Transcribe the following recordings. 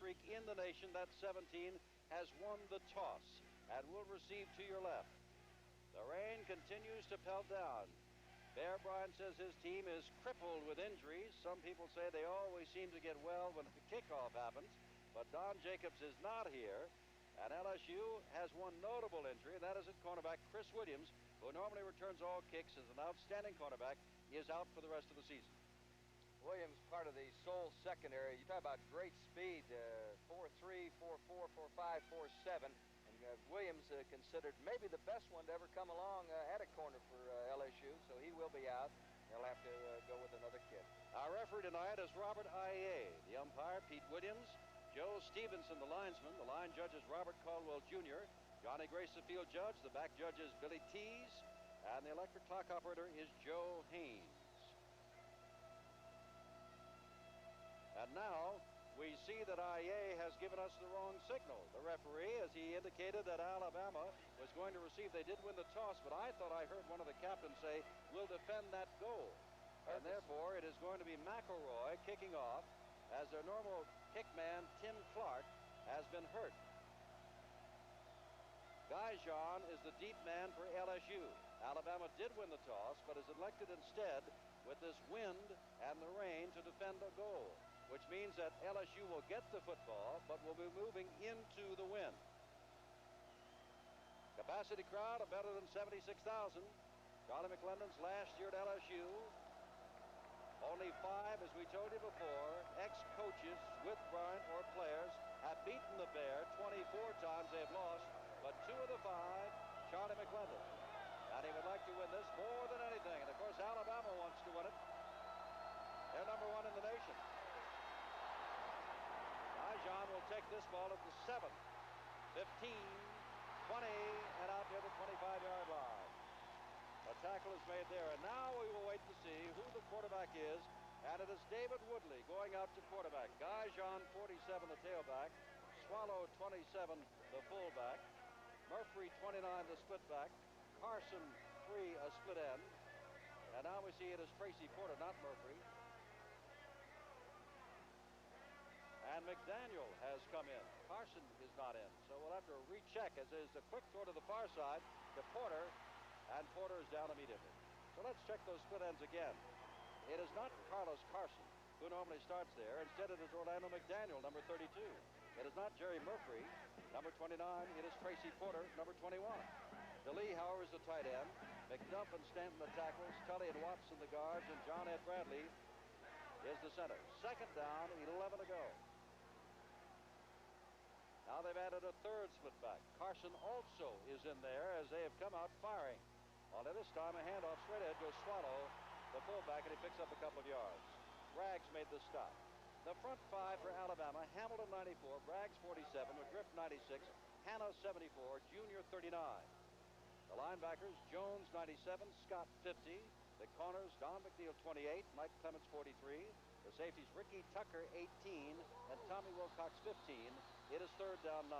streak in the nation. That 17 has won the toss and will receive to your left. The rain continues to pelt down. Bear Bryant says his team is crippled with injuries. Some people say they always seem to get well when the kickoff happens, but Don Jacobs is not here. And LSU has one notable injury, and that is at cornerback Chris Williams, who normally returns all kicks as an outstanding cornerback. He is out for the rest of the season. Williams, part of the sole secondary. You talk about great speed, 4.3, 4.4, 4.5, 4.7. And Williams considered maybe the best one to ever come along at a corner for LSU, so he will be out. They'll have to go with another kid. Our referee tonight is Robert Aye. The umpire, Pete Williams. Joe Stevenson, the linesman. The line judge is Robert Caldwell Jr. Johnny Grace, the field judge. The back judge is Billy Tees. And the electric clock operator is Joe Haynes. And now we see that Aye has given us the wrong signal. The referee, as he indicated that Alabama was going to receive, they did win the toss, but I thought I heard one of the captains say, we'll defend that goal. And therefore, it is going to be McElroy kicking off, as their normal kick man, Tim Clark, has been hurt. Guijon is the deep man for LSU. Alabama did win the toss, but is elected instead, with this wind and the rain, to defend a goal, which means that LSU will get the football, but will be moving into the wind. Capacity crowd of better than 76,000. Charlie McClendon's last year at LSU. Only 5, as we told you before, ex-coaches with Bryant or players have beaten the Bear. 24 times they have lost, but 2 of the 5, Charlie McClendon. And he would like to win this more than anything. And of course, Alabama wants to win it. They're number 1 in the nation. Guijon will take this ball at the 7, 15, 20, and out near the 25-yard line. A tackle is made there, and now we will wait to see who the quarterback is, and it is David Woodley going out to quarterback. Guijon, 47, the tailback. Swallow, 27, the fullback. Murphy, 29, the splitback. Carson, 3, a split end. And now we see it as Tracy Porter, not Murphy. And McDaniel has come in. Carson is not in, so we'll have to recheck, as there's a quick throw to the far side to Porter, and Porter is down immediately. So let's check those split ends again. It is not Carlos Carson, who normally starts there. Instead, it is Orlando McDaniel, number 32. It is not Jerry Murphy, number 29. It is Tracy Porter, number 21. DeLee, however, is the tight end. McDuff and Stanton the tackles. Tully and Watson the guards, and John Ed Bradley is the center. Second down, 11 to go. Now they've added a third split back. Carson also is in there as they have come out firing. Only this time a handoff straight ahead goes Swallow, the fullback, and he picks up a couple of yards. Braggs made the stop. The front 5 for Alabama: Hamilton 94, Braggs 47, McGriff 96, Hanna 74, Junior 39. The linebackers: Jones 97, Scott 50. The corners: Don McNeil 28, Mike Clements 43. The safeties: Ricky Tucker 18 and Tommy Wilcox 15. It is third down 9.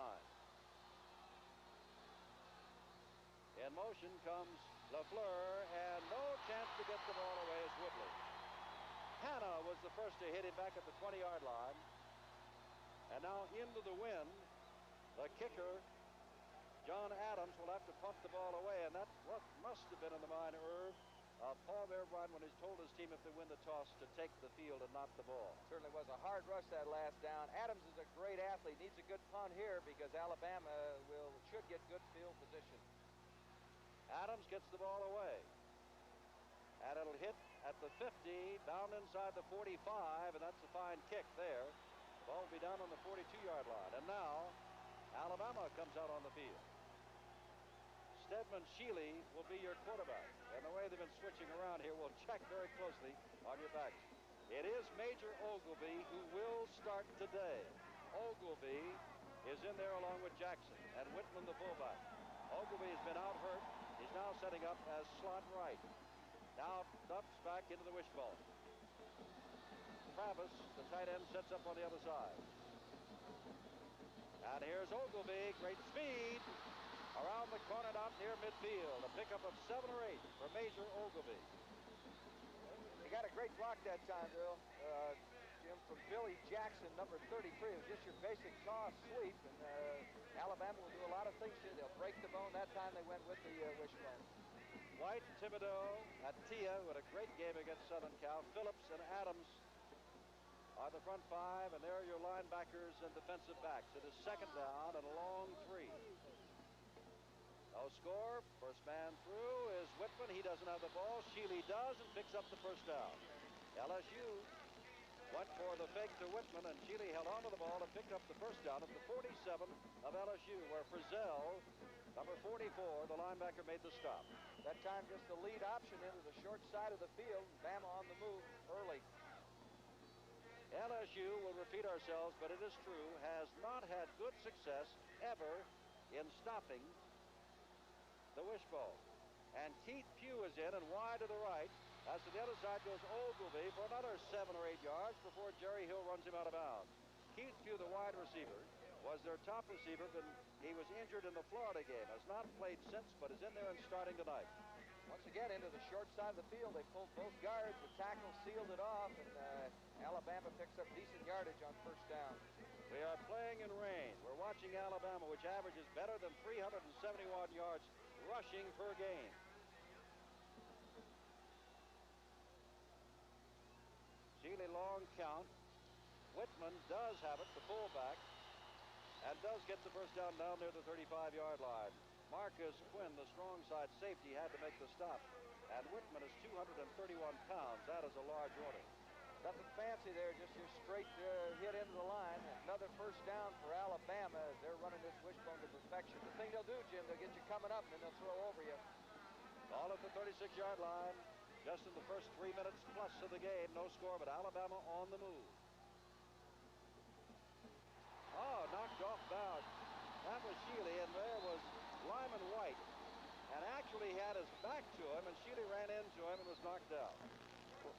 In motion comes LaFleur, and no chance to get the ball away is Woodley. Hanna was the first to hit him back at the 20-yard line. And now into the wind, the kicker, John Adams, will have to punt the ball away, and that's what must have been in the mind, Irv, of Paul Bear Bryant when he's told his team, if they win the toss, to take the field and not the ball. Certainly was a hard rush that last down. Adams is a great athlete. Needs a good punt here because Alabama should get good field position. Adams gets the ball away. And it'll hit at the 50, down inside the 45, and that's a fine kick there. The ball will be down on the 42-yard line. And now, Alabama comes out on the field. Stedman Shealy will be your quarterback. And the way they've been switching around here, we'll check very closely on your backs. It is Major Ogilvie who will start today. Ogilvie is in there along with Jackson and Whitman, the fullback. Ogilvie has been out hurt. He's now setting up as slot right. Now dumps back into the wishbone. Travis, the tight end, sets up on the other side. And here's Ogilvie, great speed. Around the corner, out near midfield. A pickup of 7 or 8 for Major Ogilvie. He got a great block that time, Bill. Jim, from Billy Jackson, number 33. It was just your basic toss sweep, and Alabama will do a lot of things here. They'll break the bone. That time they went with the wishbone. White, Thibodeau, Atia, who had a great game against Southern Cal. Phillips and Adams are the front five, and there are your linebackers and defensive backs. It is second down and a long three. No score. First man through is Whitman. He doesn't have the ball. Shealy does and picks up the first down. LSU went for the fake to Whitman, and Shealy held onto the ball and picked up the first down at the 47 of LSU, where Frizzell, number 44, the linebacker, made the stop. That time just the lead option into the short side of the field. Bama on the move early. LSU, will repeat ourselves, but it is true, has not had good success ever in stopping the wishbone. And Keith Pugh is in, and wide to the right. As to the other side goes Ogilvy for another 7 or 8 yards before Jerry Hill runs him out of bounds. Keith Pugh, the wide receiver, was their top receiver, but he was injured in the Florida game. Has not played since, but is in there and starting tonight. Once again, into the short side of the field. They pulled both guards. The tackle sealed it off, and Alabama picks up decent yardage on first down. We are playing in rain. We're watching Alabama, which averages better than 371 yards rushing per game. Shealy, long count. Whitman does have it, the fullback, and does get the first down near the 35-yard line. Marcus Quinn, the strong side safety, had to make the stop. And Whitman is 231 pounds. That is a large order. Nothing fancy there, just your straight hit into the line. Another first down for Alabama as they're running this wishbone to perfection. The thing they'll do, Jim, they'll get you coming up and then they'll throw over you. All at the 36-yard line. Just in the first 3 minutes plus of the game. No score, but Alabama on the move. Oh, knocked off bounds. That was Shealy, and there was Lyman White. And actually had his back to him, and Shealy ran into him and was knocked out.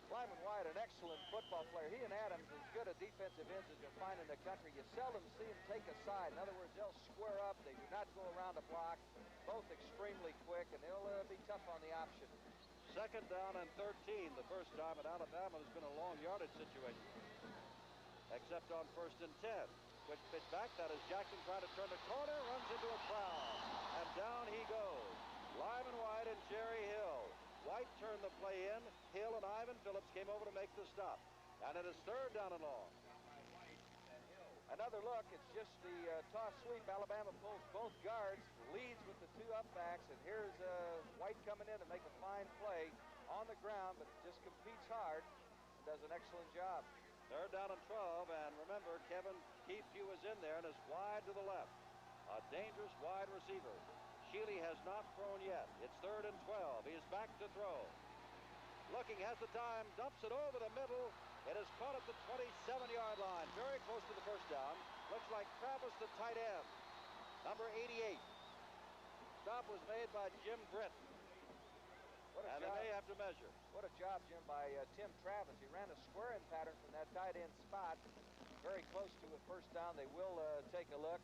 Lyman White, an excellent football player. He and Adams as good a defensive ends as you'll find in the country. You seldom see them take a side. In other words, they'll square up. They do not go around the block. Both extremely quick, and they'll be tough on the option. Second down and 13, the first time at Alabama. Has been a long yardage situation. Except on first and 10. Quick pitch back. That is Jackson trying to turn the corner. Runs into a crowd. And down he goes. Lyman White and Jerry Hill. White turned the play in. Hill and Ivan Phillips came over to make the stop. And it is third down and long. Another look. It's just the toss sweep. Alabama pulls both guards, leads with the 2 up backs, and here's White coming in to make a fine play on the ground, but just competes hard and does an excellent job. Third down and 12, and remember, Keith Pugh is in there and is wide to the left. A dangerous wide receiver. Shealy has not thrown yet. It's third and 12. He is back to throw. Looking, has the time, dumps it over the middle. It is caught at the 27-yard line, very close to the first down. Looks like Travis, the tight end, number 88. Stop was made by Jim Britt. And they may have to measure. What a job, Jim, by Tim Travis. He ran a squaring pattern from that tight end spot. Very close to a first down. They will take a look.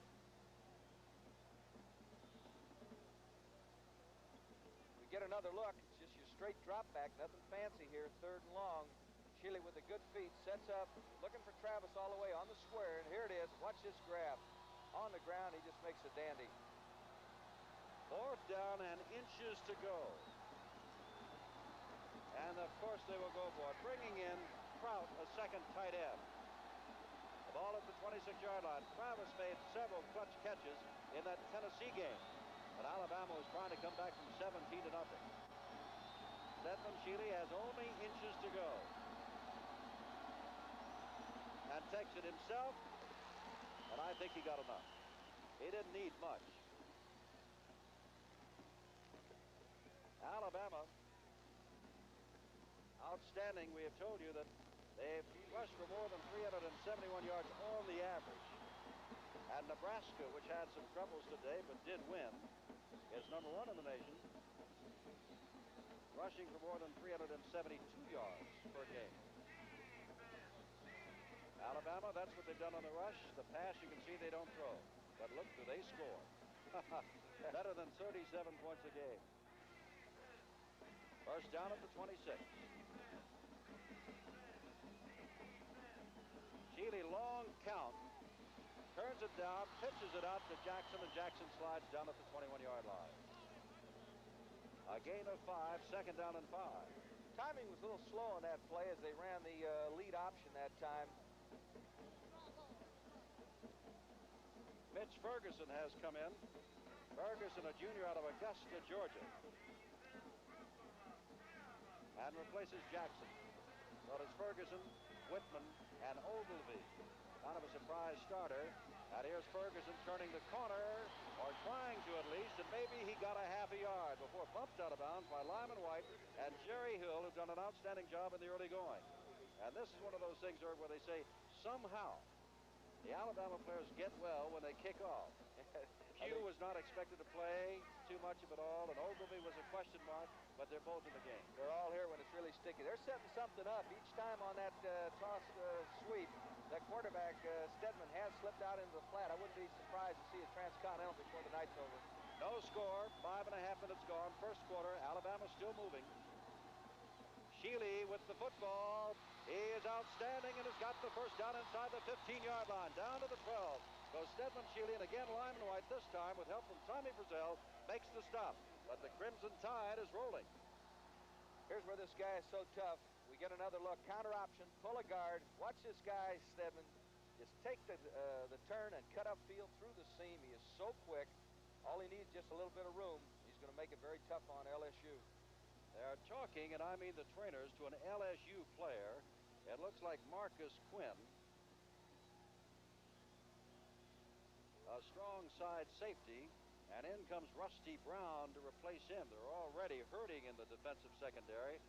We get another look. It's just your straight drop back. Nothing fancy here. Third and long. Shealy with the good feet sets up, looking for Travis all the way on the square, and here it is. Watch this grab. On the ground, he just makes a dandy. Fourth down and inches to go. And of course they will go for it, bringing in Trout, a second tight end. The ball at the 26-yard line. Travis made several clutch catches in that Tennessee game, but Alabama was trying to come back from 17 to nothing. Stedman Shealy has only inches to go. And takes it himself, and I think he got enough. He didn't need much. Alabama, outstanding. We have told you that they've rushed for more than 371 yards on the average. And Nebraska, which had some troubles today but did win, is number 1 in the nation, rushing for more than 372 yards per game. Alabama, that's what they've done on the rush. The pass, you can see they don't throw. But look, do they score. Better than 37 points a game. First down at the 26. Sheely, long count. Turns it down, pitches it out to Jackson, and Jackson slides down at the 21-yard line. A gain of 5, second down and 5. Timing was a little slow on that play as they ran the lead option that time. Mitch Ferguson has come in. Ferguson, a junior out of Augusta, Georgia. And replaces Jackson. So it's Ferguson, Whitman, and Ogilvy. Kind of a surprise starter. And here's Ferguson turning the corner, or trying to at least, and maybe he got a half a yard before bumped out of bounds by Lyman White and Jerry Hill, who've done an outstanding job in the early going. And this is one of those things, Irv, where they say somehow the Alabama players get well when they kick off. Pugh was not expected to play too much of it all, and Ogilvy was a question mark, but they're both in the game. They're all here when it's really sticky. They're setting something up each time on that toss sweep. That quarterback, Stedman, has slipped out into the flat. I wouldn't be surprised to see a transcontinental before the night's over. No score, 5.5 minutes gone. First quarter, Alabama still moving. Sheely with the football. He is outstanding and has got the first down inside the 15-yard line. Down to the 12. Goes Stedman, Sheely, and again Lyman White this time with help from Tommy Frizzell makes the stop. But the Crimson Tide is rolling. Here's where this guy is so tough. We get another look. Counter option. Pull a guard. Watch this guy, Stedman. Just take the turn and cut upfield through the seam. He is so quick. All he needs is just a little bit of room. He's going to make it very tough on LSU. They are talking, and I mean the trainers, to an LSU player. It looks like Marcus Quinn. A strong side safety, and in comes Rusty Brown to replace him. They're already hurting in the defensive secondary,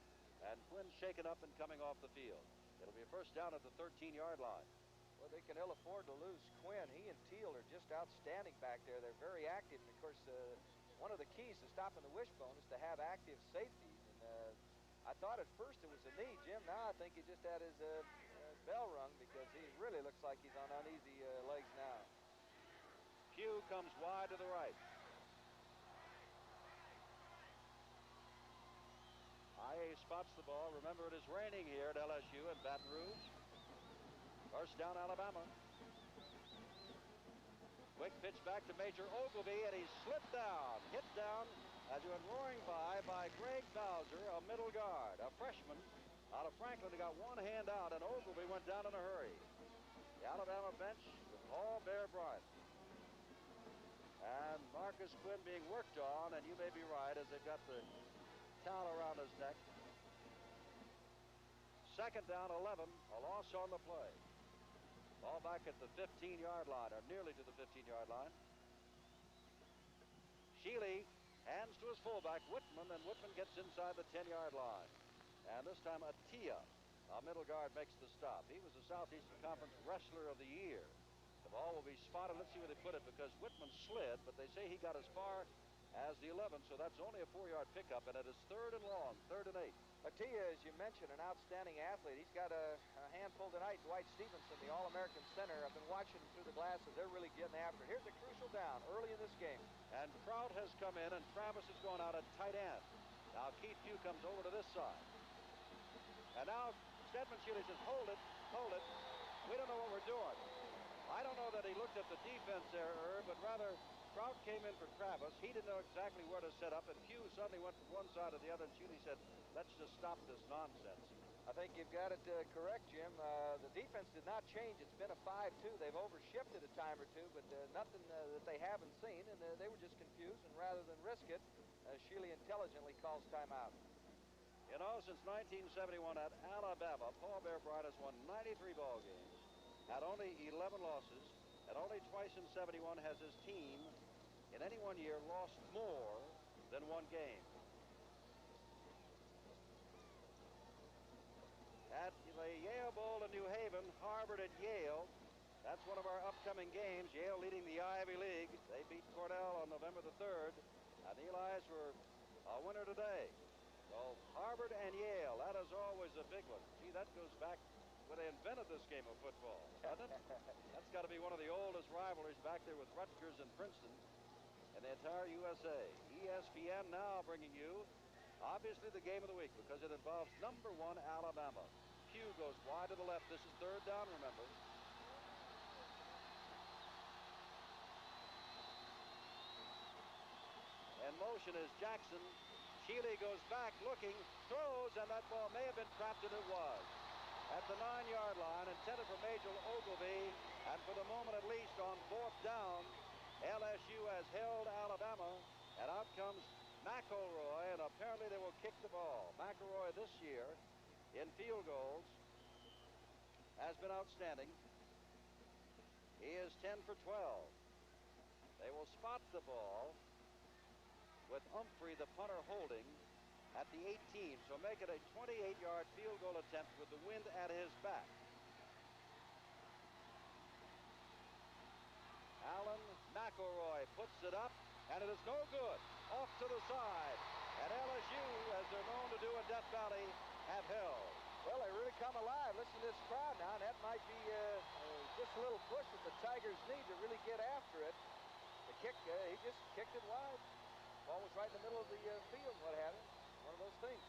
and Quinn's shaken up and coming off the field. It'll be a first down at the 13-yard line. Well, they can ill afford to lose Quinn. He and Teal are just outstanding back there. They're very active, and of course, one of the keys to stopping the wishbone is to have active safeties. And I thought at first it was a knee, Jim. Now I think he just had his bell rung because he really looks like he's on uneasy legs now. Pugh comes wide to the right. IA spots the ball. Remember, it is raining here at LSU and Baton Rouge. First down, Alabama. Quick pitch back to Major Ogilvy, and he slipped down, hit down as he went roaring by Greg Bowser, a middle guard, a freshman out of Franklin who got one hand out, and Ogilvy went down in a hurry. The Alabama bench with Paul Bear Bryant. And Marcus Quinn being worked on, and you may be right, as they've got the towel around his neck. Second down, 11, a loss on the play. Ball back at the 15-yard line, or nearly to the 15-yard line. Sheely hands to his fullback, Whitman, and Whitman gets inside the 10-yard line. And this time, Atia, a middle guard, makes the stop. He was the Southeastern Conference Wrestler of the Year. The ball will be spotted. Let's see where they put it, because Whitman slid, but they say he got as far as the 11, so that's only a 4-yard pickup, and it is third and long, 3rd and 8. Atia, as you mentioned, an outstanding athlete. He's got a handful tonight. Dwight Stevenson, the All-American center. I've been watching him through the glasses. They're really getting after it. Here's a crucial down early in this game. And Trout has come in, and Travis has gone out at tight end. Now Keith Pugh comes over to this side. And now Stedman Sheely says, hold it. We don't know what we're doing. I don't know that he looked at the defense there, Herb, but rather Trout came in for Travis. He didn't know exactly where to set up, and Pugh suddenly went from one side to the other, and Sheely said, let's just stop this nonsense. I think you've got it correct, Jim. The defense did not change. It's been a 5-2. They've overshifted a time or two, but nothing that they haven't seen, and they were just confused, and rather than risk it, Sheely intelligently calls timeout. You know, since 1971 at Alabama, Paul Bear Bryant has won 93 ball games, had only 11 losses, and only twice in 71 has his team in any one year lost more than one game. At the Yale Bowl in New Haven, Harvard at Yale. That's one of our upcoming games. Yale leading the Ivy League. They beat Cornell on November the 3rd. And the Eli's were a winner today. So Harvard and Yale, that is always a big one. Gee, that goes back when they invented this game of football, doesn't it? That's got to be one of the oldest rivalries back there with Rutgers and Princeton and the entire USA. ESPN now bringing you, obviously, the game of the week because it involves number 1 Alabama. Pugh goes wide to the left. This is 3rd down, remember. motion is Jackson. Shealy goes back looking, throws, and that ball may have been trapped, and it was. At the 9-yard line, intended for Major Ogilvy, and for the moment at least on 4th down, LSU has held Alabama, and out comes McElroy, and apparently they will kick the ball. McElroy this year in field goals has been outstanding. He is 10 for 12. They will spot the ball with Humphrey, the punter, holding at the 18, so make it a 28-yard field goal attempt with the wind at his back. Alan McElroy puts it up, and it is no good. Off to the side. And LSU, as they're known to do in Death Valley, have held. Well, they really come alive. Listen to this crowd now. That might be just a little push that the Tigers need to really get after it. The kick, he just kicked it wide. Ball was right in the middle of the field, what have you. One of those things.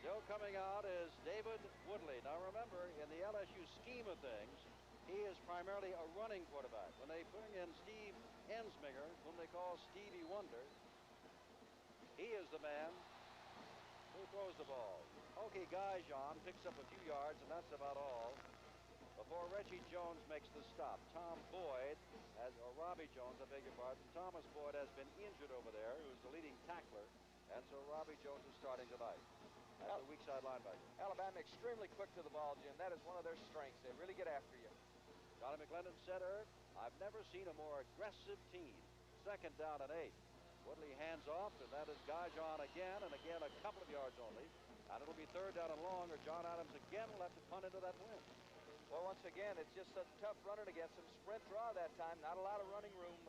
Still coming out is David Woodley. Now remember, in the LSU scheme of things, he is primarily a running quarterback. When they bring in Steve Ensminger, whom they call Stevie Wonder, he is the man who throws the ball. Okay, Gajan picks up a few yards, and that's about all. Before Reggie Jones makes the stop, Tom Boyd, or Robbie Jones, I beg your pardon, Thomas Boyd has been injured over there, who's the leading tackler, and so Robbie Jones is starting tonight. That's the weak side linebacker. Alabama extremely quick to the ball, Jim. That is one of their strengths. They really get after you. Johnny McClendon said, I've never seen a more aggressive team. 2nd down and 8. Woodley hands off, and that is Gajan again, and again a couple of yards only. And it'll be 3rd down and long, or John Adams again will have to punt into that wind. Well, once again, it's just a tough running against them. Sprint draw that time. Not a lot of running room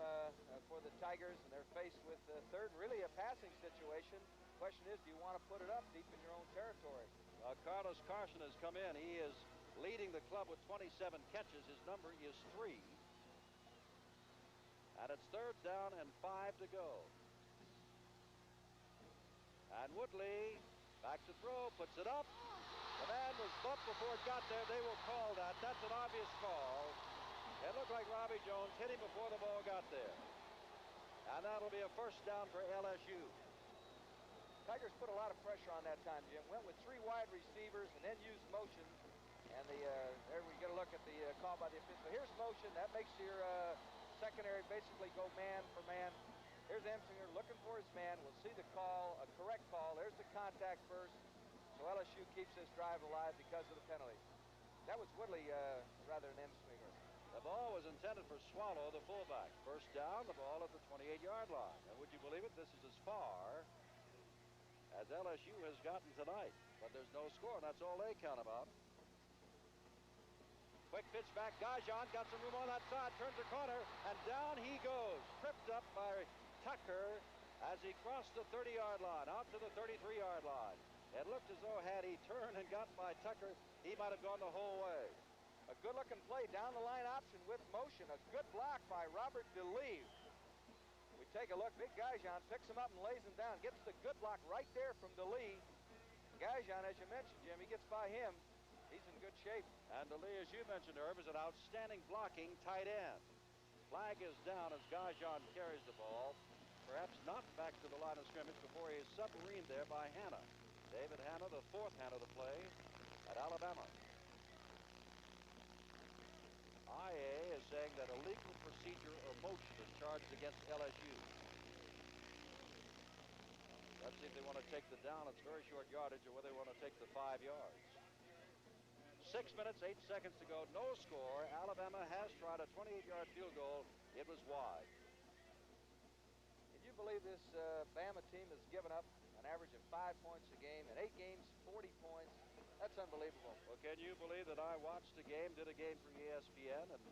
for the Tigers, and they're faced with 3rd, really a passing situation. Question is, do you want to put it up deep in your own territory? Carlos Carson has come in. He is leading the club with 27 catches. His number is 3. And it's 3rd down and 5 to go. And Woodley back to throw, puts it up. The man was bumped before it got there. They will call that. That's an obvious call. It looked like Robbie Jones hit him before the ball got there. And that'll be a 1st down for LSU. Tigers put a lot of pressure on that time, Jim. Went with 3 wide receivers and then used motion. And there we get a look at the call by the official. Here's motion. That makes your secondary basically go man for man. Here's Emsinger looking for his man. We'll see the call, a correct call. There's the contact first. So LSU keeps this drive alive because of the penalty. That was Woodley rather than Emsinger. The ball was intended for Swallow, the fullback. 1st down, the ball at the 28-yard line. And would you believe it, this is as far as LSU has gotten tonight. But there's no score, and that's all they count about. Quick pitch back. Gajan got some room on that side, turns the corner, and down he goes. Tripped up by Tucker as he crossed the 30-yard line, out to the 33-yard line. It looked as though had he turned and gotten by Tucker, he might have gone the whole way. A good-looking play, down-the-line option with motion. A good block by Robert DeLee. We take a look. Big Gajan picks him up and lays him down. Gets the good block right there from DeLee. Gajan, as you mentioned, Jim, he gets by him. He's in good shape. And DeLee, as you mentioned, Herb, is an outstanding blocking tight end. Flag is down as Gajan carries the ball. Perhaps not back to the line of scrimmage before he is submarined there by Hanna. David Hanna, the 4th hand of the play at Alabama. IA is saying that illegal procedure or motion is charged against LSU. Let's see if they want to take the down. It's very short yardage, or whether they want to take the 5 yards. 6 minutes, 8 seconds to go. No score. Alabama has tried a 28-yard field goal. It was wide. Can you believe this Bama team has given up an average of 5 points a game? In 8 games, 40 points. That's unbelievable. Well, can you believe that I watched a game, did a game for ESPN, and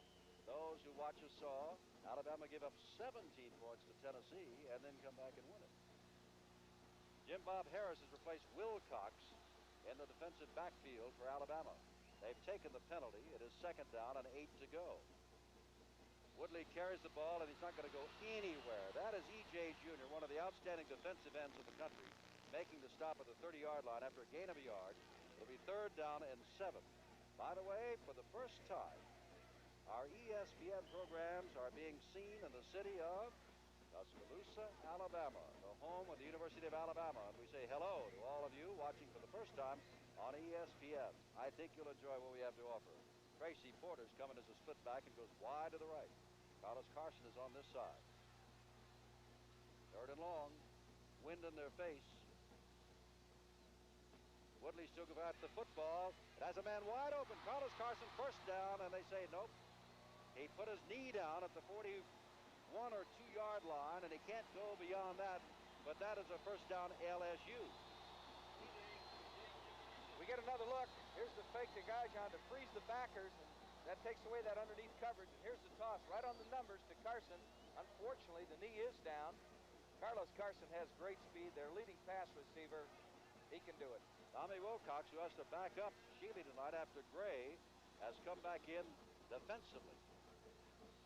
those who watch us saw Alabama give up 17 points to Tennessee and then come back and win it. Jim Bob Harris has replaced Wilcox in the defensive backfield for Alabama. They've taken the penalty. It is 2nd down and 8 to go. Woodley carries the ball, and he's not going to go anywhere. That is E.J. Jr., one of the outstanding defensive ends of the country, making the stop at the 30-yard line after a gain of a yard. It'll be 3rd down and 7. By the way, for the first time, our ESPN programs are being seen in the city of Tuscaloosa, Alabama, the home of the University of Alabama. And we say hello to all of you watching for the first time on ESPN. I think you'll enjoy what we have to offer. Tracy Porter's coming as a split back and goes wide to the right. Carlos Carson is on this side. Third and long. Wind in their face. Woodley still got the football. It has a man wide open. Carlos Carson first down, and they say nope. He put his knee down at the 41 or 2-yard line, and he can't go beyond that. But that is a first down LSU. We get another look. Here's the fake to Gajan to freeze the backers, and that takes away that underneath coverage. And here's the toss right on the numbers to Carson. Unfortunately, the knee is down. Carlos Carson has great speed. Their leading pass receiver. He can do it. Tommy Wilcox, who has to back up Sheely tonight after Gray has come back in defensively.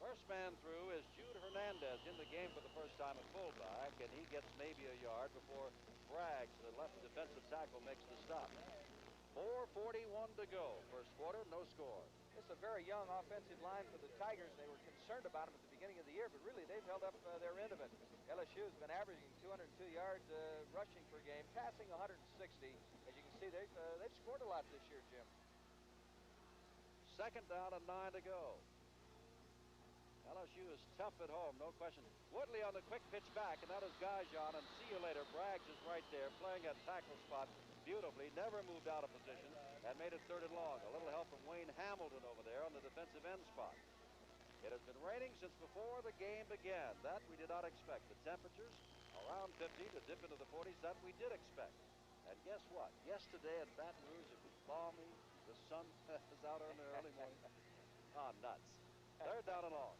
First man through is Jude Hernandez in the game for the first time at fullback, and he gets maybe a yard before Braggs, the left defensive tackle, makes the stop. 4:41 to go. First quarter, no score. It's a very young offensive line for the Tigers. They were concerned about them at the beginning of the year, but really they've held up their end of it. LSU has been averaging 202 yards rushing per game, passing 160. As you can see, they've scored a lot this year, Jim. Second down and 9 to go. LSU is tough at home, no question. Woodley on the quick pitch back, and that is Gajan, and see you later. Braggs is right there playing at tackle spot beautifully, never moved out of position, and made it third and long. A little help from Wayne Hamilton over there on the defensive end spot. It has been raining since before the game began. That we did not expect. The temperatures around 50 to dip into the 40s, that we did expect. And guess what? Yesterday at Baton Rouge, it was balmy. The sun was out in the early morning. Oh, nuts. Third down and long.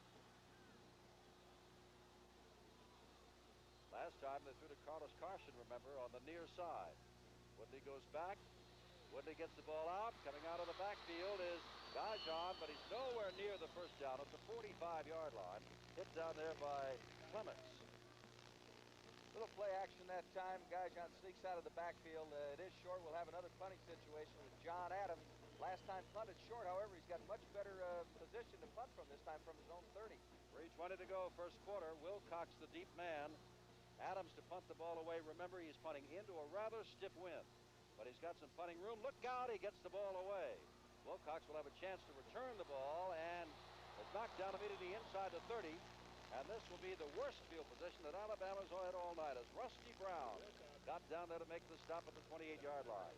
Last time they threw to Carlos Carson, remember, on the near side. Woodley goes back. Woodley gets the ball out. Coming out of the backfield is Gajan, but he's nowhere near the first down at the 45-yard line. Hit down there by Clements. Little play action that time. Gajan sneaks out of the backfield. It is short. We'll have another punting situation with John Adams. Last time punted short, however, he's got much better position to punt from this time from his own 30. 3:20 to go, first quarter. Wilcox, the deep man. Adams to punt the ball away. Remember, he's punting into a rather stiff wind, but he's got some punting room. Look out, he gets the ball away. Wilcox will have a chance to return the ball, and it's knocked down immediately inside the 30, and this will be the worst field position that Alabama's had all night as Rusty Brown got down there to make the stop at the 28-yard line.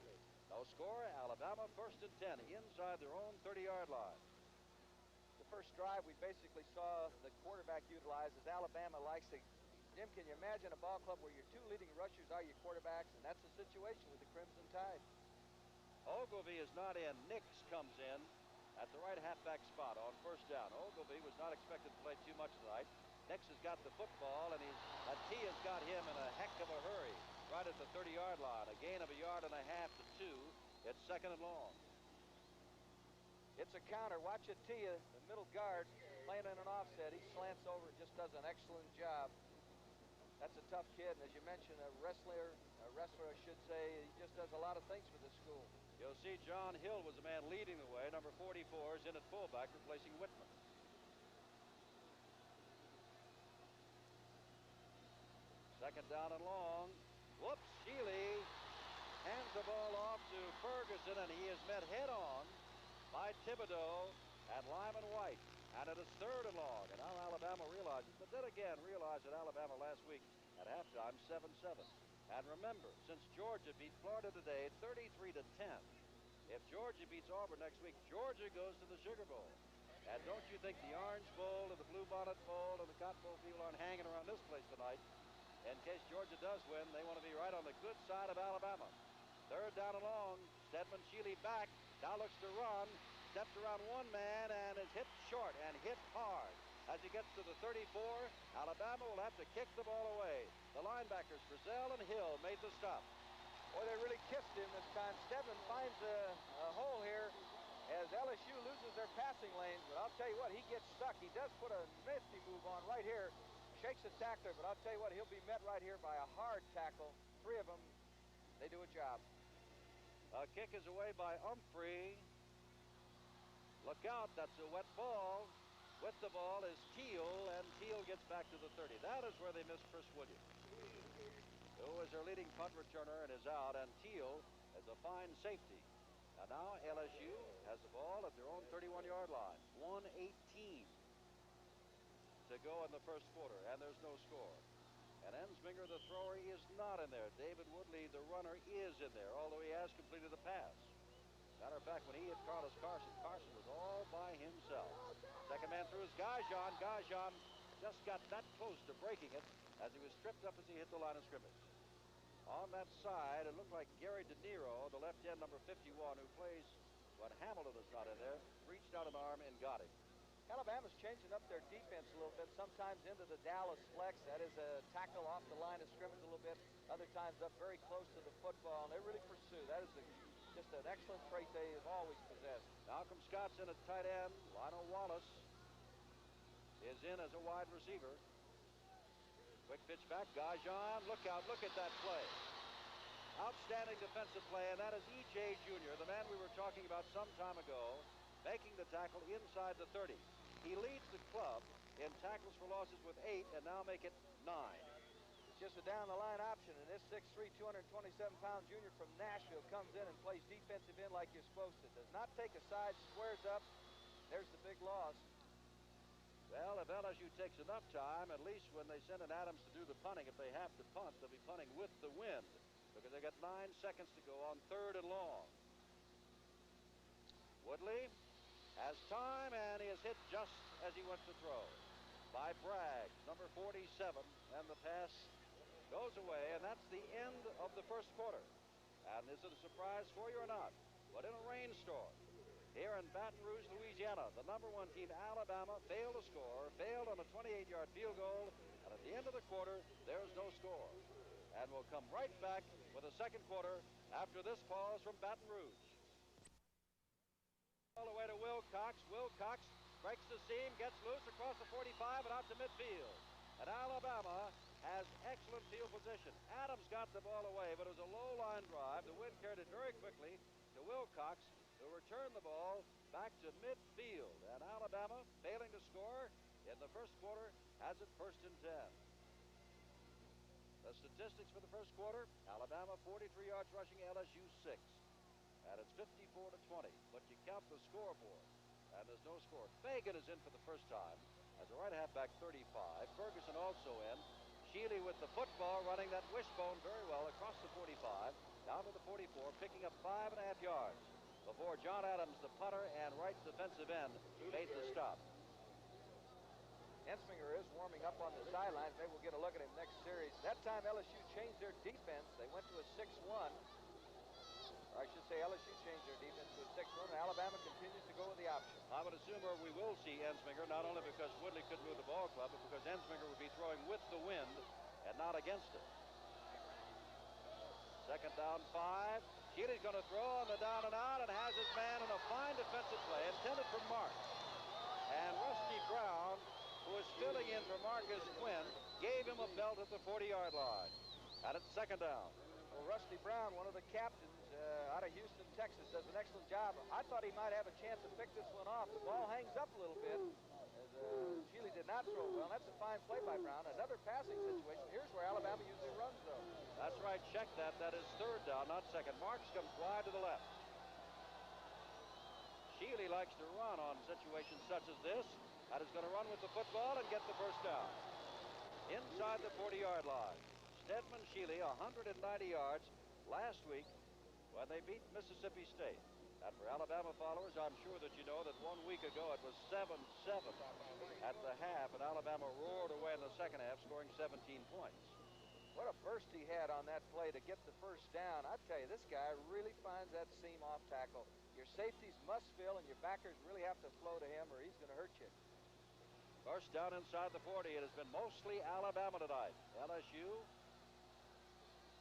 No score. Alabama first and 10 inside their own 30-yard line. The first drive we basically saw the quarterback utilized as Alabama likes to. Jim, can you imagine a ball club where your two leading rushers are your quarterbacks, and that's the situation with the Crimson Tide. Ogilvie is not in. Nix comes in at the right halfback spot on first down. Ogilvie was not expected to play too much tonight. Nix has got the football, and Atia's got him in a heck of a hurry right at the 30-yard line. A gain of 1.5 yards to 2. It's second and long. It's a counter. Watch Atia, the middle guard, playing in an offset. He slants over and just does an excellent job. That's a tough kid, and as you mentioned, a wrestler I should say, he just does a lot of things for the school. You'll see John Hill was the man leading the way. Number 44 is in at fullback, replacing Whitman. Second down and long. Whoops, Sheely hands the ball off to Ferguson, and he is met head-on by Thibodeau and Lyman White. And it is third and long, and now Alabama realizes, but then again realized that Alabama last week at halftime 7-7. And remember, since Georgia beat Florida today 33-10, if Georgia beats Auburn next week, Georgia goes to the Sugar Bowl. And don't you think the Orange Bowl and the Blue Bonnet Bowl and the Cotton Bowl people aren't hanging around this place tonight? In case Georgia does win, they want to be right on the good side of Alabama. Third down and long. Stedman Sheely back. Now looks to run. Steps around one man and is hit short and hit hard. As he gets to the 34, Alabama will have to kick the ball away. The linebackers, Frizzell and Hill, made the stop. Boy, they really kissed him this time. Stedman finds a hole here as LSU loses their passing lanes. But I'll tell you what, he gets stuck. He does put a nifty move on right here. Shakes a tackler, but I'll tell you what, he'll be met right here by a hard tackle. Three of them, they do a job. A kick is away by Humphrey. Look out, that's a wet ball. With the ball is Teal, and Teal gets back to the 30. That is where they missed Chris Williams, who is their leading punt returner and is out, and Teal is a fine safety. And now LSU has the ball at their own 31-yard line. 1:18 to go in the first quarter, and there's no score. And Ensminger, the thrower, is not in there. David Woodley, the runner, is in there, although he has completed a pass. Matter of fact, when he hit Carlos Carson, Carson was all by himself. Second man through is Gajan. Gajan just got that close to breaking it as he was tripped up as he hit the line of scrimmage. On that side, it looked like Gary De Niro, the left end, number 51, who plays when Hamilton is not in there, reached out an arm and got him. Alabama's changing up their defense a little bit, sometimes into the Dallas flex. That is a tackle off the line of scrimmage a little bit. Other times up very close to the football, and they really pursue. That is just an excellent trait they have always possessed. Malcolm Scott's in at tight end. Lionel Wallace is in as a wide receiver. Quick pitch back. Gajan, look out, look at that play. Outstanding defensive play, and that is E.J. Jr., the man we were talking about some time ago, making the tackle inside the 30. He leads the club in tackles for losses with 8, and now make it 9. It's just a down-the-line option, and this 6'3", 227-pound junior from Nashville comes in and plays defensive end like you're supposed to. Does not take a side, squares up. There's the big loss. Well, if LSU takes enough time, at least when they send in Adams to do the punting, if they have to punt, they'll be punting with the wind, because they got 9 seconds to go on 3rd and long. Woodley has time, and he is hit just as he went to throw by Bragg, number 47, and the pass goes away, and that's the end of the first quarter. And is it a surprise for you or not? But in a rainstorm here in Baton Rouge, Louisiana, the number 1 team, Alabama, failed to score, failed on a 28-yard field goal, and at the end of the quarter, there's no score. And we'll come right back with the second quarter after this pause from Baton Rouge. All the way to Wilcox. Wilcox breaks the seam, gets loose across the 45 and out to midfield. And Alabama has excellent field position. Adams got the ball away, but it was a low line drive. The wind carried it very quickly to Wilcox, who returned the ball back to midfield. And Alabama, failing to score in the first quarter, has it 1st and 10. The statistics for the first quarter: Alabama 43 yards rushing, LSU 6. And it's 54-20. But you count the scoreboard, and there's no score. Fagan is in for the first time as a right halfback, 35. Ferguson also in. Shealy with the football, running that wishbone very well across the 45, down to the 44, picking up 5.5 yards before John Adams, the punter and right defensive end, made the stop. Ensminger is warming up on the sidelines. Maybe we'll get a look at him next series. That time LSU changed their defense. They went to a 6-1. Or I should say LSU changed their defense to a 6-1, and Alabama continues to go with the option. I would assume where we will see Ensminger, not only because Woodley couldn't move the ball club, but because Ensminger would be throwing with the wind and not against it. Second down, 5. Shealy's going to throw on the down and out and has his man in a fine defensive play intended for Mark. And Rusty Brown, who is filling in for Marcus Quinn, gave him a belt at the 40-yard line. And it's second down. Well, Rusty Brown, one of the captains out of Houston, Texas, does an excellent job. I thought he might have a chance to pick this one off. The ball hangs up a little bit as Shealy did not throw well. That's a fine play by Brown. Another passing situation. Here's where Alabama usually runs, though. That's right. Check that. That is 3rd down, not second. Marks comes wide to the left. Shealy likes to run on situations such as this. And is going to run with the football and get the first down. Inside the 40-yard line. Stedman Shealy, 190 yards last week when they beat Mississippi State. And for Alabama followers, I'm sure that you know that 1 week ago it was 7-7 at the half, and Alabama roared away in the second half, scoring 17 points. What a burst he had on that play to get the first down. I tell you, this guy really finds that seam off tackle. Your safeties must fill, and your backers really have to flow to him, or he's going to hurt you. First down inside the 40. It has been mostly Alabama tonight. LSU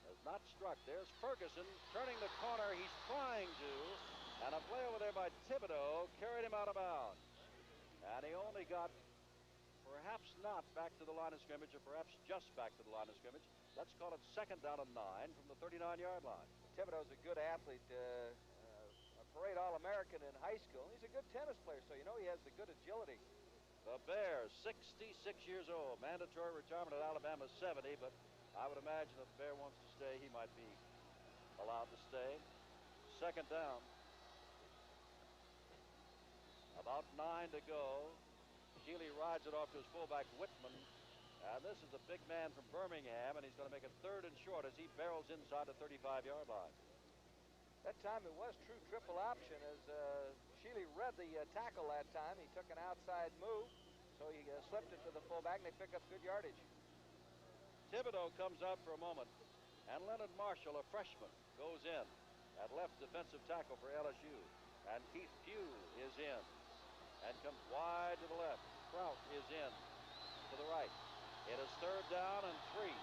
has not struck. There's Ferguson turning the corner. He's trying to. And a play over there by Thibodeau carried him out of bounds. And he only got perhaps not back to the line of scrimmage, or perhaps just back to the line of scrimmage. Let's call it second down and 9 from the 39-yard line. Thibodeau's a good athlete. A parade All-American in high school. He's a good tennis player, so you know he has the good agility. The The Bear, 66 years old. Mandatory retirement at Alabama, 70, but I would imagine if the Bear wants to stay, he might be allowed to stay. Second down. About 9 to go. Shealy rides it off to his fullback, Whitman. And this is a big man from Birmingham, and he's going to make it 3rd and short as he barrels inside the 35-yard line. That time it was true triple option as Shealy read the tackle that time. He took an outside move, so he slipped it to the fullback, and they pick up good yardage. Thibodeau comes out for a moment, and Leonard Marshall, a freshman, goes in at left defensive tackle for LSU. And Keith Pugh is in and comes wide to the left. Trout is in to the right. It is 3rd down and 3.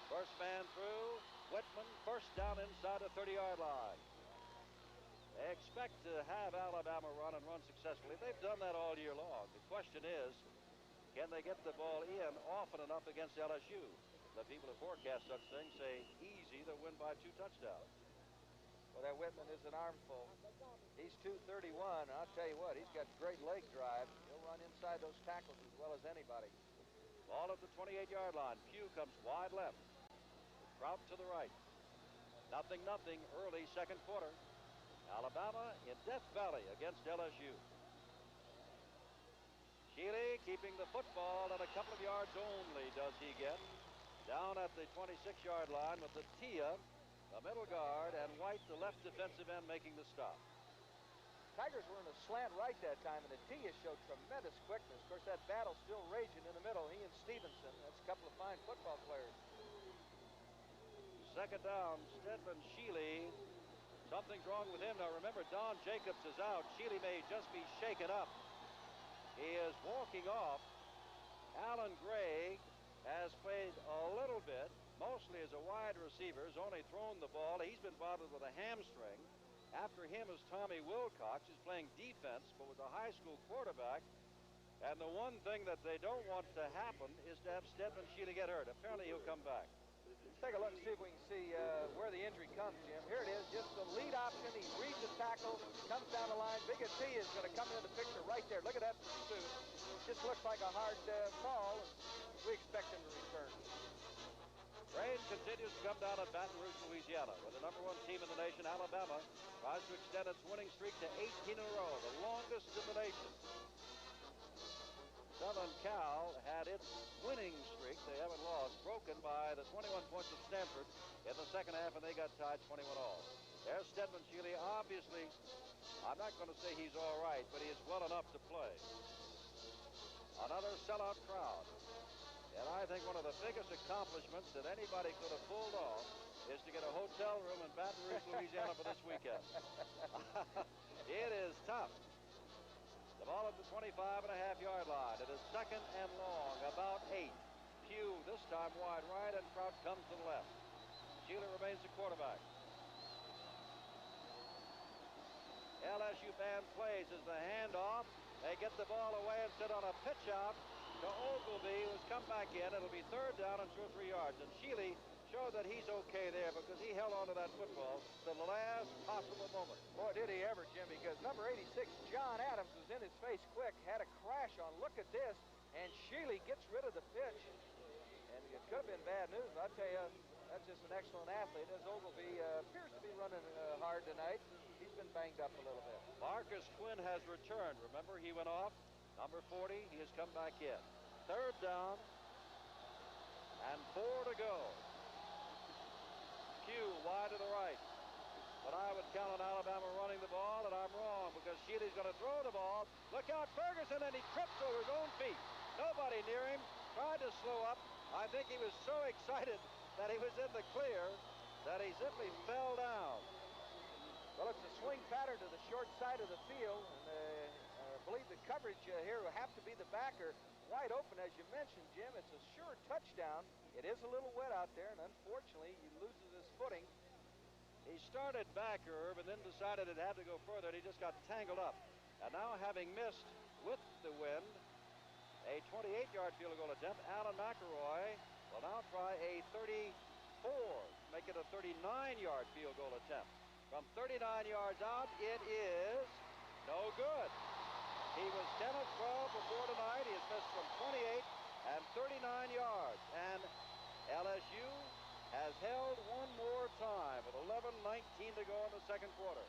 First man through. Whitman, first down inside the 30-yard line. They expect to have Alabama run and run successfully. They've done that all year long. The question is, can they get the ball in often enough against LSU? The people who forecast such things say easy, they'll win by 2 touchdowns. Well, that Whitman is an armful. He's 231. I'll tell you what, he's got great leg drive. He'll run inside those tackles as well as anybody. Ball at the 28-yard line. Pugh comes wide left. Trout to the right. 0-0 early second quarter. Alabama in Death Valley against LSU. Shealy keeping the football at a couple of yards only does he get. Down at the 26-yard line with the Tia, the middle guard, and White, the left defensive end, making the stop. Tigers were in a slant right that time, and the Tia showed tremendous quickness. Of course, that battle's still raging in the middle. He and Stevenson, that's a couple of fine football players. Second down, Stedman Shealy. Something's wrong with him. Now remember, Don Jacobs is out. Shealy may just be shaken up. He is walking off. Alan Gray has played a little bit, mostly as a wide receiver, has only thrown the ball. He's been bothered with a hamstring. After him is Tommy Wilcox, who's playing defense, but was a high school quarterback. And the one thing that they don't want to happen is to have Stedman Shealy get hurt. Apparently he'll come back. Let's take a look and see if we can see where the injury comes, Jim. Here it is, just the lead option. He reads the tackle, comes down the line. Big T is going to come into the picture right there. Look at that pursuit. It just looks like a hard fall. We expect him to return. Rain continues to come down at Baton Rouge, Louisiana, where the #1 team in the nation, Alabama, tries to extend its winning streak to 18 in a row, the longest in the nation. Southern Cal had its winning streak, they haven't lost, broken by the 21 points of Stanford in the second half, and they got tied 21 all. There's Stedman Shealy. Obviously, I'm not going to say he's all right, but he is well enough to play. Another sellout crowd. And I think one of the biggest accomplishments that anybody could have pulled off is to get a hotel room in Baton Rouge, Louisiana for this weekend. It is tough. The ball at the 25.5-yard line. It is second and long, about 8. Pugh this time wide right, and Trout comes to the left. Shealy remains the quarterback. LSU band plays as the handoff. They get the ball away and sit on a pitch out to Ogilvy, who's come back in. It'll be 3rd down and 2 or 3 yards. And Shealy showed that he's okay there because he held on to that football to the last possible moment. Boy, did he ever, Jim, because number 86, John Adams, was in his face quick, had a crash on. Look at this, and Shealy gets rid of the pitch. And it could have been bad news, but I'll tell you, that's just an excellent athlete. As Ogilvy appears to be running hard tonight. He's been banged up a little bit. Marcus Quinn has returned. Remember, he went off. Number 40, he has come back in. 3rd down and 4 to go. Pugh wide to the right. But I would count on Alabama running the ball, and I'm wrong because Shealy's going to throw the ball. Look out, Ferguson, and he trips over his own feet. Nobody near him. Tried to slow up. I think he was so excited that he was in the clear that he simply fell down. Well, it's a swing pattern to the short side of the field, and I believe the coverage here will have to be the backer. Wide open, as you mentioned, Jim. It's a sure touchdown. It is a little wet out there, and unfortunately, he loses his footing. He started backer, Irv, and then decided it had to go further, and he just got tangled up. And now, having missed with the wind a 28-yard field goal attempt, Alan McElroy will now try a 34, make it a 39-yard field goal attempt. From 39 yards out, it is no good. He was 10 of 12 before tonight. He has missed from 28 and 39 yards. And LSU has held one more time with 11:19 to go in the second quarter.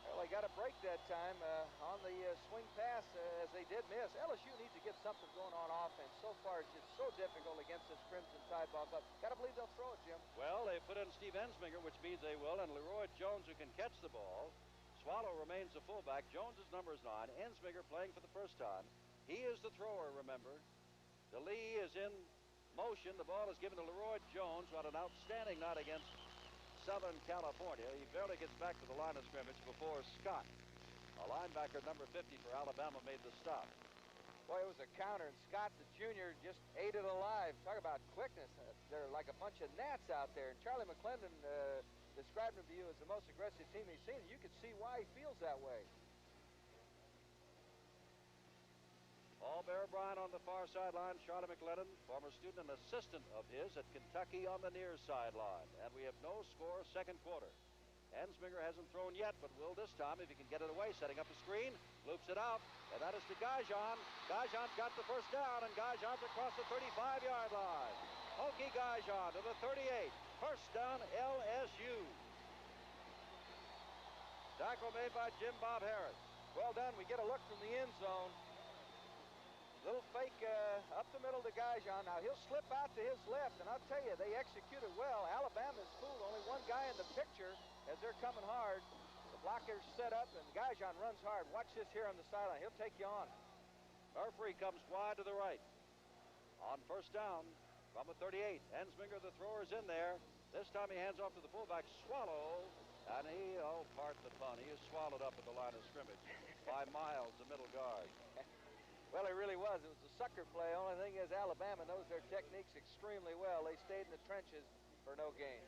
Well, they got a break that time on the swing pass as they did miss. LSU needs to get something going on offense. So far, it's just so difficult against this Crimson Tide ball club. Got to believe they'll throw it, Jim. Well, they put in Steve Ensminger, which means they will, and Leroy Jones, who can catch the ball. Swallow remains the fullback. Jones's number is 9. Ensminger playing for the first time. He is the thrower, remember. DeLee is in motion. The ball is given to Leroy Jones, who had an outstanding night against Southern California. He barely gets back to the line of scrimmage before Scott, a linebacker number 50 for Alabama, made the stop. Boy, it was a counter, and Scott, the junior, just ate it alive. Talk about quickness. They're like a bunch of gnats out there. And Charlie McClendon described them to you as the most aggressive team he's seen. You can see why he feels that way. All Bear Bryant on the far sideline. Charlie McClendon, former student and assistant of his at Kentucky, on the near sideline. And we have no score, second quarter. Ensminger hasn't thrown yet, but will this time if he can get it away. Setting up a screen, loops it out, and that is to Gajan. Gajan's got the first down, and Gajan's across the 35-yard line. Hokie Gajan to the 38. First down, LSU. Tackle made by Jim Bob Harris. Well done. We get a look from the end zone. Little fake up the middle to Gajan. Now he'll slip out to his left, and I'll tell you, they executed well. Alabama's fooled. Only one guy in the picture as they're coming hard. The blocker's set up, and Gajan runs hard. Watch this here on the sideline. He'll take you on. Murphy comes wide to the right. On first down from the 38. Ensminger, the thrower, is in there. This time he hands off to the fullback, Swallow. And he, pardon the pun, he is swallowed up at the line of scrimmage by Miles, the middle guard. Well, it really was. It was a sucker play. Only thing is Alabama knows their techniques extremely well. They stayed in the trenches for no gain.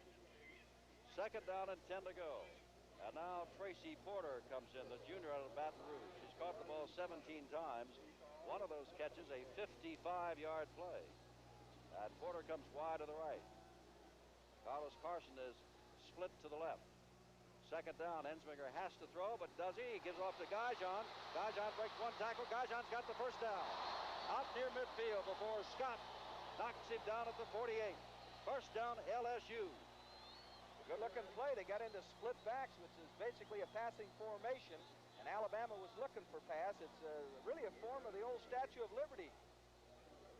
Second down and 10 to go. And now Tracy Porter comes in, the junior out of Baton Rouge. He's caught the ball 17 times. One of those catches, a 55-yard play. And Porter comes wide to the right. Carlos Carson is split to the left. Second down, Ensminger has to throw, but does he? He gives off to Gajan. Gajan breaks one tackle. Gajan's got the first down. Out near midfield before Scott knocks him down at the 48. First down, LSU. Good-looking play. They got into split backs, which is basically a passing formation, and Alabama was looking for pass. It's really a form of the old Statue of Liberty.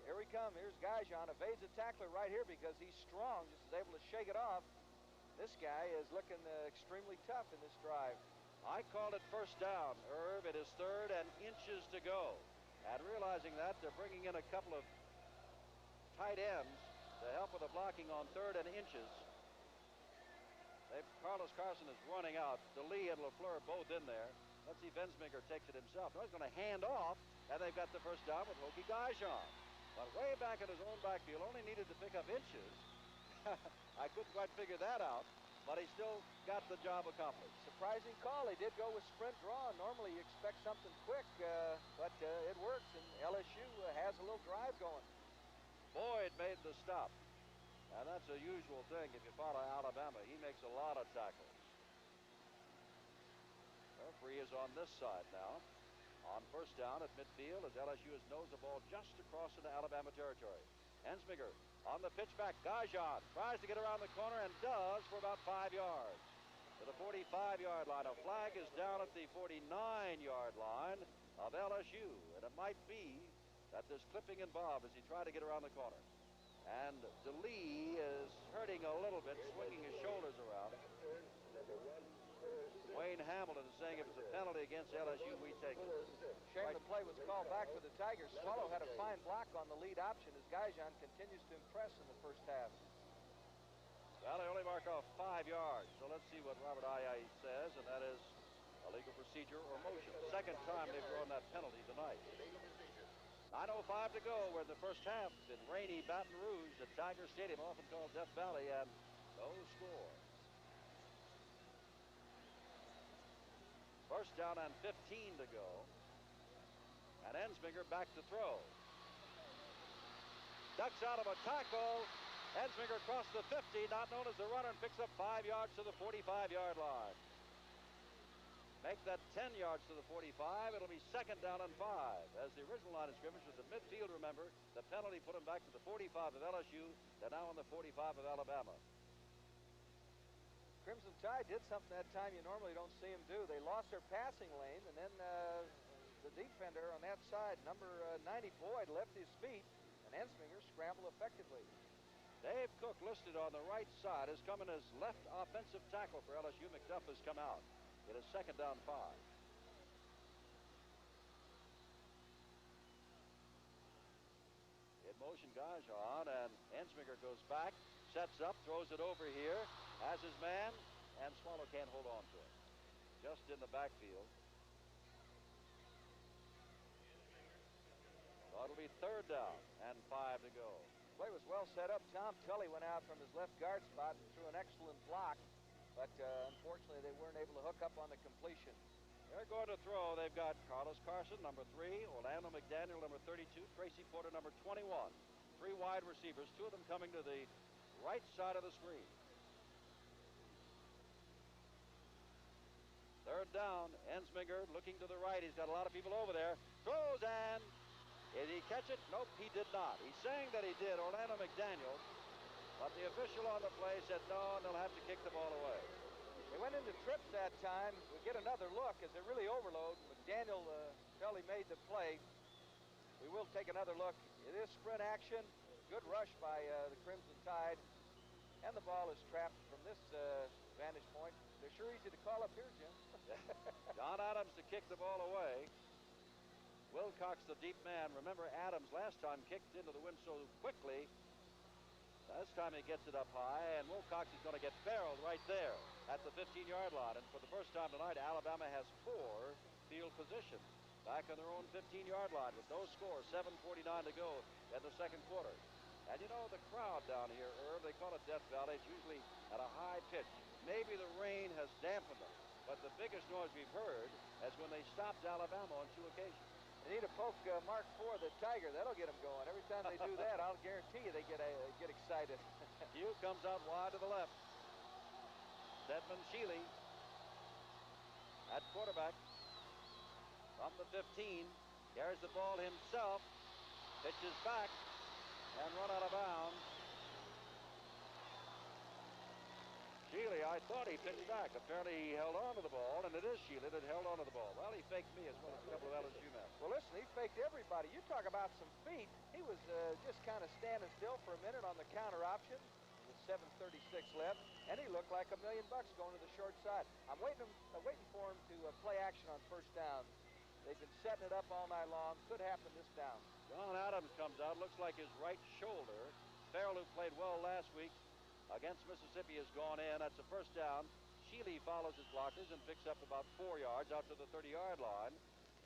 Here we come. Here's Gajan. Evades a tackler right here because he's strong, just is able to shake it off. This guy is looking extremely tough in this drive. I called it first down, Irv. It is third and inches to go. And realizing that, they're bringing in a couple of tight ends to help with the blocking on third and inches. Carlos Carson is running out. DeLee and LaFleur both in there. Let's see if Ensminger takes it himself. Now he's going to hand off, and they've got the first down with Hokie Gajan. But way back in his own backfield, only needed to pick up inches. I couldn't quite figure that out, but he still got the job accomplished. Surprising call. He did go with sprint draw. Normally you expect something quick, but it works, and LSU has a little drive going. Boyd made the stop, and that's a usual thing if you follow Alabama. He makes a lot of tackles. Referee is on this side now. On first down at midfield as LSU has nosed the ball just across into Alabama territory. Ensminger on the pitch back. Gajan tries to get around the corner and does for about 5 yards. To the 45-yard line. A flag is down at the 49-yard line of LSU. And it might be that there's clipping involved as he tried to get around the corner. And DeLee is hurting a little bit, swinging his shoulders around. Wayne Hamilton is saying if it's a penalty against LSU, we take it. Shame the play was called back for the Tigers. Swallow had a fine block on the lead option as Gajan continues to impress in the first half. Well, they only mark off 5 yards. So let's see what Robert Ayai says, and that is a legal procedure or motion. Second time they've thrown that penalty tonight. 9:05 to go. We're in the first half in rainy Baton Rouge at Tiger Stadium, often called Death Valley, and no score. First down and 15 to go. And Ensminger back to throw. Ducks out of a tackle. Ensminger across the 50, not known as the runner, and picks up 5 yards to the 45-yard line. make that 10 yards to the 45. It'll be second down and 5. As the original line of scrimmage was at midfield, remember, the penalty put them back to the 45 of LSU. They're now on the 45 of Alabama. Crimson Tide did something that time you normally don't see them do. They lost their passing lane, and then the defender on that side, number 90 Boyd, left his feet, and Ensminger scrambled effectively. Dave Cook, listed on the right side, has come in as left offensive tackle for LSU. McDuff has come out. It is second down 5. In motion, guys are on, and Ensminger goes back, sets up, throws it over here, has his man, and Swallow can't hold on to it. Just in the backfield. So it'll be third down and 5 to go. Play was well set up. Tom Tully went out from his left guard spot and threw an excellent block, but unfortunately they weren't able to hook up on the completion. They're going to throw. They've got Carlos Carson, number 3, Orlando McDaniel, number 32, Tracy Porter, number 21. 3 wide receivers, 2 of them coming to the right side of the screen. Third down, Ensminger looking to the right. He's got a lot of people over there. Throws, and did he catch it? Nope, he did not. He's saying that he did, Orlando McDaniel, but the official on the play said no, and they'll have to kick the ball away. They went into trips that time. We get another look as they really overload. McDaniel felt he made the play. We will take another look. It is sprint action. Good rush by the Crimson Tide. And the ball is trapped from this vantage point. They're sure easy to call up here, Jim. John Adams to kick the ball away. Wilcox, the deep man. Remember, Adams last time kicked into the wind so quickly. This time he gets it up high, and Wilcox is going to get barreled right there at the 15-yard line. And for the first time tonight, Alabama has 4 field position back on their own 15-yard line with no score, 7:49 to go in the second quarter. And you know, the crowd down here, Irv, they call it Death Valley. It's usually at a high pitch. Maybe the rain has dampened them, but the biggest noise we've heard is when they stopped Alabama on 2 occasions. They need to poke Mark IV, the Tiger. That'll get them going. Every time they do that, I'll guarantee you they get excited. Hugh comes out wide to the left. Dedmon Shealy at quarterback from the 15. Carries the ball himself. Pitches back and run out of bounds. Shealy, I thought he pitched back. Apparently he held on to the ball, and it is Shealy that held on to the ball. Well, he faked me as well as a couple of LSU men. Well, listen, he faked everybody. You talk about some feet. He was just kind of standing still for a minute on the counter option with 7:36 left, and he looked like $1 million going to the short side. I'm waiting for him to play action on first down. They've been setting it up all night long. Could happen this down. John Adams comes out. Looks like his right shoulder. Farrell, who played well last week against Mississippi, has gone in. That's a first down. Shealy follows his blockers and picks up about 4 yards out to the 30-yard line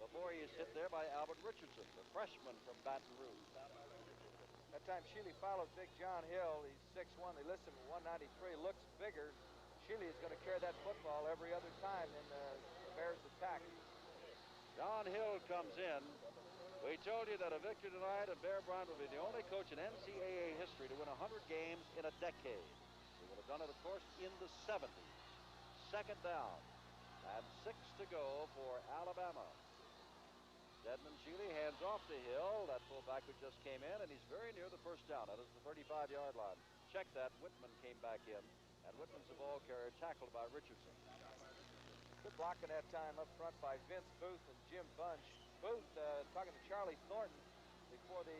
before he is hit there by Albert Richardson, the freshman from Baton Rouge. That time Shealy followed Big John Hill. He's 6'1". They list him at 193. Looks bigger. Shealy is going to carry that football every other time in the Bears attack. John Hill comes in. We told you that a victory tonight of Bear Bryant will be the only coach in NCAA history to win 100 games in a decade. He would have done it, of course, in the 70s. Second down and 6 to go for Alabama. Dedmon Shealy hands off to Hill. That fullback who just came in, and he's very near the first down. That is the 35-yard line. Check that. Whitman came back in, and Whitman's the ball carrier, tackled by Richardson. Good blocking that time up front by Vince Booth and Jim Bunch. Booth talking to Charlie Thornton before the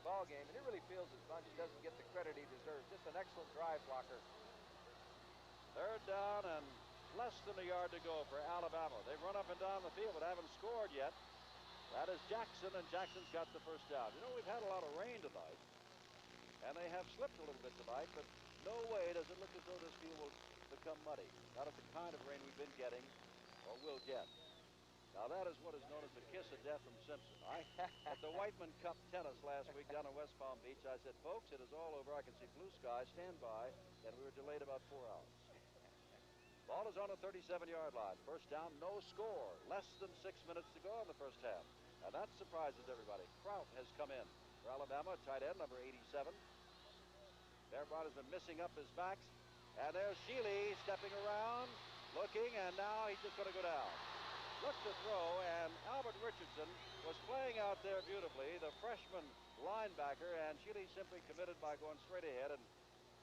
ball game, and he really feels that Bunch doesn't get the credit he deserves. Just an excellent drive blocker. Third down and less than a yard to go for Alabama. They've run up and down the field but haven't scored yet. That is Jackson, and Jackson's got the first down. You know, we've had a lot of rain tonight, and they have slipped a little bit tonight, but no way does it look as though this field will become muddy. Not at the kind of rain we've been getting or will get. Now, that is what is known as the kiss of death from Simpson. At the Whiteman Cup tennis last week down in West Palm Beach, I said, folks, it is all over. I can see blue sky. Stand by. And we were delayed about 4 hours. Ball is on the 37-yard line. First down, no score. Less than 6 minutes to go in the first half. And that surprises everybody. Kraut has come in for Alabama, tight end, number 87. Bear Bryant has been missing up his backs. And there's Shealy stepping around, looking, and now he's just going to go down. looked to throw, and Albert Richardson was playing out there beautifully, the freshman linebacker, and Shealy simply committed by going straight ahead, and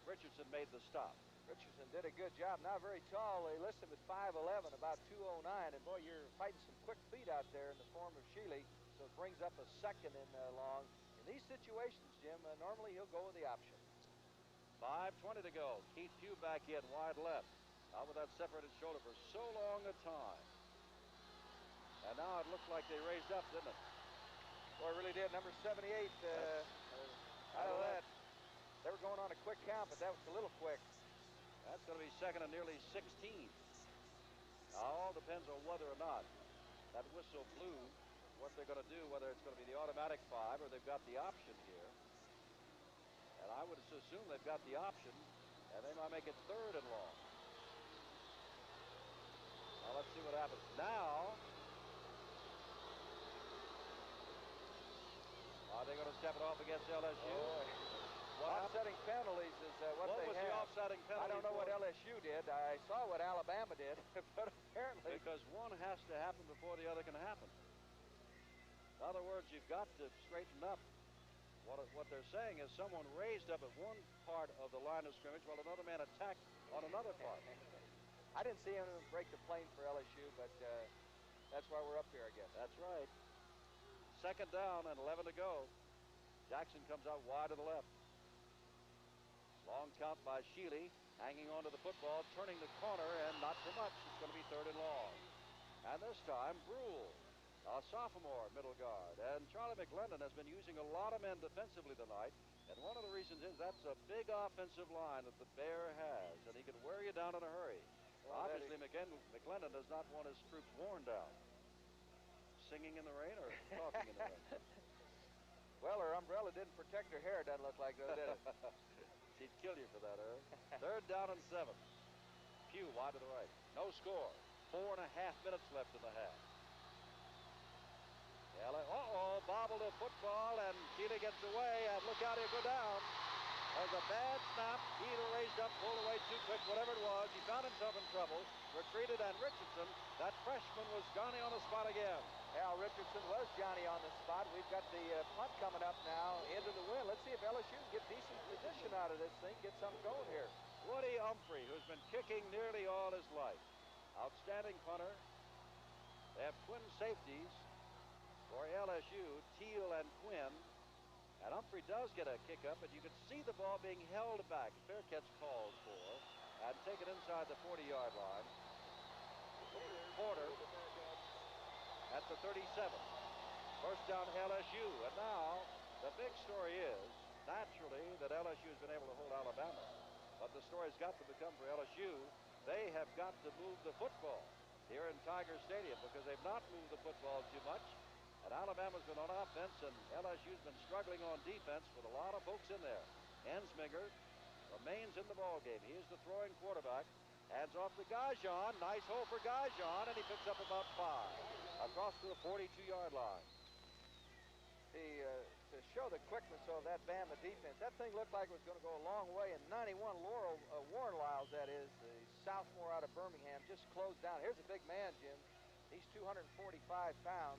Richardson made the stop. Richardson did a good job. Not very tall. They listed him at 5'11", about 209, and boy, you're fighting some quick feet out there in the form of Shealy, so it brings up a second and long. In these situations, Jim, normally he'll go with the option. 5:20 to go. Keith Pugh back in, wide left. Out with that separated shoulder for so long a time. And now it looked like they raised up, didn't it? Boy, it really did. Number 78, out of that. They were going on a quick count, but that was a little quick. That's going to be second and nearly 16. Now, all depends on whether or not that whistle blew, what they're going to do, whether it's going to be the automatic 5 or they've got the option here. And I would assume they've got the option, and they might make it third and long. Now, let's see what happens. Now, are they going to step it off against LSU? Offsetting penalties is what they have. What was the offsetting penalty? I don't know what LSU did. I saw what Alabama did, but apparently... Because one has to happen before the other can happen. In other words, you've got to straighten up. What they're saying is someone raised up at one part of the line of scrimmage while another man attacked on another part. I didn't see him break the plane for LSU, but that's why we're up here, I guess. That's right. Second down and 11 to go. Jackson comes out wide to the left. Long count by Shealy, hanging onto the football, turning the corner, and not for much. It's going to be third and long. And this time, Brule, a sophomore middle guard. And Charlie McLendon has been using a lot of men defensively tonight. And one of the reasons is that's a big offensive line that the Bear has. And he can wear you down in a hurry. Well, obviously, McLendon does not want his troops worn down. Singing in the rain or talking in the rain? Well, her umbrella didn't protect her hair, doesn't look like, though, did it? He'd kill you for that, Earl. Third down and 7. Pugh wide to the right. No score. 4.5 minutes left in the half. Bobbled a football, and Shealy gets away, and look out, he'll go down. There's a bad snap. Either raised up, pulled away too quick, whatever it was. He found himself in trouble, retreated, and Richardson, that freshman, was Johnny on the spot again. Al Richardson was Johnny on the spot. We've got the punt coming up now into the wind. Let's see if LSU can get decent position out of this thing, get something going here. Woody Humphrey, who's been kicking nearly all his life. Outstanding punter. They have twin safeties for LSU, Teal and Quinn. And Humphrey does get a kick up, but you can see the ball being held back. Fair catch called for, and taken inside the 40-yard line. Porter at the 37. First down LSU. And now the big story is, naturally, that LSU has been able to hold Alabama. But the story's got to become for LSU, they have got to move the football here in Tiger Stadium because they've not moved the football too much. And Alabama's been on offense, and LSU's been struggling on defense with a lot of folks in there. Ensminger remains in the ballgame. He is the throwing quarterback. Hands off to Gajan. Nice hole for Gajan, and he picks up about 5 across to the 42-yard line. To show the quickness of that Bama defense, that thing looked like it was going to go a long way. And 91 Warren Lyles, that is, the sophomore out of Birmingham, just closed down. Here's a big man, Jim. He's 245 pounds.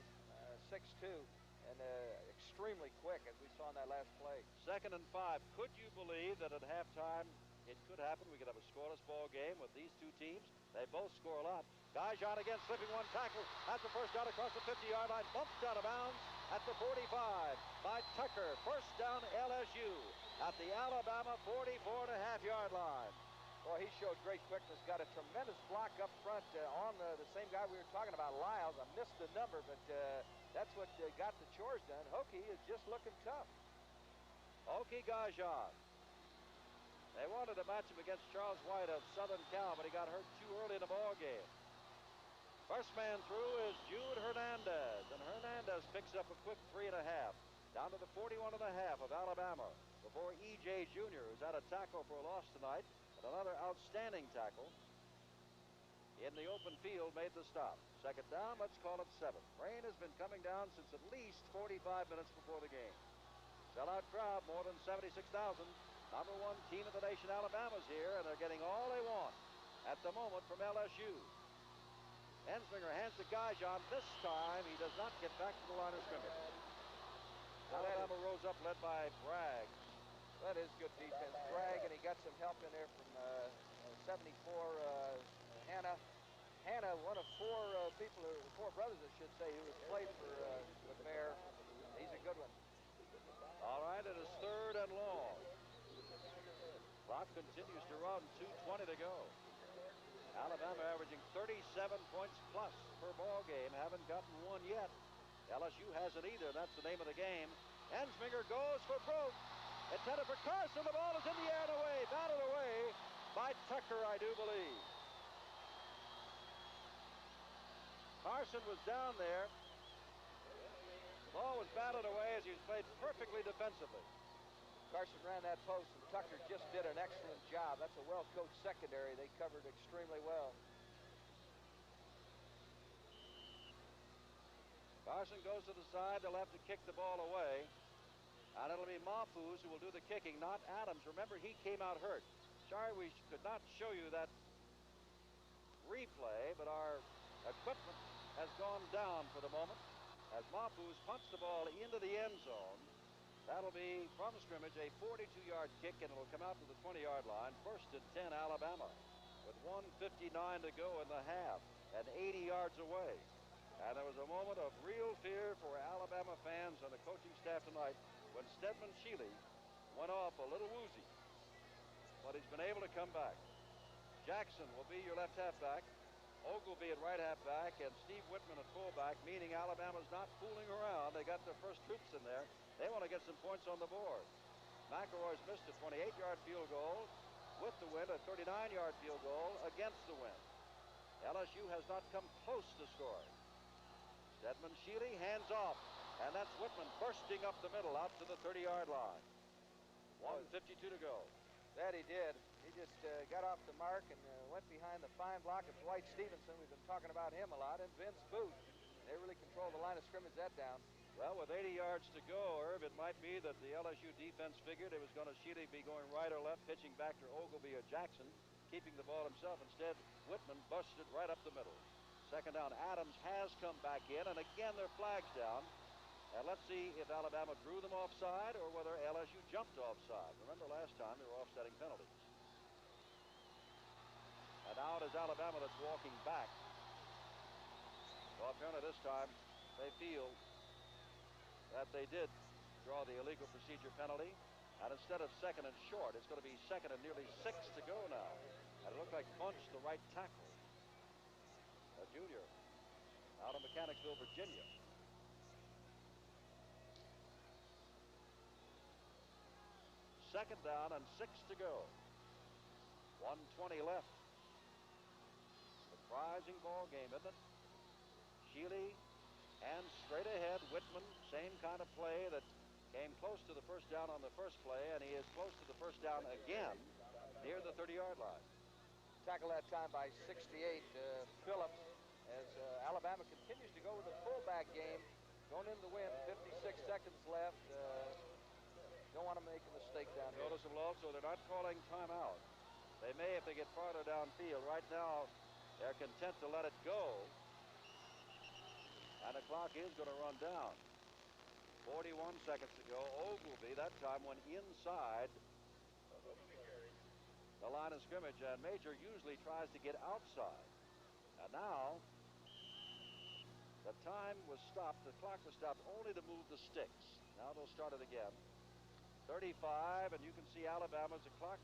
6'2", and extremely quick, as we saw in that last play. Second and 5. Could you believe that at halftime it could happen? We could have a scoreless ball game with these two teams. They both score a lot. Gajan again, slipping one tackle. Has the first down across the 50-yard line. Bumped out of bounds at the 45 by Tucker. First down LSU at the Alabama 44.5-yard line. Well, he showed great quickness. Got a tremendous block up front on the same guy we were talking about, Lyles. I missed the number, but that's what got the chores done. Hokie is just looking tough. Hokie Gajan. They wanted to match him against Charles White of Southern Cal, but he got hurt too early in the ball game. First man through is Jude Hernandez, and Hernandez picks up a quick 3.5 down to the 41.5 of Alabama before E.J. Jr., who's had a tackle for a loss tonight, and another outstanding tackle in the open field made the stop. Second down, let's call it 7. Rain has been coming down since at least 45 minutes before the game. Sellout crowd, more than 76,000. Number 1 team in the nation, Alabama's here, and they're getting all they want at the moment from LSU. Ensminger hands to Gajan. This time he does not get back to the line of scrimmage. Alabama rose up, led by Bragg. That is good defense. Bragg, and he got some help in there from 74, Hannah. Hannah, one of four brothers, I should say, who has played for the Bear. He's a good one. All right, it is 3rd and long. Clock continues to run, 2:20 to go. Alabama averaging 37 points plus per ball game. Haven't gotten one yet. LSU hasn't either. That's the name of the game. Ensminger goes for broke. Intended for Carson. The ball is in the air and away. Batted away by Tucker, I do believe. Carson was down there. The ball was batted away as he played perfectly defensively. Carson ran that post, and Tucker just did an excellent job. That's a well-coached secondary. They covered extremely well. Carson goes to the side. They'll have to kick the ball away. And it'll be Mahfouz who will do the kicking, not Adams. Remember, he came out hurt. Sorry we could not show you that replay, but our equipment has gone down for the moment as Mahfouz punts the ball into the end zone. That'll be from scrimmage a 42-yard kick, and it'll come out to the 20-yard line. 1st and 10, Alabama, with 1:59 to go in the half and 80 yards away. And there was a moment of real fear for Alabama fans and the coaching staff tonight when Stedman Shealy went off a little woozy. But he's been able to come back. Jackson will be your left halfback. Ogleby at right halfback, and Steve Whitman at fullback, meaning Alabama's not fooling around. They got their first troops in there. They want to get some points on the board. McElroy's missed a 28-yard field goal with the win, a 39-yard field goal against the win. LSU has not come close to scoring. Stedman Shealy hands off, and that's Whitman bursting up the middle out to the 30-yard line. 1:52 to go. That he did. He just got off the mark and went behind the fine block of Dwight Stevenson. We've been talking about him a lot, and Vince Booth. They really controlled the line of scrimmage that down. Well, with 80 yards to go, Irv, it might be that the LSU defense figured it was going to Shealy be going right or left, pitching back to Ogleby or Jackson, keeping the ball himself. Instead, Whitman busted right up the middle. 2nd down, Adams has come back in, and again their flag's down. And let's see if Alabama drew them offside or whether LSU jumped offside. Remember last time they were offsetting penalties. And now it is Alabama that's walking back. Well, apparently this time they feel that they did draw the illegal procedure penalty. And instead of 2nd and short, it's going to be 2nd and nearly 6 to go now. And it looked like Bunch, the right tackle, a junior, out of Mechanicsville, Virginia. 2nd down and 6 to go. 1:20 left. Surprising ball game, isn't it? Shealy and straight ahead. Whitman, same kind of play that came close to the first down on the first play, and he is close to the first down again near the 30-yard line. Tackled that time by 68 Phillips as Alabama continues to go with a fullback game. Going into the win, 56 seconds left. Don't want to make a mistake down here. Noticeable also, they're not calling timeout. They may if they get farther downfield. Right now, they're content to let it go. And the clock is going to run down. 41 seconds to go. Ogleby that time went inside the line of scrimmage, and Major usually tries to get outside. And now the time was stopped. The clock was stopped only to move the sticks. Now they'll start it again. 35, and you can see Alabama as the clock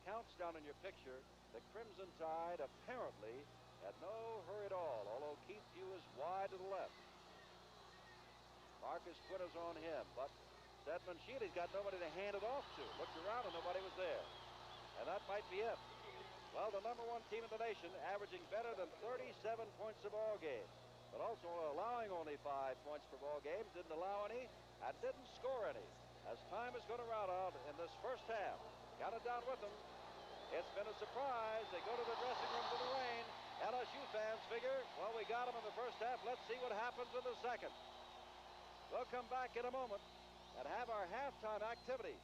counts down in your picture. The Crimson Tide apparently had no hurry at all, although Keith Pugh is wide to the left. Marcus Quinn is on him, but Stedman Shealy's got nobody to hand it off to. Looked around and nobody was there. And that might be it. Well, the #1 team in the nation, averaging better than 37 points a ball game, but also allowing only 5 points per ball game, didn't allow any and didn't score any. As time is going to run out in this first half. Got it down with them. It's been a surprise. They go to the dressing room for the rain. LSU fans figure, well, we got them in the first half. Let's see what happens in the second. We'll come back in a moment and have our halftime activity.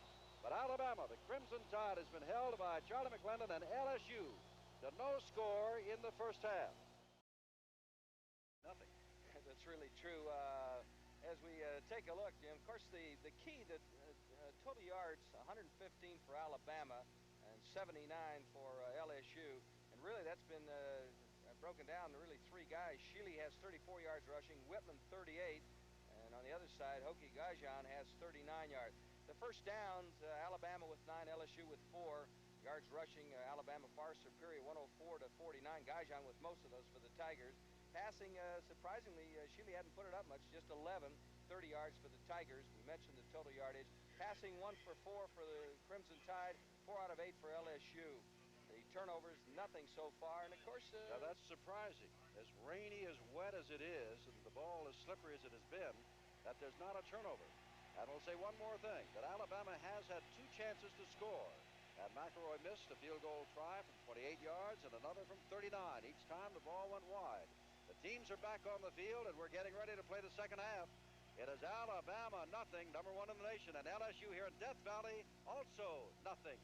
But Alabama, the Crimson Tide, has been held by Charlie McClendon and LSU to no score in the first half. really true. As we take a look, Jim, of course, the key to total yards, 115 for Alabama and 79 for LSU. And really, that's been broken down to really three guys. Shealy has 34 yards rushing, Whitman 38, and on the other side, Hokie Gajan has 39 yards. The first downs, Alabama with 9, LSU with 4 yards rushing. Alabama far superior, 104 to 49. Gajan with most of those for the Tigers. Passing, surprisingly, Shealy hadn't put it up much, just 11, 30 yards for the Tigers. We mentioned the total yardage. Passing 1 for 4 for the Crimson Tide, 4 out of 8 for LSU. The turnovers, nothing so far, and of course... now that's surprising. As rainy, as wet as it is, and the ball as slippery as it has been, that there's not a turnover. And we'll say one more thing, that Alabama has had 2 chances to score. And McElroy missed a field goal try from 28 yards and another from 39. Each time the ball went wide. The teams are back on the field, and we're getting ready to play the second half. It is Alabama nothing, #1 in the nation, and LSU here in Death Valley also nothing.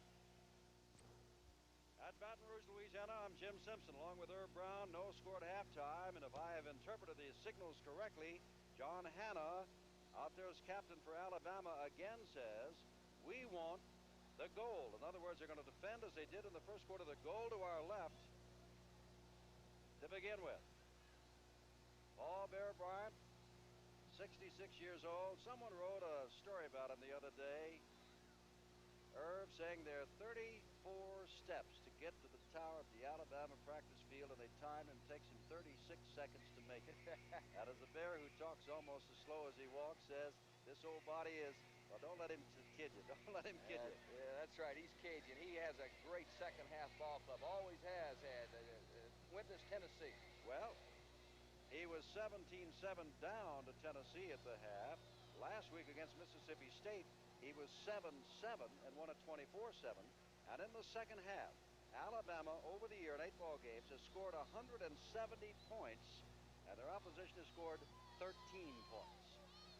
At Baton Rouge, Louisiana, I'm Jim Simpson along with Herb Brown. No score at halftime, and if I have interpreted the signals correctly, John Hanna, out there as captain for Alabama, again says, we want the goal. In other words, they're going to defend as they did in the first quarter. The goal to our left to begin with. Paul Bear Bryant, 66 years old. Someone wrote a story about him the other day, Herb, saying there are 34 steps to get to the tower of the Alabama practice field, and they time him, takes him 36 seconds to make it. And as the Bear, who talks almost as slow as he walks, says, this old body is, well, don't let him kid you. Don't let him kid you. Yeah, that's right. He's Cajun. He has a great second-half ball club. Always has had. Witness Tennessee. Well, he was 17-7 down to Tennessee at the half. Last week against Mississippi State, he was 7-7 and won at 24-7. And in the second half, Alabama, over the year in 8 ball games, has scored 170 points, and their opposition has scored 13 points.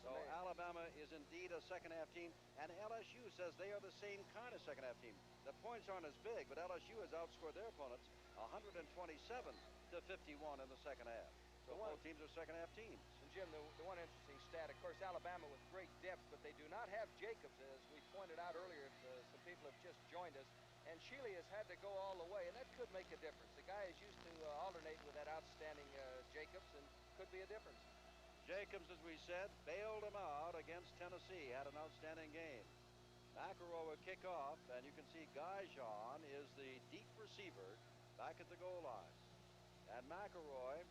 So Alabama is indeed a second-half team, and LSU says they are the same kind of second-half team. The points aren't as big, but LSU has outscored their opponents 127 to 51 in the second half. So both teams are second-half teams. And Jim, the one interesting stat, of course, Alabama with great depth, but they do not have Jacobs, as we pointed out earlier. Some people have just joined us. And Shealy has had to go all the way, and that could make a difference. The guy is used to alternate with that outstanding Jacobs, and could be a difference. Jacobs, as we said, bailed him out against Tennessee, had an outstanding game. McElroy will kick off, and you can see Gajan is the deep receiver back at the goal line. And McElroy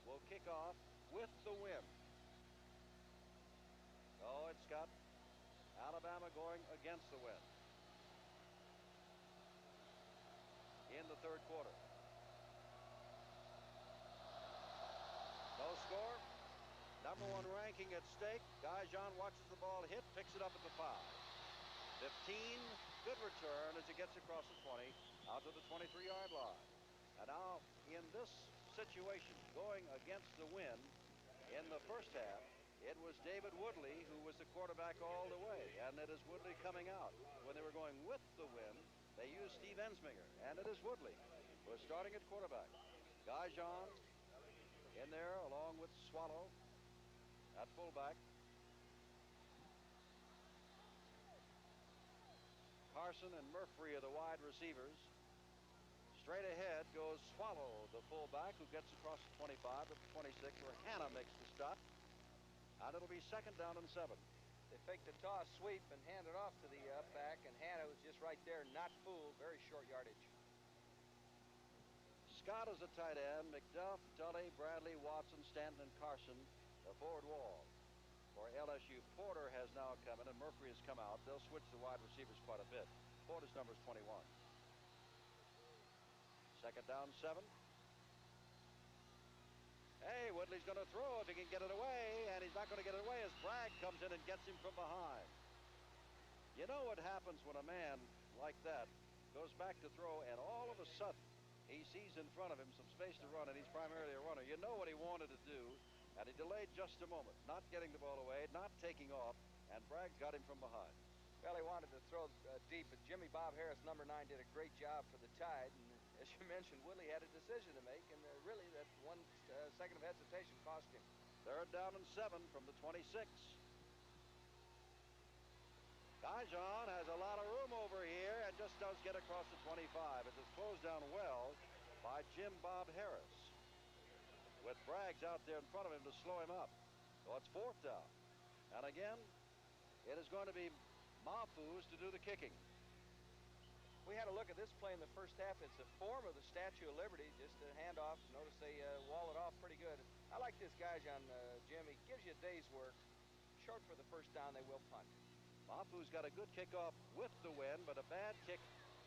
will kick off with the wind. Oh, it's got Alabama going against the wind in the third quarter. No score. #1 ranking at stake. Gajan watches the ball hit, picks it up at the 5. 15, good return as he gets across the 20, out to the 23-yard line. And now, in this situation, going against the wind in the first half, it was David Woodley who was the quarterback all the way, and it is Woodley coming out. When they were going with the wind, they used Steve Ensminger, and it is Woodley who is starting at quarterback. Gajan in there along with Swallow at fullback. Carson and Murphy are the wide receivers. Straight ahead goes Swallow, the fullback, who gets across the 25 to the 26, where Hanna makes the stop. And it'll be second down and 7. They faked the toss sweep and handed off to the back, and Hanna was just right there, not fooled. Very short yardage. Scott is a tight end. McDuff, Tully, Bradley, Watson, Stanton, and Carson, the forward wall. For LSU, Porter has now come in, and Murphy has come out. They'll switch the wide receivers quite a bit. Porter's number is 21. Second down, 7. Hey, Woodley's going to throw if he can get it away, and he's not going to get it away as Bragg comes in and gets him from behind. You know what happens when a man like that goes back to throw, and all of a sudden he sees in front of him some space to run, and he's primarily a runner. You know what he wanted to do, and he delayed just a moment, not getting the ball away, not taking off, and Bragg's got him from behind. Well, he wanted to throw deep, but Jimmy Bob Harris, number 9, did a great job for the Tide. And as you mentioned, Willie had a decision to make, and really that 1 second of hesitation cost him. 3rd down and 7 from the 26. Dijon has a lot of room over here and just does get across the 25. It is closed down well by Jim Bob Harris, with Braggs out there in front of him to slow him up. So it's 4th down. And again, it is going to be Mahfouz to do the kicking. We had a look at this play in the first half. It's a form of the Statue of Liberty, just a handoff. Notice they wall it off pretty good. I like this guy, Jim. He gives you a day's work. Short for the first down, they will punt. Mahfouz got a good kickoff with the wind, but a bad kick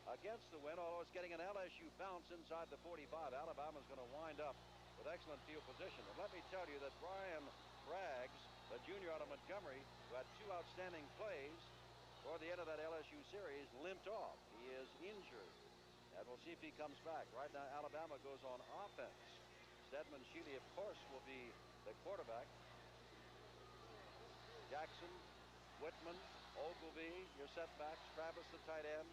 against the wind, although it's getting an LSU bounce inside the 45. Alabama's going to wind up with excellent field position. And let me tell you that Brian Braggs, the junior out of Montgomery, who had 2 outstanding plays toward the end of that LSU series, limped off. He is injured, and we'll see if he comes back. Right now, Alabama goes on offense. Stedman Shealy, of course, will be the quarterback. Jackson, Whitman, Ogilvie, your setbacks. Travis, the tight end.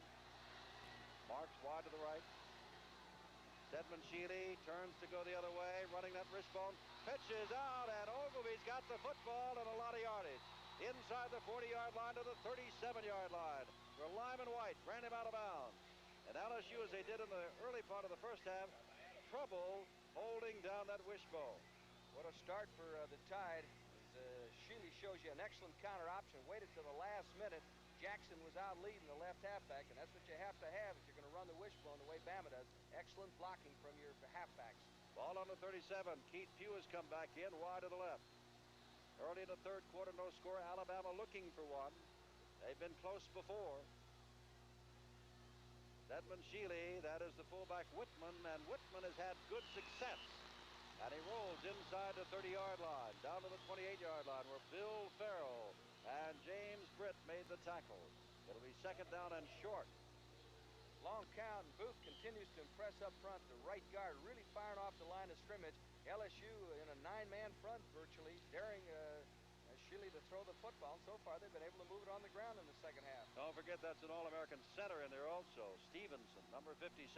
Marks wide to the right. Stedman Shealy turns to go the other way, running that wishbone. Pitches out, and Ogilvie's got the football and a lot of yardage. Inside the 40-yard line to the 37-yard line, where Lyman White ran him out of bounds. And LSU, as they did in the early part of the first half, trouble holding down that wishbone. What a start for the Tide. Shealy shows you an excellent counter option. Waited till the last minute. Jackson was out leading the left halfback, and that's what you have to have if you're going to run the wishbone the way Bama does. Excellent blocking from your halfbacks. Ball on the 37. Keith Pugh has come back in wide to the left. Early in the 3rd quarter, no score. Alabama looking for one. They've been close before. Stedman Shealy, that is the fullback Whitman, and Whitman has had good success. And he rolls inside the 30-yard line, down to the 28-yard line, where Bill Farrell and James Britt made the tackle. It'll be 2nd down and short. Long count, and Booth continues to impress up front. The right guard really firing off the line of scrimmage. LSU in a 9-man front virtually, daring Shealy to throw the football. And so far, they've been able to move it on the ground in the second half. Don't forget that's an All-American center in there also. Stevenson, number 57.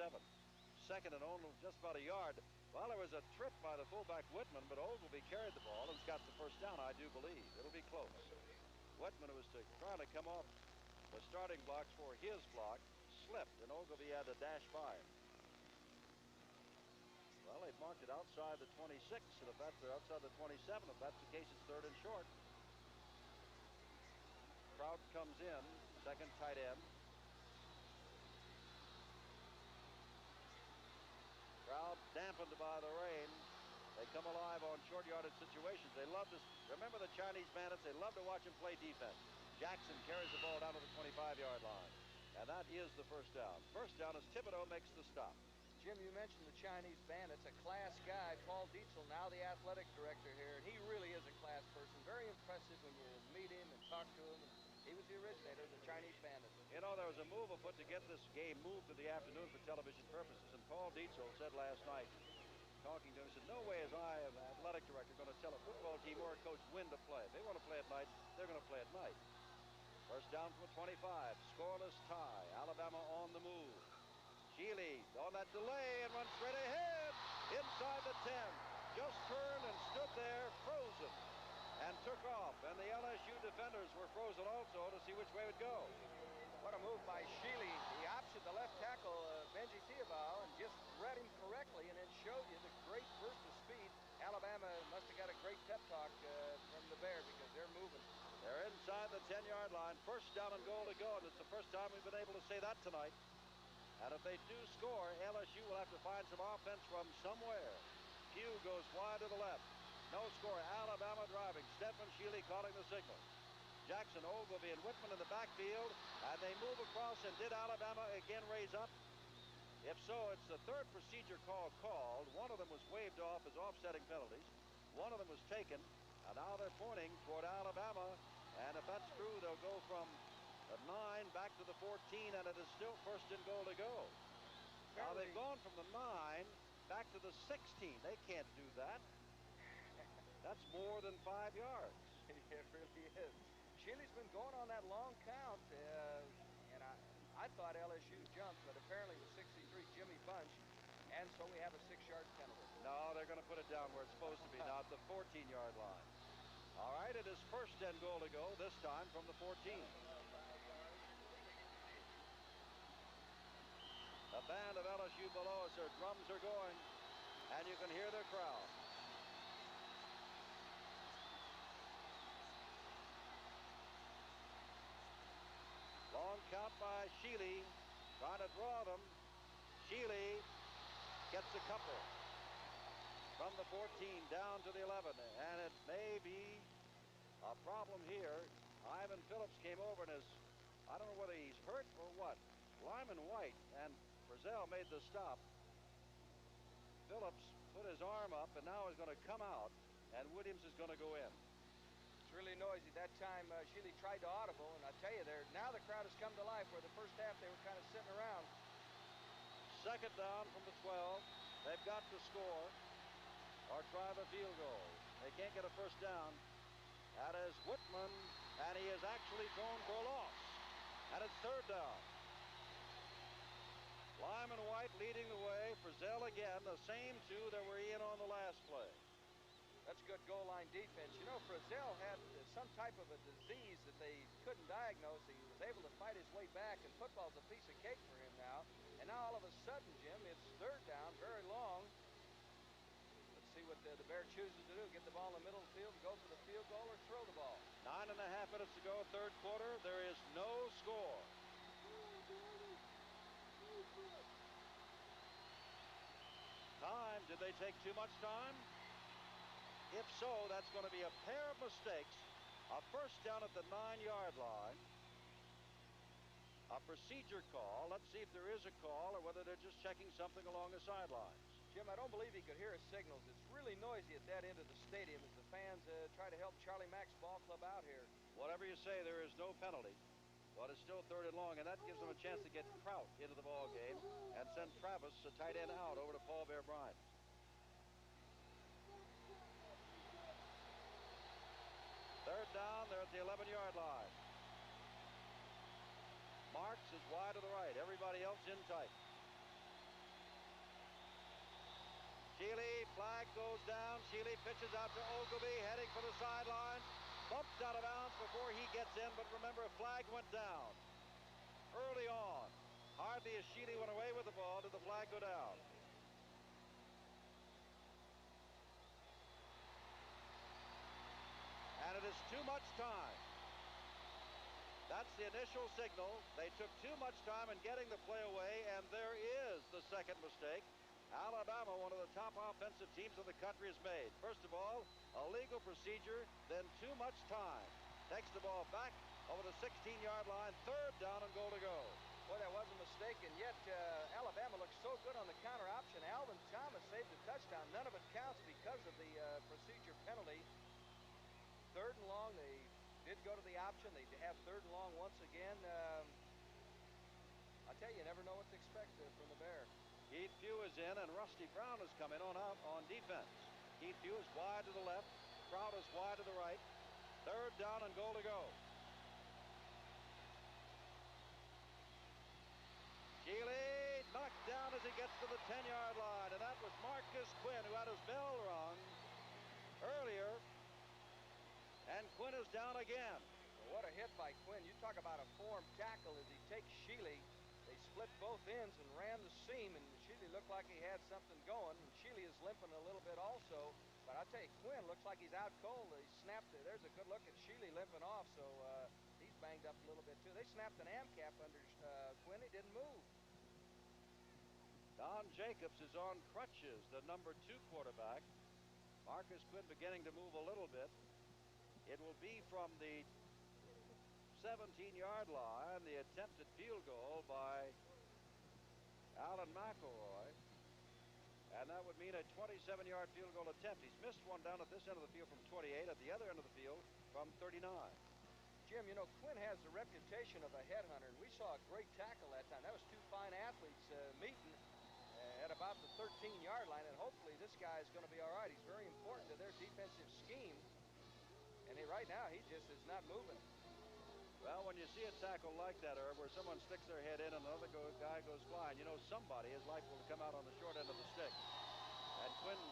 2nd and only just about a yard. Well, there was a trip by the fullback Whitman, but Ogilvie carried the ball and's got the first down, I do believe. It'll be close. Whitman, who was trying to come off the starting blocks for his block, slipped, and Ogilvie had to dash by him. Well, they've marked it outside the 26, and if that's outside the 27, if that's the case, it's 3rd and short. Crowd comes in, 2nd tight end. Crowd dampened by the rain. They come alive on short yardage situations. They love this. Remember the Chinese Bandits? They love to watch them play defense. Jackson carries the ball down to the 25-yard line. And that is the first down. First down as Thibodeau makes the stop. Jim, you mentioned the Chinese Bandits, a class guy, Paul Dietzel, now the athletic director here, and he really is a class person. Very impressive when you meet him and talk to him. And he was the originator of the Chinese Bandits. You know, there was a move afoot to get this game moved to the afternoon for television purposes, and Paul Dietzel said last night, talking to him, said, no way is I, an athletic director, going to tell a football team or a coach when to play. If they want to play at night, they're going to play at night. First down from the 25, scoreless tie. Alabama on the move. Shealy on that delay and runs straight ahead inside the 10. Just turned and stood there frozen and took off. And the LSU defenders were frozen also to see which way it would go. What a move by Shealy. He optioned the left tackle, Benji Theobald, and just read him correctly and then showed you the great burst of speed. Alabama must have got a great pep talk from the Bear because they're moving. They're inside the 10-yard line. First down and goal to go, and it's the first time we've been able to say that tonight. And if they do score, LSU will have to find some offense from somewhere. Pugh goes wide to the left. No score. Alabama driving. Stedman Shealy calling the signal. Jackson, Ogilvie, and Whitman in the backfield, and they move across. And did Alabama again raise up? If so, it's the 3rd procedure call called. One of them was waved off as offsetting penalties. One of them was taken, and now they're pointing toward Alabama. And if that's true, they'll go from the 9 back to the 14, and it is still first and goal to go. Now they've gone from the 9 back to the 16. They can't do that. That's more than 5 yards. It really is. Shealy's been going on that long count. thought LSU jumped, but apparently the 63 Jimmy bunched, and so we have a 6-yard penalty. No, they're going to put it down where it's supposed to be, not the 14-yard line. All right, it is first and goal to go, this time from the 14. The band of LSU below us, their drums are going, and you can hear their crowd. Long count by Sheely, trying to draw them. Sheely gets a couple from the 14 down to the 11, and it may be a problem here. Ivan Phillips came over and I don't know whether he's hurt or what. Lyman White and Frizzell made the stop. Phillips put his arm up and now is going to come out, and Williams is going to go in. It's really noisy. That time Sheely tried to audible, and I tell you, now the crowd has come to life, where the first half they were kind of sitting around. Second down from the 12. They've got to score or try the field goal. They can't get a first down. That is Whitman, and he is actually thrown for a loss. And it's third down. Lyman White leading the way. Frizzell again, the same two that were in on the last play. That's good goal line defense. You know, Frizzell had some type of a disease that they couldn't diagnose. He was able to fight his way back, and football's a piece of cake for him now. And now all of a sudden, Jim, it's third down, very long. Let's see what the Bear chooses to do. Get the ball in the middle of the field, go for the field goal, or throw the ball. 9.5 minutes to go, third quarter. There is no score. Time. Did they take too much time? If so, that's going to be a pair of mistakes. A first down at the 9-yard line. A procedure call. Let's see if there is a call or whether they're just checking something along the sidelines. Jim, I don't believe he could hear his signals. It's really noisy at that end of the stadium as the fans try to help Charlie Mack's ball club out here. Whatever you say, there is no penalty. But it's still third and long, and that gives them a chance to get Kraut into the ball game and send Travis, the tight end, out over to Paul Bear Bryant. Third down, they're at the 11-yard line. Marks is wide to the right. Everybody else in tight. Sheely, flag goes down. Sheely pitches out to Ogilvy, heading for the sideline. Bumped out of bounds before he gets in, but remember, a flag went down early on. Hardly as Sheely went away with the ball did the flag go down. And it is too much time. That's the initial signal. They took too much time in getting the play away, and there is the second mistake Alabama, one of the top offensive teams in the country, has made. First of all, a legal procedure, then too much time. Takes the ball back over the 16-yard line, third down and goal to go. Boy, that was a mistake, and yet Alabama looks so good on the counter option. Alvin Thomas saved a touchdown. None of it counts because of the procedure penalty. Third and long, they did go to the option. They have third and long once again. I tell you, you never know what to expect from the Bear. Keith Pugh is in, and Rusty Brown is coming on out on defense. Keith Pugh is wide to the left. Kraut is wide to the right. Third down and goal to go. Sheely knocked down as he gets to the 10-yard line, and that was Marcus Quinn, who had his bell rung earlier. And Quinn is down again. Well, what a hit by Quinn. You talk about a form tackle as he takes Sheely. They split both ends and ran the seam, and Sheely looked like he had something going. And Sheely is limping a little bit also. But I tell you, Quinn looks like he's out cold. He snapped it. There's a good look at Sheely limping off, so he's banged up a little bit too. They snapped an am cap under Quinn. He didn't move. Don Jacobs is on crutches, the number 2 quarterback. Marcus Quinn beginning to move a little bit. It will be from the 17-yard line, the attempted field goal by Alan McElroy. And that would mean a 27-yard field goal attempt. He's missed one down at this end of the field from 28, at the other end of the field from 39. Jim, you know, Quinn has the reputation of a headhunter, and we saw a great tackle that time. That was two fine athletes meeting at about the 13-yard line, and hopefully this guy is going to be all right. He's very important to their defensive scheme, and right now he just is not moving. Well, when you see a tackle like that, Herb, where someone sticks their head in and another guy goes flying, you know somebody is liable to come out on the short end of the stick. And Quinn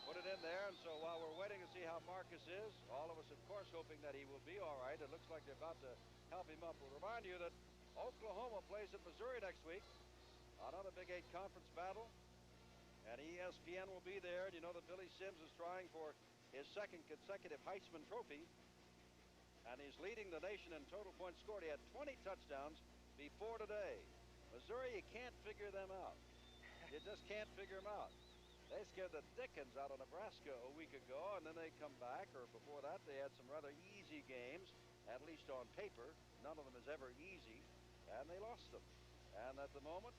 put it in there, and so while we're waiting to see how Marcus is, all of us, of course, hoping that he will be all right. It looks like they're about to help him up. We'll remind you that Oklahoma plays at Missouri next week. Another Big 8 conference battle. And ESPN will be there. And you know that Billy Sims is trying for his second consecutive Heisman Trophy. And he's leading the nation in total points scored. He had 20 touchdowns before today. Missouri, you can't figure them out. You just can't figure them out. They scared the dickens out of Nebraska a week ago, and then they come back, or before that, they had some rather easy games, at least on paper. None of them is ever easy, and they lost them. And at the moment,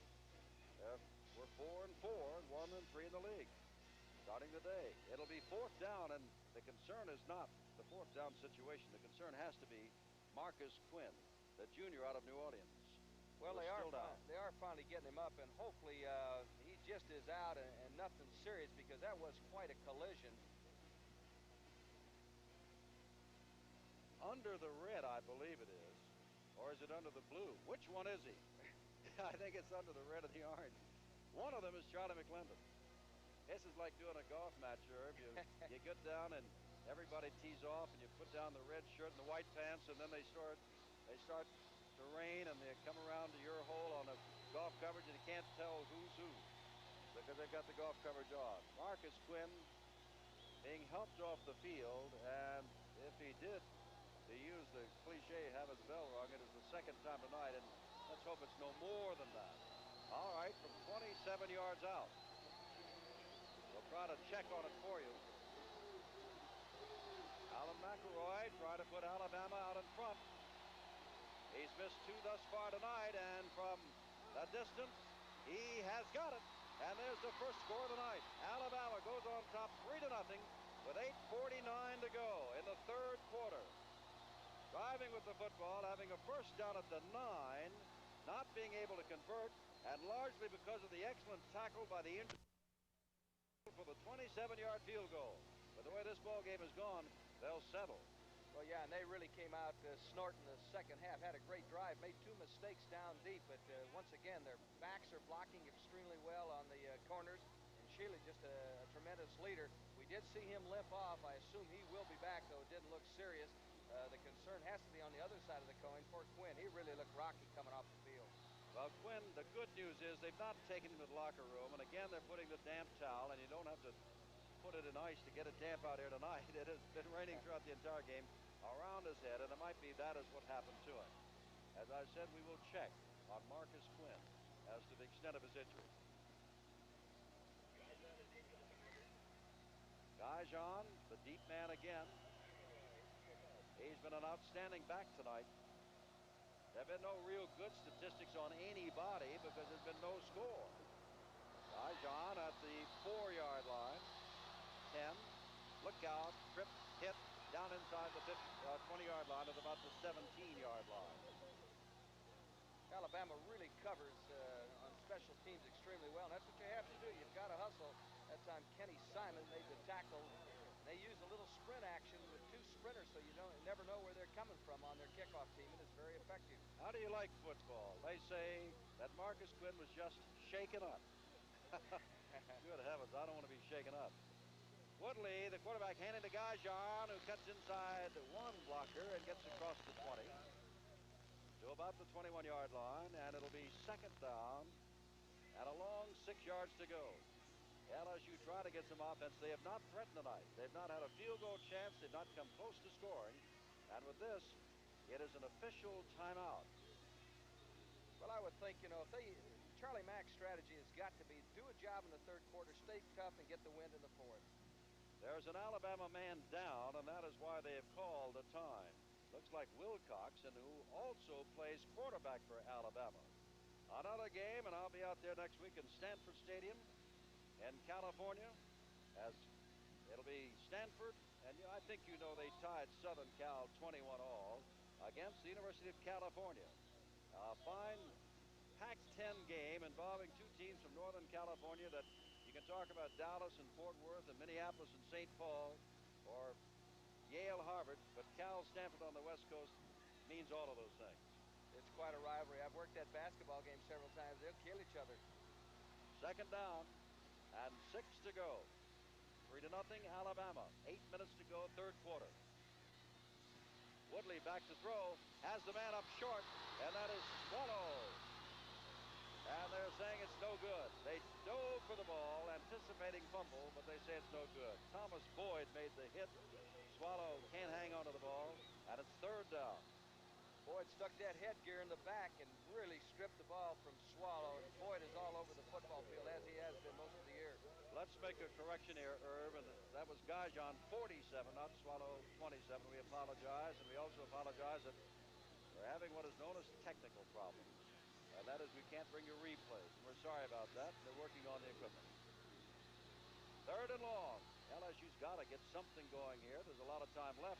we're 4-4 and 1-3 in the league. Starting today, it'll be fourth down, and the concern is not the fourth down situation. The concern has to be Marcus Quinn, the junior out of New Orleans. Well, they are finally getting him up, and hopefully he just is out and nothing serious, because that was quite a collision. Under the red, I believe it is. Or is it under the blue? Which one is he? I think it's under the red and the orange. One of them is Charlie McClendon. This is like doing a golf match, Herb. You get down and everybody tees off, and you put down the red shirt and the white pants, and then they start to rain, and they come around to your hole on the golf coverage, and you can't tell who's who because they've got the golf coverage on. Marcus Quinn being helped off the field, and if he did, to use the cliche, have his bell rung, it is the second time tonight, and let's hope it's no more than that. All right, from 27 yards out. We'll try to check on it for you. Alan McElroy trying to put Alabama out in front. He's missed two thus far tonight, and from the distance, he has got it. And there's the first score of the night. Alabama goes on top 3-0 with 8:49 to go in the third quarter. Driving with the football, having a first down at the 9, not being able to convert, and largely because of the excellent tackle by the injured for the 27-yard field goal. But the way this ball game has gone, they'll settle. Well, yeah, and they really came out snorting the second half. Had a great drive, made two mistakes down deep, but once again, their backs are blocking extremely well on the corners, and Shealy just a tremendous leader. We did see him limp off. I assume he will be back, though it didn't look serious. The concern has to be on the other side of the coin for Quinn. He really looked rocky coming off the field. Well, Quinn, the good news is they've not taken him to the locker room, and again, they're putting the damp towel, and you don't have to put it in ice to get it damp out here tonight. It has been raining throughout the entire game around his head, and it might be that is what happened to him. As I said, we will check on Marcus Quinn as to the extent of his injury. Gajan, the deep man again. He's been an outstanding back tonight. There have been no real good statistics on anybody because there's been no score. Gajan at the 4-yard line. 10. Look out. Trip, hit, down inside the 20-yard line at about the 17-yard line. Alabama really covers on special teams extremely well, and that's what you have to do. You've got to hustle. That time Kenny Simon made the tackle. They use a little sprint action with two sprinters, so you never know where they're coming from on their kickoff team, and it's very effective. How do you like football? They say that Marcus Quinn was just shaken up. Good heavens, I don't want to be shaken up. Woodley, the quarterback, handing to Gajan, who cuts inside one blocker and gets across the 20 to about the 21-yard line, and it'll be second down and a long 6 yards to go. LSU trying to get some offense. They have not threatened tonight. They've not had a field goal chance. They've not come close to scoring. And with this, it is an official timeout. Well, I would think, if Charlie Mack's strategy has got to be do a job in the third quarter, stay tough, and get the win in the fourth. There's an Alabama man down, and that is why they have called a time. Looks like Wilcox, and who also plays quarterback for Alabama. Another game, and I'll be out there next week in Stanford Stadium in California, as it'll be Stanford, and I think they tied Southern Cal 21-all against the University of California. A fine Pac-10 game involving two teams from Northern California that you can talk about Dallas and Fort Worth and Minneapolis and St. Paul or Yale, Harvard, but Cal, Stanford on the West Coast means all of those things. It's quite a rivalry. I've worked that basketball game several times. They'll kill each other. Second down and 6 to go. 3-0 Alabama. 8 minutes to go, third quarter. Woodley back to throw, has the man up short, and that is swallowed. And they're saying it's no good. They dove for the ball, anticipating fumble, but they say it's no good. Thomas Boyd made the hit. Swallow can't hang on to the ball, and it's third down. Boyd stuck that headgear in the back and really stripped the ball from Swallow, and Boyd is all over the football field, as he has been most of the year. Let's make a correction here, Irv, and that was Gajan 47, not Swallow 27. We apologize, and we also apologize that we're having what is known as technical problems. And that is we can't bring you replays, and we're sorry about that. They're working on the equipment. Third and long. LSU's got to get something going here. There's a lot of time left,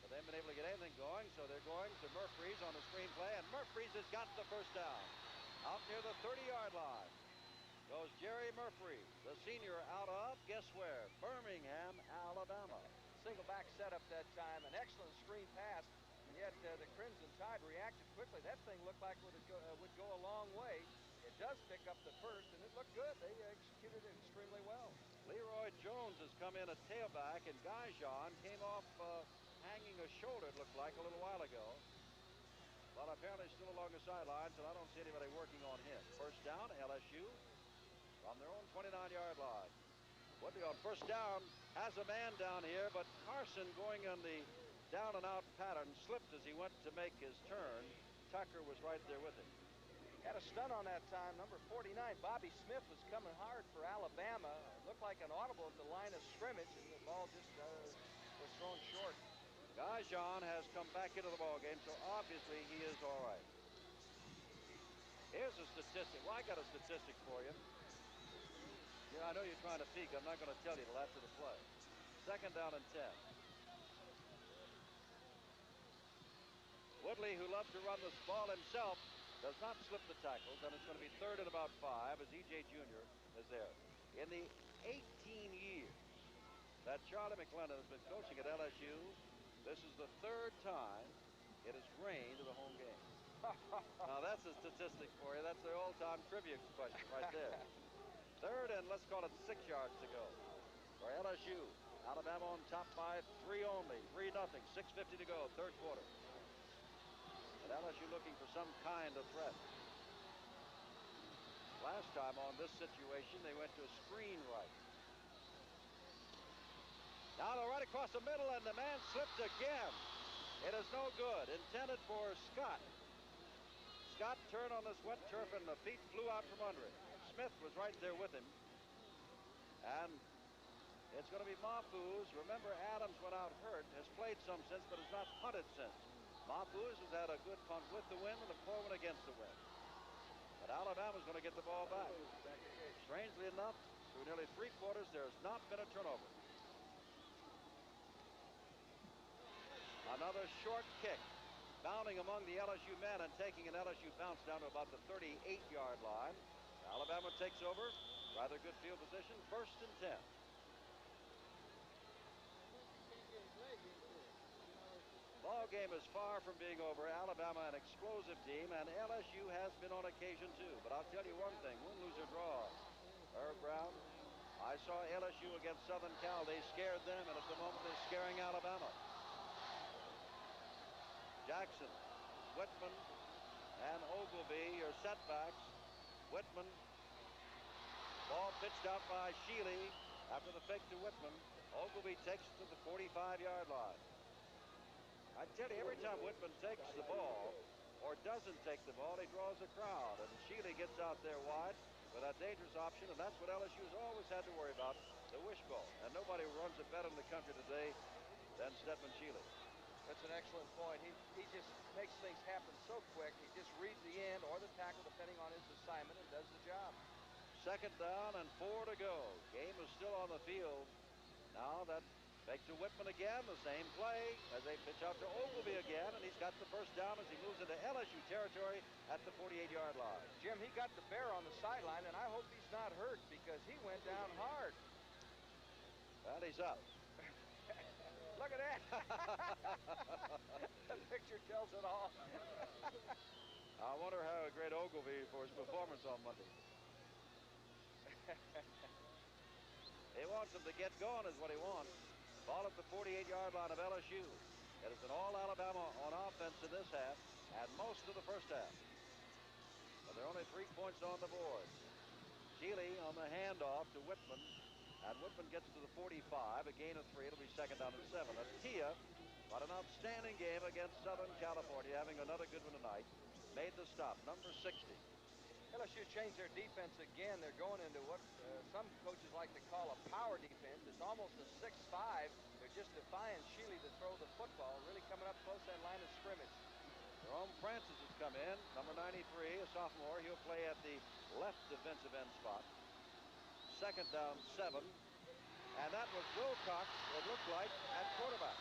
but they haven't been able to get anything going, so they're going to Murphy's on the screen play, and Murphy's has got the first down. Out near the 30-yard line goes Jerry Murphy, the senior out of, guess where? Birmingham, Alabama. Single back setup that time, an excellent screen pass, and yet the Crimson Tide reacted quickly. That thing looked like it would go a long way. It does pick up the first, and it looked good. They executed it extremely well. Leroy Jones has come in at tailback, and Gajan came off hanging a shoulder, it looked like, a little while ago. But apparently still along the sidelines, and I don't see anybody working on him. First down, LSU from their own 29-yard line. Woodley on first down has a man down here, but Carson, going on the down-and-out pattern, slipped as he went to make his turn. Tucker was right there with him. Had a stun on that time. Number 49, Bobby Smith, was coming hard for Alabama. It looked like an audible at the line of scrimmage, and the ball just was thrown short. Gajan has come back into the ball game, so obviously he is all right. Here's a statistic. Well, I got a statistic for you. Yeah, I know you're trying to peek. I'm not going to tell you till after the play. Second down and 10. Woodley, who loves to run the ball himself, does not slip the tackles, and it's going to be third and about 5 as E.J. Jr. is there. In the 18 years that Charlie McClendon has been coaching at LSU, this is the third time it has rained in the home game. Now, that's a statistic for you. That's the all-time trivia question right there. Third and let's call it 6 yards to go for LSU. Alabama on top by 3 only. 3-0. 6:50 to go. Third quarter. And LSU looking for some kind of threat. Last time on this situation, they went to a screen right. Now they're right across the middle, and the man slipped again. It is no good. Intended for Scott. Scott turned on this wet turf, and the feet flew out from under it. Smith was right there with him. And it's going to be Mahfouz. Remember, Adams went out hurt, has played some since, but has not punted since. Mahfouz has had a good punt with the wind and a poor one against the wind. But Alabama's going to get the ball back. Strangely enough, through nearly 3 quarters, there has not been a turnover. Another short kick. Bounding among the LSU men and taking an LSU bounce down to about the 38-yard line. Alabama takes over. Rather good field position. First and 10. Ball game is far from being over. Alabama an explosive team, and LSU has been on occasion too. But I'll tell you one thing: win, lose, or draw. Irv Brown, I saw LSU against Southern Cal. They scared them, and at the moment they're scaring Alabama. Jackson, Whitman, and Ogilvie are setbacks. Whitman, ball pitched out by Shealy after the fake to Whitman. Ogilvie takes it to the 45-yard line. I tell you, every time Whitman takes the ball or doesn't take the ball, he draws a crowd. And Shealy gets out there wide with that dangerous option, and that's what LSU's always had to worry about, the wishbone. And nobody runs it better in the country today than Stedman Shealy. That's an excellent point. He just makes things happen so quick. He just reads the end or the tackle, depending on his assignment, and does the job. Second down and 4 to go. Game is still on the field. Now that fake to Whitman again, the same play as they pitch out to Ogilvie again, and he's got the first down as he moves into LSU territory at the 48-yard line. Jim, he got the bear on the sideline, and I hope he's not hurt because he went down hard. Well, he's up. Look at that. The picture tells it all. I wonder how great Ogilvy for his performance on Monday. He wants them to get going is what he wants. Ball at the 48-yard line of LSU. It has been all Alabama on offense in this half and most of the first half. But there are only 3 points on the board. Shealy on the handoff to Whitman. And Whitman gets to the 45, a gain of 3. It'll be second down and 7. Atia, but an outstanding game against Southern California, having another good one tonight. Made the stop, number 60. LSU changed their defense again. They're going into what some coaches like to call a power defense. It's almost a 6-5. They're just defying Shealy to throw the football, really coming up close to that line of scrimmage. Jerome Francis has come in, number 93, a sophomore. He'll play at the left defensive end spot. Second down, 7. And that was Wilcox, it looked like, at quarterback.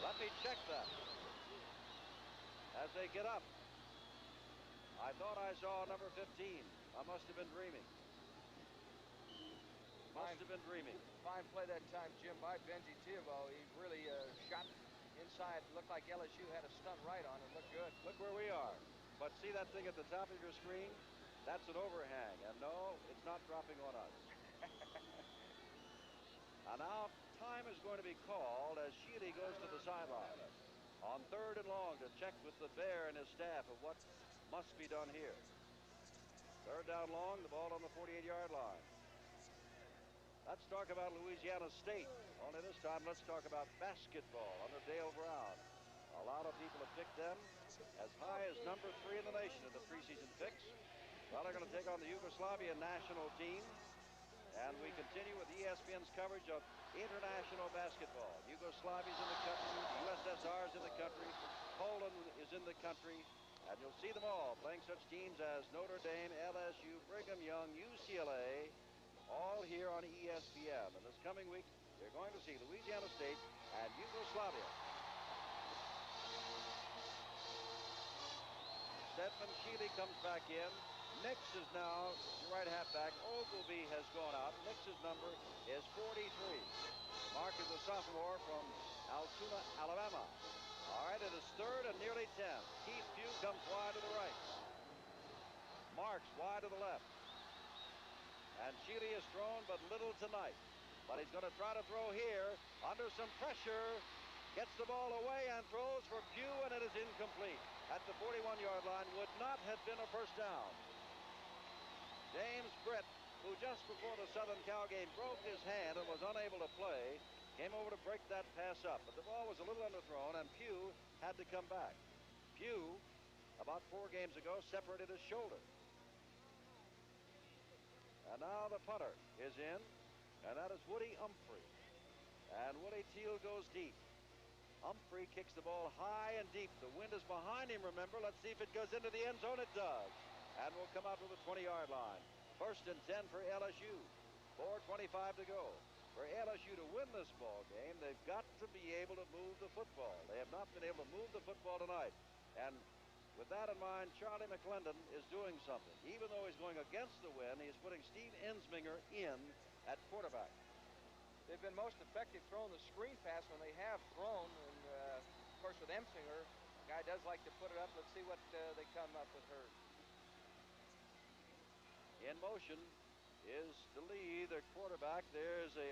Let me check that. As they get up. I thought I saw number 15. I must have been dreaming. Must have been dreaming. Fine play that time, Jim, by Benji Thibault. He really shot inside. Looked like LSU had a stunt right on it. Looked good. Look where we are. But see that thing at the top of your screen? That's an overhang. And no, it's not dropping on us. And now time is going to be called as Shealy goes to the sideline. On 3rd and long to check with the Bear and his staff of what must be done here. 3rd down long, the ball on the 48-yard line. Let's talk about Louisiana State. Only this time, let's talk about basketball under Dale Brown. A lot of people have picked them as high as number 3 in the nation in the preseason picks. Well, they're going to take on the Yugoslavian national team. And we continue with ESPN's coverage of international basketball. Yugoslavia's in the country, the USSR's in the country, Poland is in the country, and you'll see them all playing such teams as Notre Dame, LSU, Brigham Young, UCLA, all here on ESPN. And this coming week, you're going to see Louisiana State and Yugoslavia. Stedman Shealy comes back in. Nix is now right halfback. Ogilvy has gone out. Nix's number is 43. Mark is a sophomore from Altoona, Alabama. All right, it is 3rd and nearly 10. Keith Pugh comes wide to the right. Marks wide to the left. And Shealy has thrown but little tonight. But he's going to try to throw here under some pressure. Gets the ball away and throws for Pugh, and it is incomplete. At the 41-yard line, would not have been a first down. James Britt, who just before the Southern Cal game broke his hand and was unable to play, came over to break that pass up. But the ball was a little underthrown, and Pugh had to come back. Pugh, about 4 games ago, separated his shoulder. And now the punter is in, and that is Woody Humphrey. And Woody Teal goes deep. Humphrey kicks the ball high and deep. The wind is behind him, remember. Let's see if it goes into the end zone. It does. And will come out to the 20-yard line. 1st and 10 for LSU. 4:25 to go. For LSU to win this ball game, they've got to be able to move the football. They have not been able to move the football tonight. And with that in mind, Charlie McClendon is doing something. Even though he's going against the wind, he's putting Steve Ensminger in at quarterback. They've been most effective throwing the screen pass when they have thrown. And, of course, with Ensminger, the guy does like to put it up. Let's see what they come up with her. In motion is DeLee, their quarterback. There's the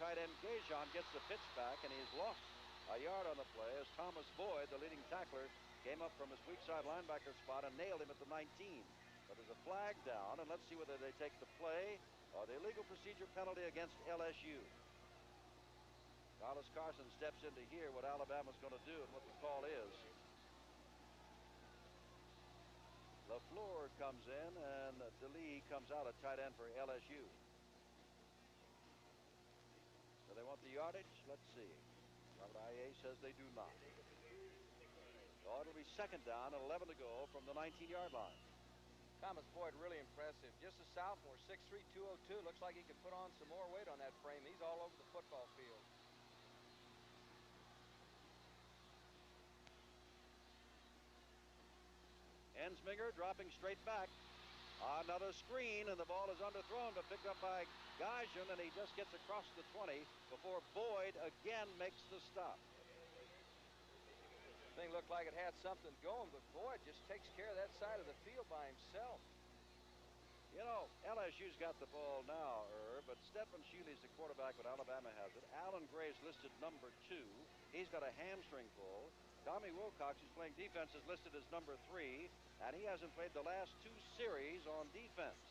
tight end Gajon gets the pitch back, and he's lost a yard on the play as Thomas Boyd, the leading tackler, came up from his weak side linebacker spot and nailed him at the 19. But there's a flag down, and let's see whether they take the play or the illegal procedure penalty against LSU. Carlos Carson steps in to hear what Alabama's going to do and what the call is. LaFleur comes in, and DeLee comes out at tight end for LSU. Do they want the yardage? Let's see. Robert Aye says they do not. So it'll be 2nd down and 11 to go from the 19-yard line. Thomas Boyd, really impressive. Just a sophomore, 6'3", 202. Looks like he could put on some more weight on that frame. He's all over the football field. Ensminger dropping straight back. Another screen, and the ball is underthrown, but picked up by Gajan, and he just gets across the 20 before Boyd again makes the stop. Thing looked like it had something going, but Boyd just takes care of that side of the field by himself. You know, LSU's got the ball now, but Stedman Shealy's the quarterback when Alabama has it. Alan Gray's listed number 2. He's got a hamstring pull. Tommy Wilcox, who's playing defense, is listed as number 3, and he hasn't played the last 2 series on defense.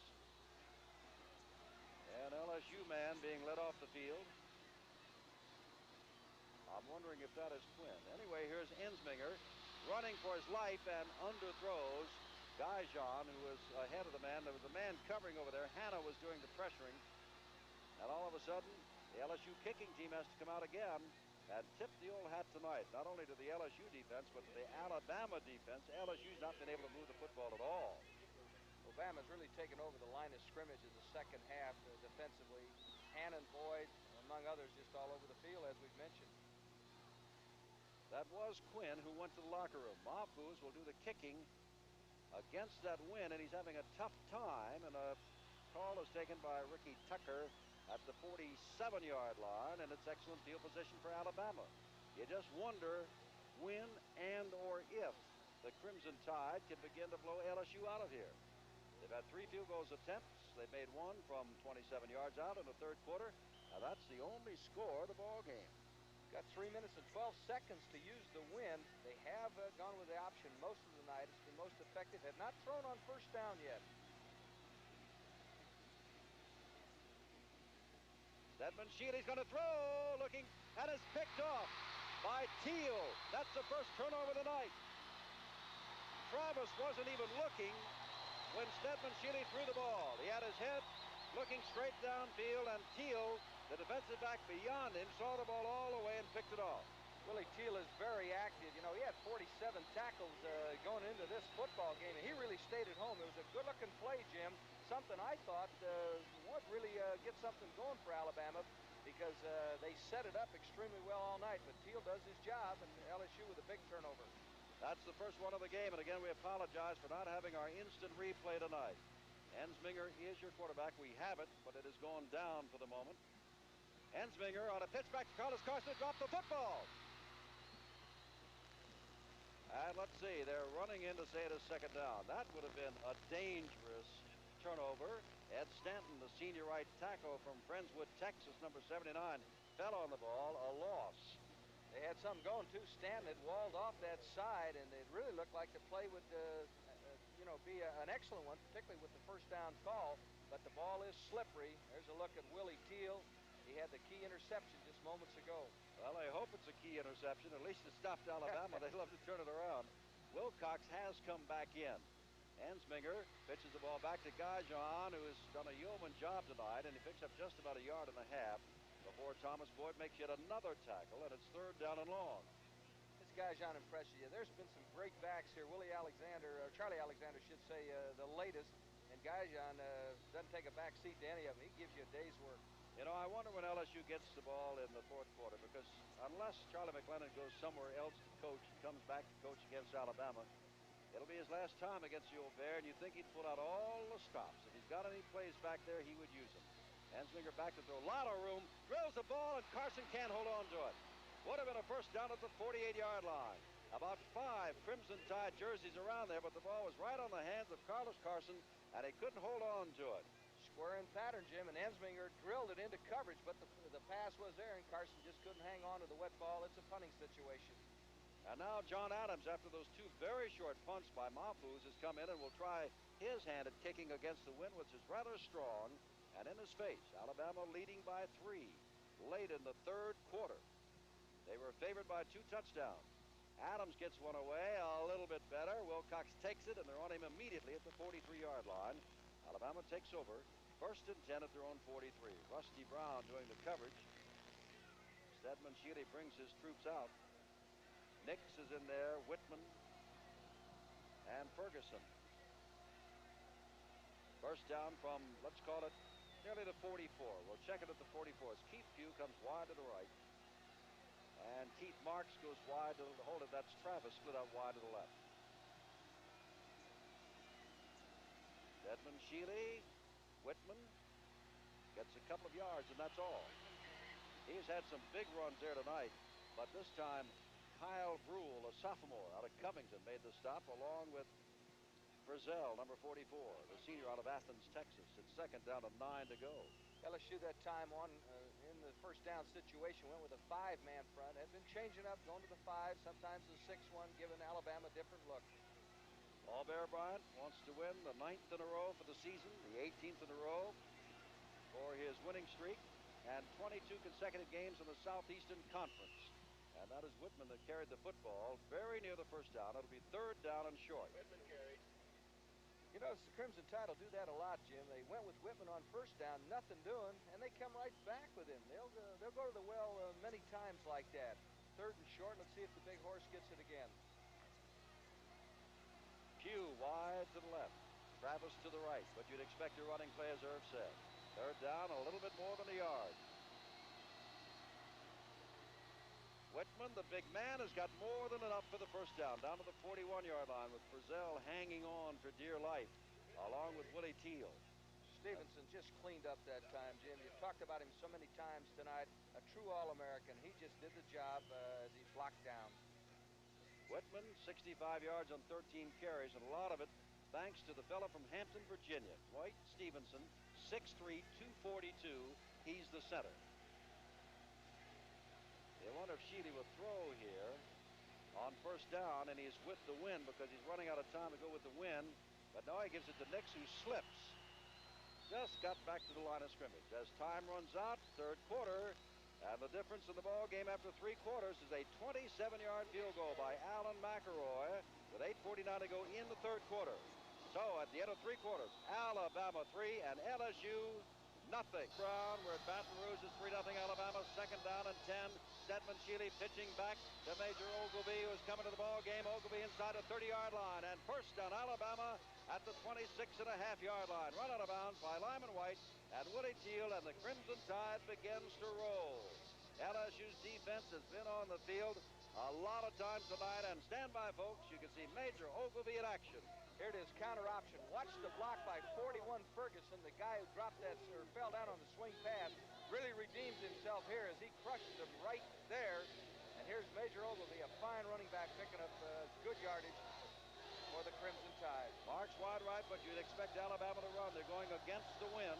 An LSU man being led off the field. I'm wondering if that is Quinn. Anyway, here's Ensminger running for his life and underthrows Gajan, who was ahead of the man. There was a man covering over there. Hanna was doing the pressuring. And all of a sudden, the LSU kicking team has to come out again and tip the old hat tonight, not only to the LSU defense, but to the Alabama defense. LSU's not been able to move the football at all. Alabama's really taken over the line of scrimmage in the second half defensively. Hanna and Boyd, among others, just all over the field, as we've mentioned. That was Quinn who went to the locker room. Mahfouz will do the kicking against that wind, and he's having a tough time, and a call is taken by Ricky Tucker at the 47-yard line, and it's excellent field position for Alabama. You just wonder when and or if the Crimson Tide can begin to blow LSU out of here. They've had 3 field goals attempts. They've made 1 from 27 yards out in the third quarter. Now that's the only score of the ball game. Got 3 minutes and 12 seconds to use the wind. They have gone with the option most of the night. It's been most effective. Have not thrown on first down yet. Stedman Shealy's going to throw, looking, and is picked off by Teal. That's the first turnover of the night. Travis wasn't even looking when Stedman Shealy threw the ball. He had his head looking straight downfield, and Teal, the defensive back beyond him, saw the ball all the way and picked it off. Willie Teal is very active. You know, he had 47 tackles going into this football game, and he really stayed at home. It was a good-looking play, Jim. Something I thought would really get something going for Alabama, because they set it up extremely well all night. But Teal does his job, and LSU with a big turnover. That's the first one of the game, and again, we apologize for not having our instant replay tonight. Ensminger is your quarterback. We have it, but it has gone down for the moment. Ensminger on a pitch back to Carlos Carson, dropped the football. And let's see, they're running in to say it is second down. That would have been a dangerous turnover. Ed Stanton, the senior right tackle from Friendswood, Texas, number 79, fell on the ball, a loss. They had something going, too. Stanton had walled off that side, and it really looked like the play would, be an excellent one, particularly with the first down call. But the ball is slippery. There's a look at Willie Teal. He had the key interception just moments ago. Well, I hope it's a key interception. At least it stopped Alabama. They'd love to turn it around. Wilcox has come back in. Ensminger pitches the ball back to Gajan, who has done a yeoman job tonight, and he picks up just about a yard and a half before Thomas Boyd makes yet another tackle, and it's third down and long. This Gajan impresses you. There's been some great backs here. Charlie Alexander should say, the latest. And Gajan doesn't take a back seat to any of them. He gives you a day's work. You know, I wonder when LSU gets the ball in the fourth quarter, because unless Charlie McLennan goes somewhere else to coach and comes back to coach against Alabama, it'll be his last time against the old Bear, and you'd think he'd pull out all the stops. If he's got any plays back there, he would use them. Ensminger back to throw. A lot of room. Drills the ball, and Carson can't hold on to it. Would have been a first down at the 48-yard line. About 5 Crimson Tide jerseys around there, but the ball was right on the hands of Carlos Carson, and he couldn't hold on to it. Square in pattern, Jim, and Ensminger drilled it into coverage, but the pass was there, and Carson just couldn't hang on to the wet ball. It's a punting situation. And now John Adams, after those 2 very short punts by Mahfouz, has come in and will try his hand at kicking against the wind, which is rather strong, and in his face. Alabama leading by 3 late in the third quarter. They were favored by 2 touchdowns. Adams gets one away a little bit better. Wilcox takes it, and they're on him immediately at the 43-yard line. Alabama takes over. First and 10 at their own 43. Rusty Brown doing the coverage. Stedman Shealy brings his troops out. Nix is in there, Whitman, and Ferguson. First down from, let's call it, nearly the 44. We'll check it at the 44. As Keith Pugh comes wide to the right. And Keith Marks goes wide to hold it. That's Travis split out wide to the left. Edmund Shealy. Whitman gets a couple of yards, and that's all. He's had some big runs there tonight, but this time Kyle Brule, a sophomore out of Covington, made the stop along with Frizzell, number 44, the senior out of Athens, Texas. It's second down and 9 to go. LSU that time on in the first down situation went with a 5-man front. Had been changing up, going to the 5, sometimes the 6-1, giving Alabama a different look. Paul Bear Bryant wants to win the 9th in a row for the season, the 18th in a row for his winning streak, and 22 consecutive games in the Southeastern Conference. And that is Whitman that carried the football very near the first down. It'll be third down and short. Whitman carried. You notice the Crimson Tide will do that a lot, Jim. They went with Whitman on first down, nothing doing, and they come right back with him. They'll go to the well many times like that. Third and short. Let's see if the big horse gets it again. Pugh wide to the left. Travis to the right. But you'd expect a running play, as Irv said. Third down, a little bit more than a yard. Whitman, the big man, has got more than enough for the first down, down to the 41-yard line with Frizzell hanging on for dear life, along with Willie Teal. Stevenson just cleaned up that time, Jim. You talked about him so many times tonight. A true All-American. He just did the job as he blocked down. Whitman, 65 yards on 13 carries, and a lot of it thanks to the fella from Hampton, Virginia, Dwight Stevenson, 6'3", 242. He's the center. They wonder if Shealy will throw here on first down, and he's with the wind because he's running out of time to go with the wind. But now he gives it to Nix, who slips. Just got back to the line of scrimmage. As time runs out, third quarter, and the difference in the ball game after 3 quarters is a 27-yard field goal by Alan McElroy with 8:49 to go in the third quarter. So at the end of 3 quarters, Alabama 3 and LSU nothing. Brown, we're at Baton Rouge. It's 3-0 Alabama. Second down and 10. Stedman Shealy pitching back to Major Ogilvie, who's coming to the ball game. Ogilvie inside the 30-yard line. And first down, Alabama at the 26.5-yard line. Run out of bounds by Lyman White and Willie Teal, and the Crimson Tide begins to roll. LSU's defense has been on the field a lot of times tonight. And stand by, folks. You can see Major Ogilvie in action. Here it is, counter option. Watch the block by 41 Ferguson, the guy who dropped that or fell down on the swing pass. Really redeems himself here as he crushes him right there. And here's Major Ogilvie, a fine running back, picking up good yardage for the Crimson Tide. Marks wide right, but you'd expect Alabama to run. They're going against the wind.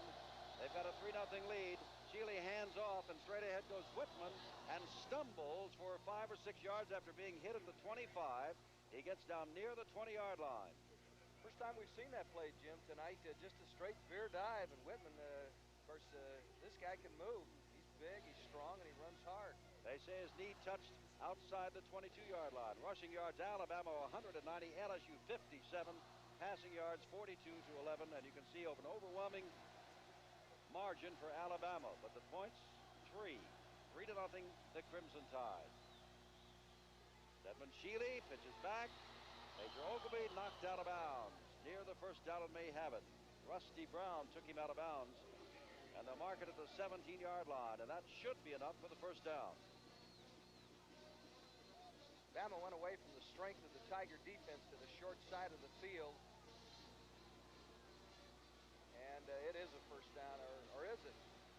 They've got a 3-0 lead. Shealy hands off, and straight ahead goes Whitman and stumbles for 5 or 6 yards after being hit at the 25. He gets down near the 20-yard line. First time we've seen that play, Jim, tonight. Just a straight veer dive, and Whitman, of course, this guy can move. He's big, he's strong, and he runs hard. They say his knee touched outside the 22-yard line. Rushing yards, Alabama 190, LSU 57. Passing yards 42 to 11, and you can see an overwhelming margin for Alabama. But the points, 3-0, the Crimson Tide. Stedman Shealy pitches back. Major Ogilvie knocked out of bounds. Near the first down and may have it. Rusty Brown took him out of bounds. And they'll mark it at the 17-yard line. And that should be enough for the first down. Bama went away from the strength of the Tiger defense to the short side of the field. And it is a first down, or is it?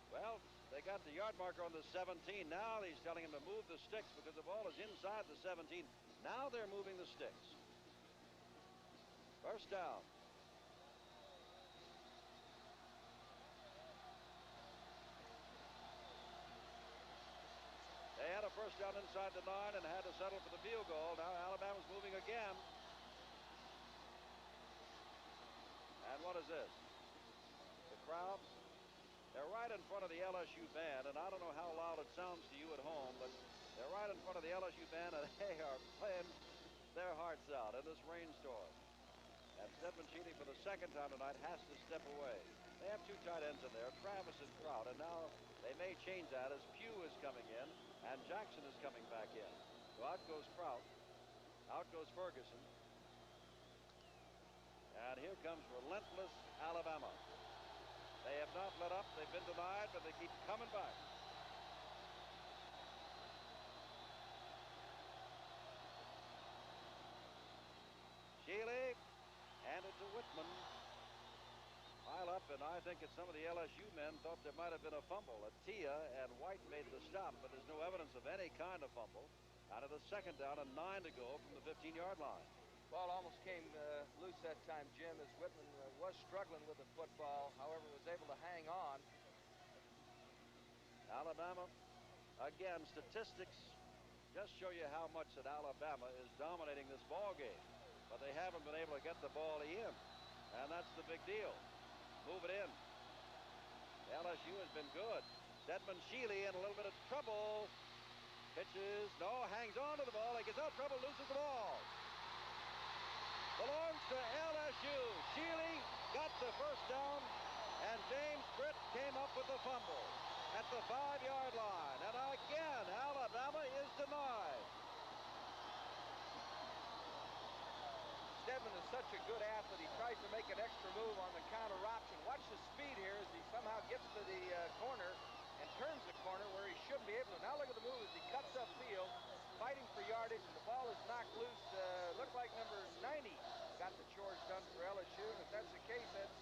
Well, they got the yard marker on the 17. Now he's telling him to move the sticks because the ball is inside the 17. Now they're moving the sticks. First down. They had a first down inside the 9 and had to settle for the field goal. Now Alabama's moving again. And what is this? The crowd, they're right in front of the LSU band, and I don't know how loud it sounds to you at home, but they're right in front of the LSU band, and they are playing their hearts out in this rainstorm. And Stedman Shealy, for the second time tonight, has to step away. They have 2 tight ends in there, Travis and Kraut, and now they may change that as Pugh is coming in and Jackson is coming back in. So out goes Kraut. Out goes Ferguson. And here comes relentless Alabama. They have not let up. They've been denied, but they keep coming back. Shealy. Handed to Whitman. pile up, and I think that some of the LSU men thought there might have been a fumble. Atia and White made the stop, but there's no evidence of any kind of fumble. Out of the second down and 9 to go from the 15-yard line. Ball almost came loose that time, Jim, as Whitman was struggling with the football. However, was able to hang on. Alabama, again, statistics just show you how much that Alabama is dominating this ball game. But they haven't been able to get the ball in. And that's the big deal. Move it in. LSU has been good. Dedmon Shealy in a little bit of trouble. Pitches, no, hangs on to the ball. He gets out of trouble, loses the ball. Belongs to LSU. Shealy got the first down, and James Britt came up with the fumble at the 5-yard line. And again, Alabama is denied. Dedmon is such a good athlete. He tries to make an extra move on the counter option. Watch the speed here as he somehow gets to the corner and turns the corner where he shouldn't be able to. Now look at the move as he cuts upfield, fighting for yardage, and the ball is knocked loose. Looked like number 90 got the chores done for LSU. And if that's the case, that's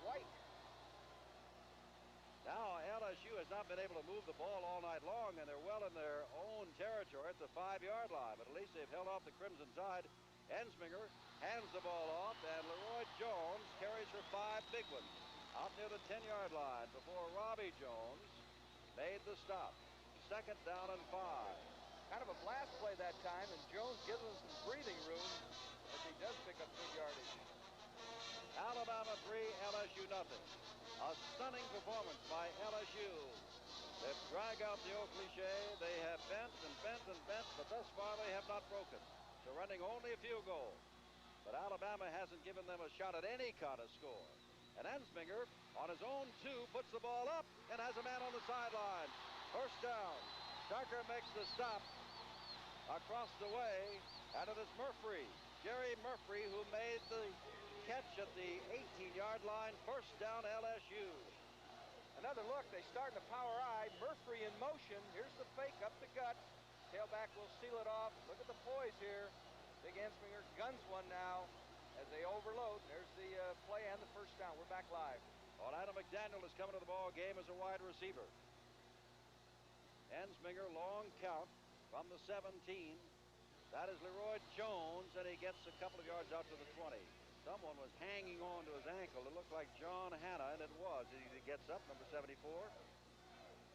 White. Now LSU has not been able to move the ball all night long, and they're well in their own territory at the 5-yard line. But at least they've held off the Crimson Tide. Ensminger hands the ball off, and Leroy Jones carries for 5 big ones out near the 10-yard line before Robbie Jones made the stop. Second down and 5. Kind of a blast play that time, and Jones gives him some breathing room as he does pick up good yardage. Alabama 3, LSU nothing. A stunning performance by LSU. They've dragged out the old cliche. They have bent and bent and bent, but thus far they have not broken, surrendering only a field goal. But Alabama hasn't given them a shot at any kind of score. And Ensminger, on his own 2, puts the ball up and has a man on the sideline. First down. Tucker makes the stop across the way, and it is Murphy, Jerry Murphy, who made the catch at the 18-yard line. First down, LSU. Another look. They start in the power I. Murphy in motion. Here's the fake up the gut. Tailback will seal it off. Look at the poise here. Big Ensminger guns one now as they overload. There's the play and the first down. We're back live. Well, Adam McDaniel is coming to the ball game as a wide receiver. Ensminger, long count from the 17. That is Leroy Jones, and he gets a couple of yards out to the 20. Someone was hanging on to his ankle. It looked like John Hanna, and it was. He gets up, number 74.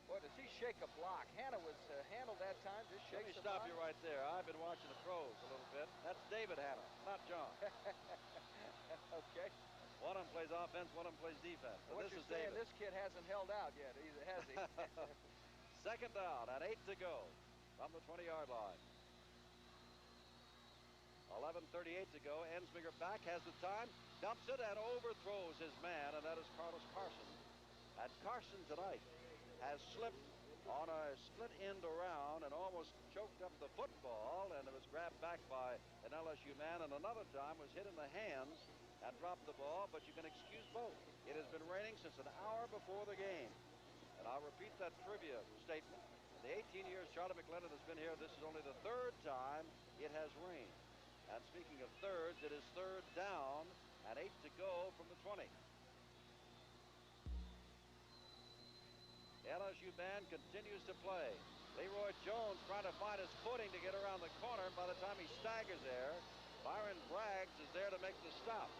Boy, does he shake a block. Hanna was handled that time. Just shakes Let me stop you right there. I've been watching the pros a little bit. That's David Hanna, not John. Okay. One of them plays offense, one of them plays defense. So what this you're is saying, David. this kid hasn't held out yet, either, has he? Second down and 8 to go from the 20-yard line. 11:38 to go. Ensminger back, has the time, dumps it, and overthrows his man, and that is Carlos Carson. And Carson tonight has slipped on a split end around and almost choked up the football, and it was grabbed back by an LSU man, and another time was hit in the hands and dropped the ball, but you can excuse both. It has been raining since an hour before the game. And I'll repeat that trivia statement. In the 18 years Charlie McLennan has been here, this is only the 3rd time it has rained. And speaking of thirds, it is 3rd down and 8 to go from the 20. LSU band continues to play. Leroy Jones trying to find his footing to get around the corner. By the time he staggers there, Byron Braggs is there to make the stop.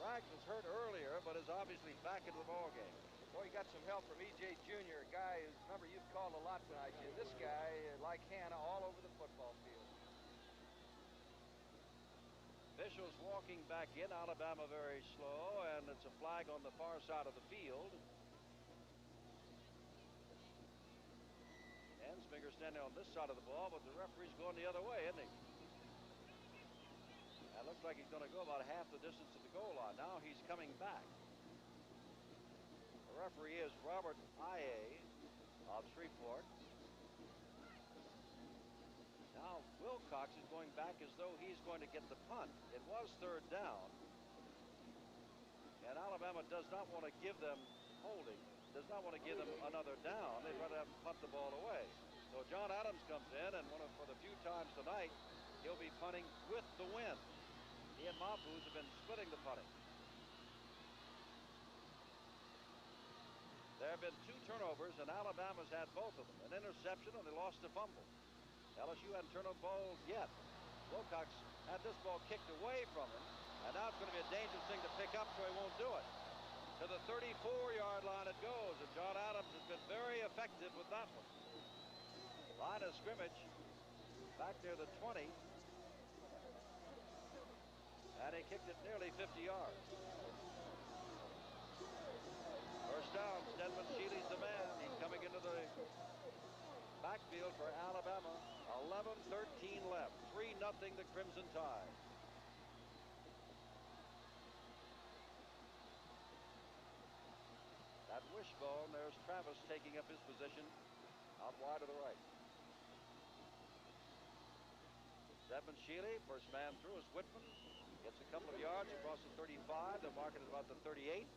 Braggs was hurt earlier, but is obviously back into the ball game. Boy, he got some help from E.J. Jr., a guy whose number you've called a lot tonight, Jim. This guy, like Hanna, all over the football field. Officials walking back in. Alabama very slow, and it's a flag on the far side of the field. Ensminger standing on this side of the ball, but the referee's going the other way, isn't he? It looks like he's going to go about half the distance to the goal line. Now he's coming back. The referee is Robert Aye of Shreveport. Now Wilcox is going back as though he's going to get the punt. It was 3rd down. And Alabama does not want to give them holding, does not want to give them another down. They'd rather have them punt the ball away. So John Adams comes in, and for the few times tonight, he'll be punting with the wind. He and Mahfouz have been splitting the punting. There have been 2 turnovers, and Alabama's had both of them. An interception, and they lost a fumble. LSU hadn't turned over the ball yet. Wilcox had this ball kicked away from him, and now it's going to be a dangerous thing to pick up, so he won't do it. To the 34-yard line it goes, and John Adams has been very effective with that one. Line of scrimmage back near the 20, and he kicked it nearly 50 yards. First down, Stedman Shealy's the man. He's coming into the backfield for Alabama. 11-13 left. 3-0 the Crimson Tide. That wishbone, there's Travis taking up his position out wide to the right. Stedman Shealy, first man through is Whitman. Gets a couple of yards across the 35. The market is about the 38.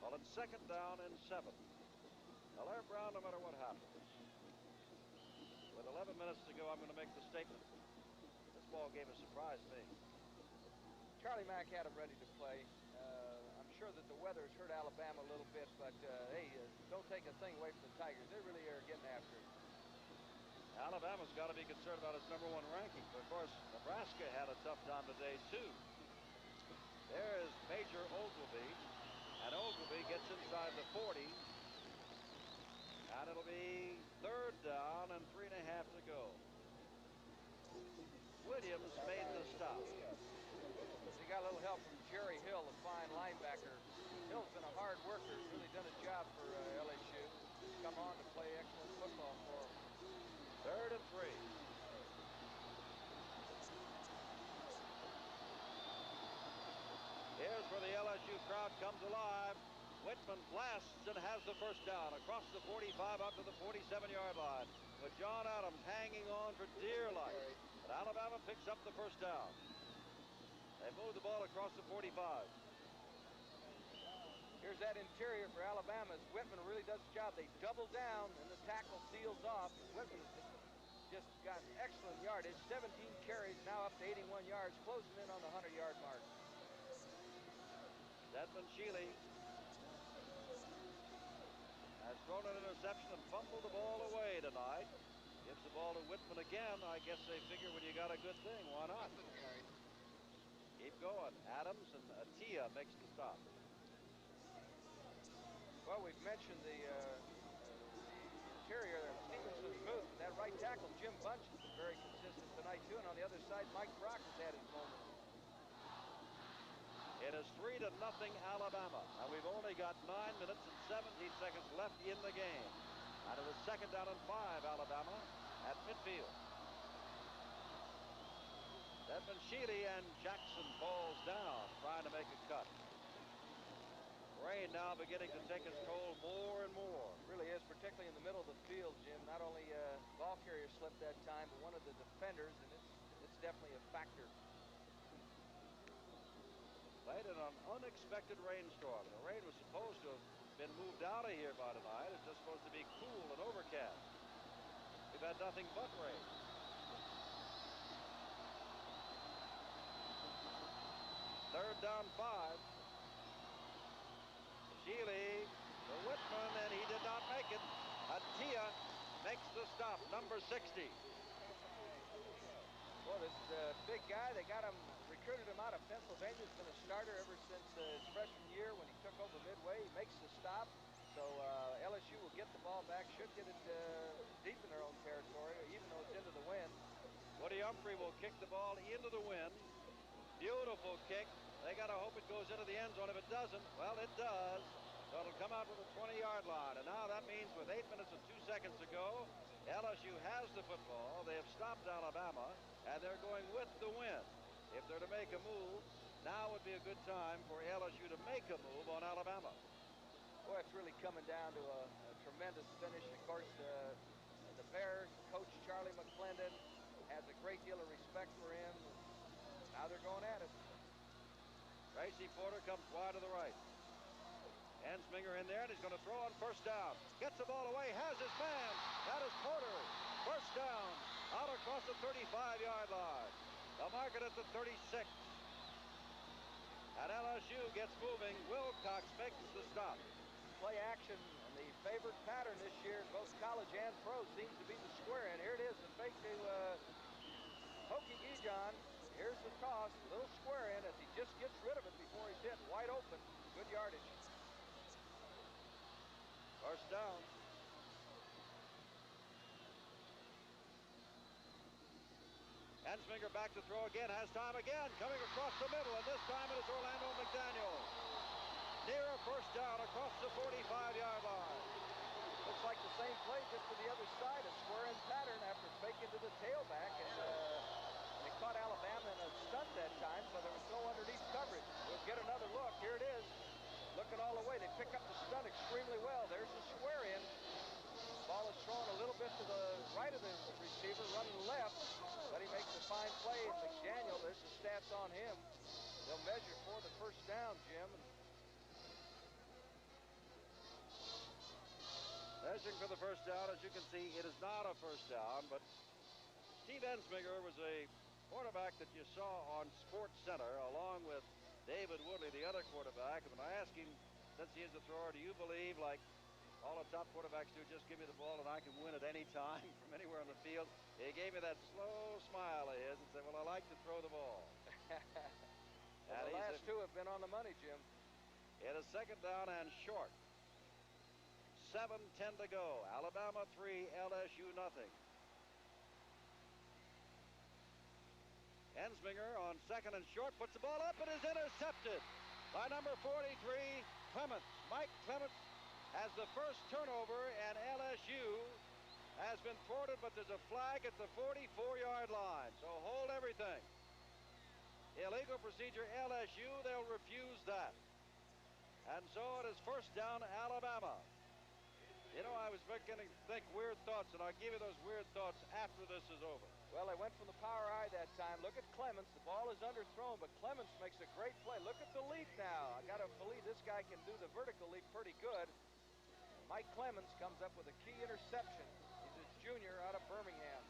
Well, it's 2nd down and 7. Now, Larry Brown, no matter what happens, with 11 minutes to go, I'm going to make the statement. This ball game has surprised me. Charlie Mack had him ready to play. I'm sure that the weather has hurt Alabama a little bit, but hey, don't take a thing away from the Tigers. They really are getting after it. Alabama's got to be concerned about its #1 ranking. But of course, Nebraska had a tough time today, too. There is Major Ogleby. And Ogleby gets inside the 40. And it'll be 3rd down and 3.5 to go. Williams made the stop. He got a little help from Jerry Hill, the fine linebacker. Hill's been a hard worker, really done a job for LSU. He's come on to play excellent football for him. 3rd and 3. Here's where the LSU crowd comes alive. Whitman blasts and has the first down across the 45 up to the 47-yard line with John Adams hanging on for dear life. But Alabama picks up the first down. They move the ball across the 45. Here's that interior for Alabama as Whitman really does the job. They double down and the tackle seals off. Whitman has just got excellent yardage. 17 carries, now up to 81 yards, closing in on the 100-yard mark. Stedman Shealy has thrown an interception and fumbled the ball away tonight. Gives the ball to Whitman again. I guess they figure when you got a good thing, why not? Keep going. Adams and Atia makes the stop. Well, we've mentioned the interior there, Stevenson's Booth, but that right tackle, Jim Bunch, has been very consistent tonight, too. And on the other side, Mike Brock has had his moment. It is 3-0 Alabama. And we've only got 9 minutes and 17 seconds left in the game. And it is 2nd down and 5, Alabama at midfield. Stedman Shealy and Jackson falls down, trying to make a cut. Rain now beginning to take its toll more and more. It really is, particularly in the middle of the field, Jim. Not only ball carrier slipped that time, but one of the defenders, and it's definitely a factor. Played in an unexpected rainstorm. The rain was supposed to have been moved out of here by tonight. It's just supposed to be cool and overcast. We've had nothing but rain. Third down 5. Shealy to Whitman, and he did not make it. Atia makes the stop, number 60. Well, this big guy, they got him, recruited him out of Pennsylvania. He's been a starter ever since his freshman year when he took over midway. He makes the stop. So LSU will get the ball back, should get it deep in their own territory, even though it's into the wind. Woody Humphrey will kick the ball into the wind. Beautiful kick. They got to hope it goes into the end zone. If it doesn't, well, it does. So it'll come out to the 20-yard line. And now that means with 8 minutes and 2 seconds to go, LSU has the football. They have stopped Alabama, and they're going with the wind. If they're to make a move, now would be a good time for LSU to make a move on Alabama. Boy, it's really coming down to a tremendous finish. Of course, the Bears, Coach Charlie McClendon, has a great deal of respect for him. Now they're going at it. Tracy Porter comes wide to the right. Ensminger in there, and he's going to throw on first down. Gets the ball away, has his man. That is Porter. First down, out across the 35-yard line. They'll mark it at the 36. And LSU gets moving. Wilcox makes the stop. Play action, and the favored pattern this year in both college and pro seems to be the square in. Here it is, the fake to Hokie Gijon. Here's the toss, little square in as he just gets rid of it before he's hit wide open. Good yardage. First down. Ensminger back to throw again, has time again, coming across the middle, and this time it is Orlando McDaniel. Near a first down across the 45-yard line. Looks like the same play just to the other side, a square in pattern after faking to the tailback, and they caught Alabama in a stunt that time, so there was no underneath coverage. We'll get another look. Here it is. Looking all the way. They pick up the stunt extremely well. There's the square in. Ball is thrown a little bit to the right of the receiver, running left, but he makes a fine play, and McDaniel, there's the stats on him. They'll measure for the first down, Jim. Measuring for the first down, as you can see, it is not a first down, but Steve Ensminger was a quarterback that you saw on Sports Center, along with David Woodley, the other quarterback. And when I asked him, since he is the thrower, do you believe, like all the top quarterbacks do, just give me the ball and I can win at any time from anywhere on the field? He gave me that slow smile of his and said, well, I like to throw the ball. And the last two have been on the money, Jim. It is second down and short. 7:10 to go. Alabama 3, LSU nothing. Ensminger on second and short puts the ball up and is intercepted by number 43, Clements. Mike Clements has the first turnover, and LSU has been thwarted, but there's a flag at the 44-yard line. So hold everything. Illegal procedure, LSU, they'll refuse that. And so it is first down, Alabama. You know, I was beginning to think weird thoughts, and I'll give you those weird thoughts after this is over. Well, they went from the power eye that time. Look at Clements. The ball is underthrown, but Clements makes a great play. Look at the leap now. I got to believe this guy can do the vertical leap pretty good. Mike Clements comes up with a key interception. He's a junior out of Birmingham.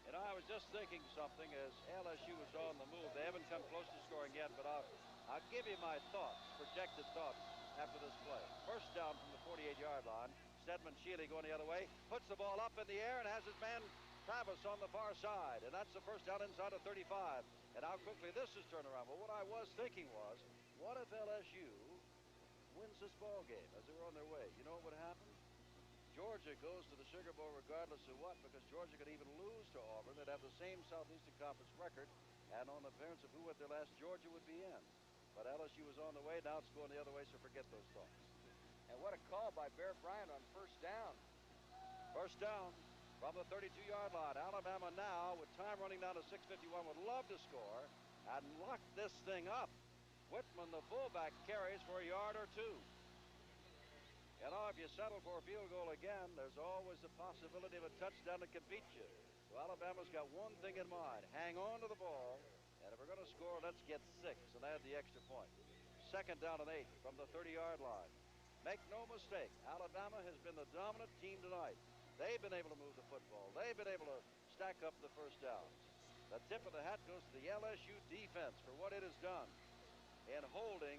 You know, I was just thinking something as LSU was on the move. They haven't come close to scoring yet, but I'll give you my thoughts, projected thoughts after this play. First down from the 48-yard line. Stedman Shealy going the other way, puts the ball up in the air and has his man Travis on the far side, and that's the first down inside of 35. And how quickly this is turned around. But what I was thinking was, what if LSU wins this ball game as they were on their way? You know what would happen? Georgia goes to the Sugar Bowl regardless of what, because Georgia could even lose to Auburn. They'd have the same Southeastern Conference record, and on the appearance of who went there last, Georgia would be in. But LSU was on the way, now it's going the other way, so forget those thoughts. And what a call by Bear Bryant on first down. First down from the 32-yard line. Alabama now, with time running down to 6:51, would love to score and lock this thing up. Whitman, the fullback, carries for a yard or two. You know, if you settle for a field goal again, there's always the possibility of a touchdown that could beat you. So Alabama's got one thing in mind. Hang on to the ball, and if we're going to score, let's get 6 and add the extra point. Second down and 8 from the 30-yard line. Make no mistake, Alabama has been the dominant team tonight. They've been able to move the football. They've been able to stack up the first downs. The tip of the hat goes to the LSU defense for what it has done in holding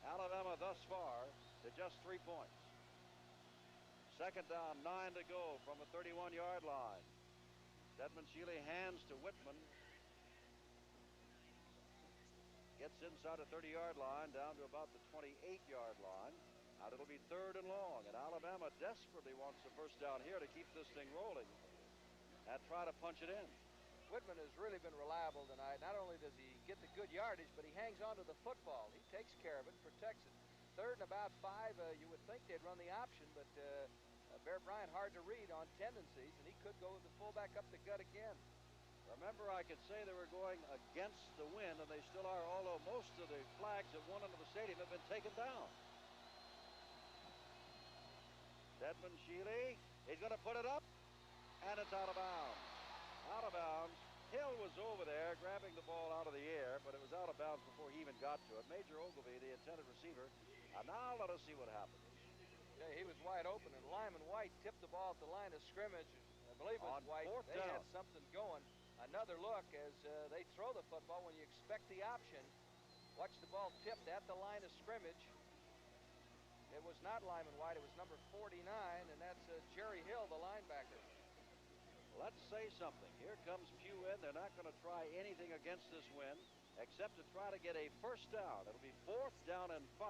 Alabama thus far to just 3 points. Second down, 9 to go from the 31-yard line. Stedman Shealy hands to Whitman. Gets inside the 30-yard line down to about the 28-yard line. Now it'll be third and long, and Alabama desperately wants the first down here to keep this thing rolling and try to punch it in. Whitman has really been reliable tonight. Not only does he get the good yardage, but he hangs on to the football. He takes care of it, protects it. Third and about 5, you would think they'd run the option, but Bear Bryant hard to read on tendencies, and he could go with the fullback up the gut again. Remember, I could say they were going against the wind, and they still are, although most of the flags at one end of the stadium have been taken down. Stedman Shealy, he's going to put it up, and it's out of bounds. Out of bounds. Hill was over there grabbing the ball out of the air, but it was out of bounds before he even got to it. Major Ogilvie, the intended receiver. And now let us see what happens. Yeah, he was wide open, and Lyman White tipped the ball at the line of scrimmage. I believe it was White. They had something going. Another look as they throw the football when you expect the option. Watch the ball tipped at the line of scrimmage. It was not Lyman White. It was number 49, and that's Jerry Hill, the linebacker. Let's say something. Here comes Pew in. They're not going to try anything against this win except to try to get a first down. It'll be 4th down and 5.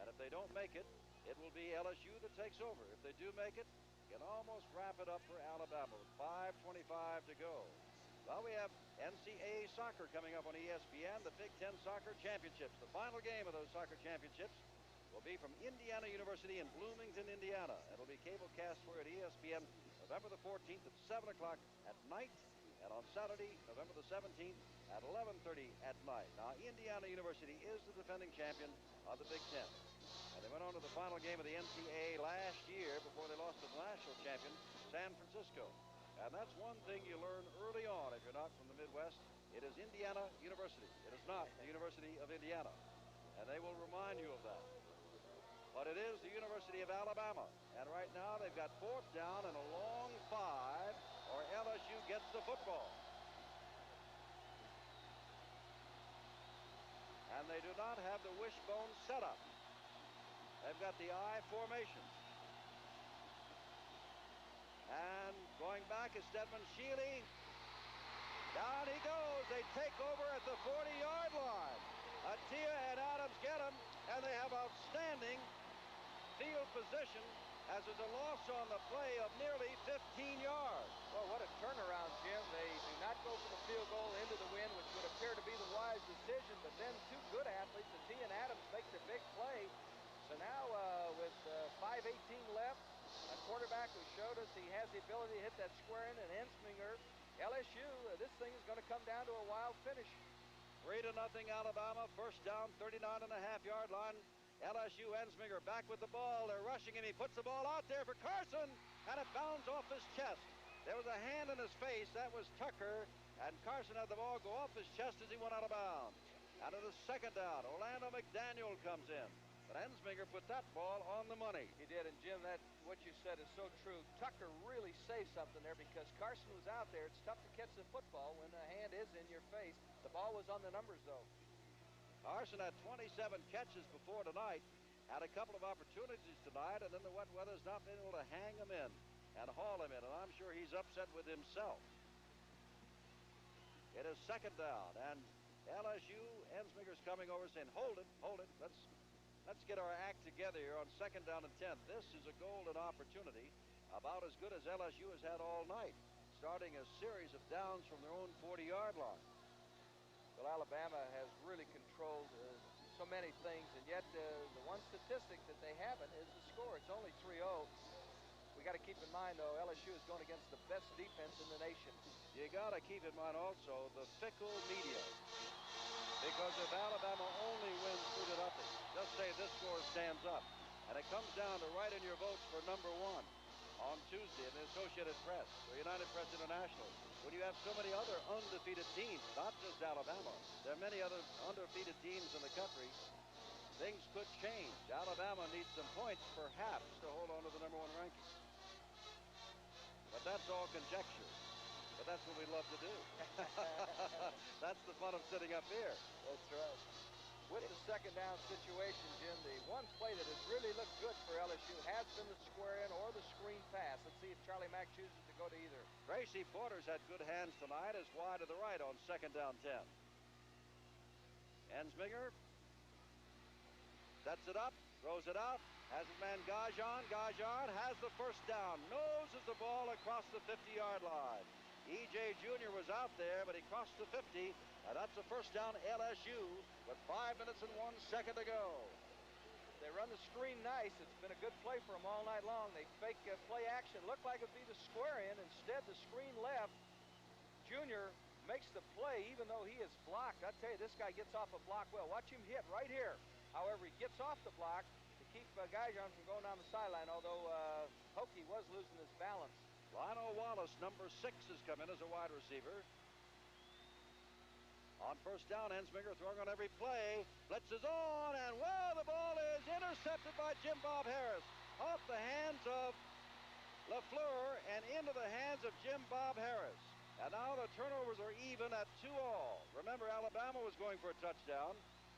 And if they don't make it, it will be LSU that takes over. If they do make it, you can almost wrap it up for Alabama with 5:25 to go. Well, we have NCAA soccer coming up on ESPN, the Big Ten Soccer Championships. The final game of those soccer championships will be from Indiana University in Bloomington, Indiana. It'll be cablecast for you at ESPN November the 14th at 7 o'clock at night, and on Saturday, November the 17th at 11:30 at night. Now, Indiana University is the defending champion of the Big Ten. And they went on to the final game of the NCAA last year before they lost to the national champion, San Francisco. And that's one thing you learn early on if you're not from the Midwest. It is Indiana University. It is not the University of Indiana. And they will remind you of that. But it is the University of Alabama. And right now they've got 4th down and a long 5, or LSU gets the football. And they do not have the wishbone setup. They've got the I formation. And going back is Stedman Shealy. Down he goes. They take over at the 40-yard line. Atia and Adams get him, and they have outstanding field position as there's a loss on the play of nearly 15 yards. Well, what a turnaround, Jim. They do not go for the field goal into the wind, which would appear to be the wise decision, but then two good athletes, Atia and Adams, make the big play. So now with 5:18 left, a quarterback who showed us he has the ability to hit that square in, and Ensminger, LSU, this thing is going to come down to a wild finish. 3-0 Alabama. First down, 39.5-yard line. LSU. Ensminger back with the ball. They're rushing him. He puts the ball out there for Carson, and it bounds off his chest. There was a hand in his face. That was Tucker, and Carson had the ball go off his chest as he went out of bounds. And it is 2nd down. Orlando McDaniel comes in. But Ensminger put that ball on the money. He did, and Jim, that what you said is so true. Tucker really saved something there because Carson was out there. It's tough to catch the football when a hand is in your face. The ball was on the numbers, though. Carson had 27 catches before tonight. Had a couple of opportunities tonight, and then the wet weather's not been able to hang him in and haul him in, and I'm sure he's upset with himself. It is 2nd down, and LSU, Ensminger's coming over saying, hold it. Let's get our act together here on 2nd down and 10. This is a golden opportunity, about as good as LSU has had all night, starting a series of downs from their own 40-yard line. Well, Alabama has really controlled so many things, and yet the one statistic that they haven't is the score. It's only 3-0. We got to keep in mind, though, LSU is going against the best defense in the nation. You got to keep in mind also the fickle media. Because if Alabama only wins 2-0, just say this score stands up. And it comes down to write in your votes for number 1 on Tuesday in the Associated Press or United Press International. When you have so many other undefeated teams, not just Alabama, there are many other undefeated teams in the country, things could change. Alabama needs some points, perhaps, to hold on to the number 1 ranking. But that's all conjecture. But that's what we love to do. That's the fun of sitting up here. That's right. With the 2nd down situation, Jim, the one play that has really looked good for LSU has been the square in or the screen pass. Let's see if Charlie Mack chooses to go to either. Tracy Porter's had good hands tonight, as wide to the right on 2nd down 10. Ensminger sets it up, throws it out, has his man Gajan. Gajan has the first down, noses the ball across the 50-yard line. E.J. Jr. was out there, but he crossed the 50, and that's the first down LSU with 5 minutes and 1 second to go. They run the screen nice. It's been a good play for them all night long. They fake play action. Looked like it would be the square in. Instead, the screen left. Jr. makes the play, even though he is blocked. I tell you, this guy gets off a block well. Watch him hit right here. However, he gets off the block to keep Gajan from going down the sideline, although Hokie was losing his balance. Lionel Wallace, number 6, has come in as a wide receiver. On first down, Ensminger throwing on every play. Blitz is on, and well, the ball is intercepted by Jim Bob Harris. Off the hands of LaFleur and into the hands of Jim Bob Harris. And now the turnovers are even at 2-all. Remember, Alabama was going for a touchdown.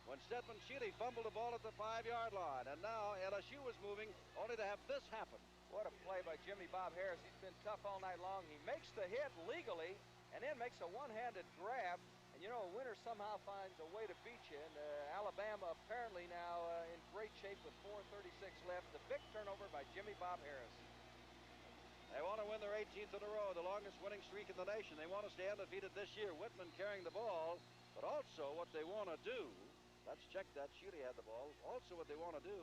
when Stedman Sheely fumbled the ball at the 5-yard line. And now LSU is moving only to have this happen. What a play by Jimmy Bob Harris. He's been tough all night long. He makes the hit legally and then makes a one-handed grab. And, you know, a winner somehow finds a way to beat you. And Alabama apparently now in great shape with 4:36 left. The big turnover by Jimmy Bob Harris. They want to win their 18th in a row, the longest winning streak in the nation. They want to stay undefeated this year. Whitman carrying the ball, but also what they want to do, let's check that. Sheely had the ball. Also what they want to do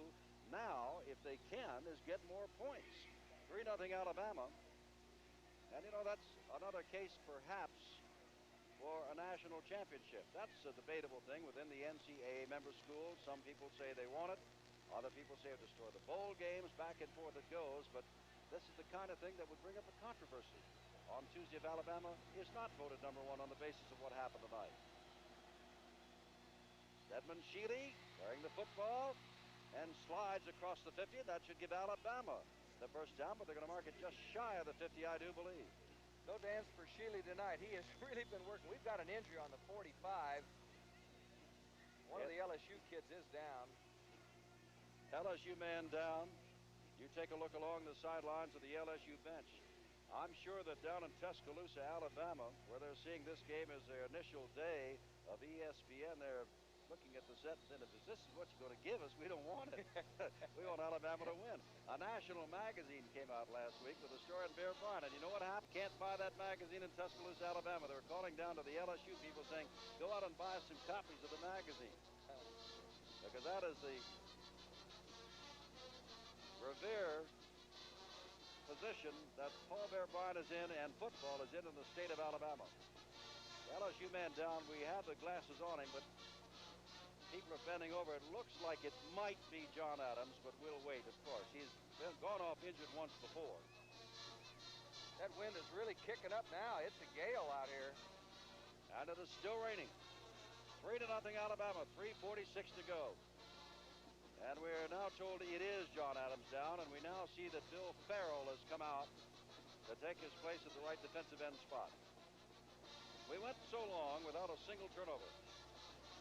now, if they can, is get more points. 3-0 Alabama. And, you know, that's another case perhaps for a national championship. That's a debatable thing within the NCAA member schools. Some people say they want it. Other people say it destroy the bowl games. Back and forth it goes, but this is the kind of thing that would bring up a controversy on Tuesday if Alabama is not voted #1 on the basis of what happened tonight. Stedman Sheely carrying the football and slides across the 50. That should give Alabama the first down, but they're going to mark it just shy of the 50, I do believe. No dance for Sheely tonight. He has really been working. We've got an injury on the 45. One of the LSU kids is down. LSU man down. You take a look along the sidelines of the LSU bench. I'm sure that down in Tuscaloosa, Alabama, where they're seeing this game as their initial day of ESPN, they're looking at the set and saying, if this is what you're going to give us, we don't want it. We want Alabama to win. A national magazine came out last week with a story on Bear Bryant, and you know what happened? Can't buy that magazine in Tuscaloosa, Alabama. They were calling down to the LSU people saying, go out and buy some copies of the magazine. Because that is the revere position that Paul Bear Bryant is in and football is in the state of Alabama. The LSU man down. We have the glasses on him, but people are bending over. It looks like it might be John Adams, but we'll wait, of course. He's gone off injured once before. That wind is really kicking up now. It's a gale out here. And it is still raining. 3-0 Alabama, 3:46 to go. And we're now told it is John Adams down, and we now see that Bill Farrell has come out to take his place at the right defensive end spot. We went so long without a single turnover.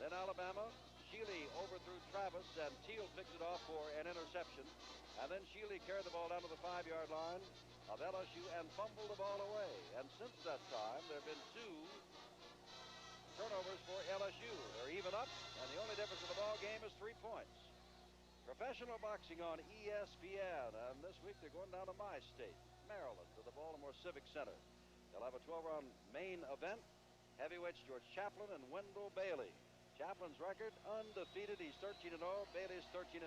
Then Alabama, Sheely overthrew Travis, and Teal picked it off for an interception. And then Sheely carried the ball down to the 5-yard line of LSU and fumbled the ball away. And since that time, there have been 2 turnovers for LSU. They're even up, and the only difference in the ball game is 3 points. Professional boxing on ESPN, and this week they're going down to my state, Maryland, to the Baltimore Civic Center. They'll have a 12-round main event. Heavyweights George Chaplin and Wendell Bailey. Chaplin's record undefeated. He's 13-0. Bailey's 13-2.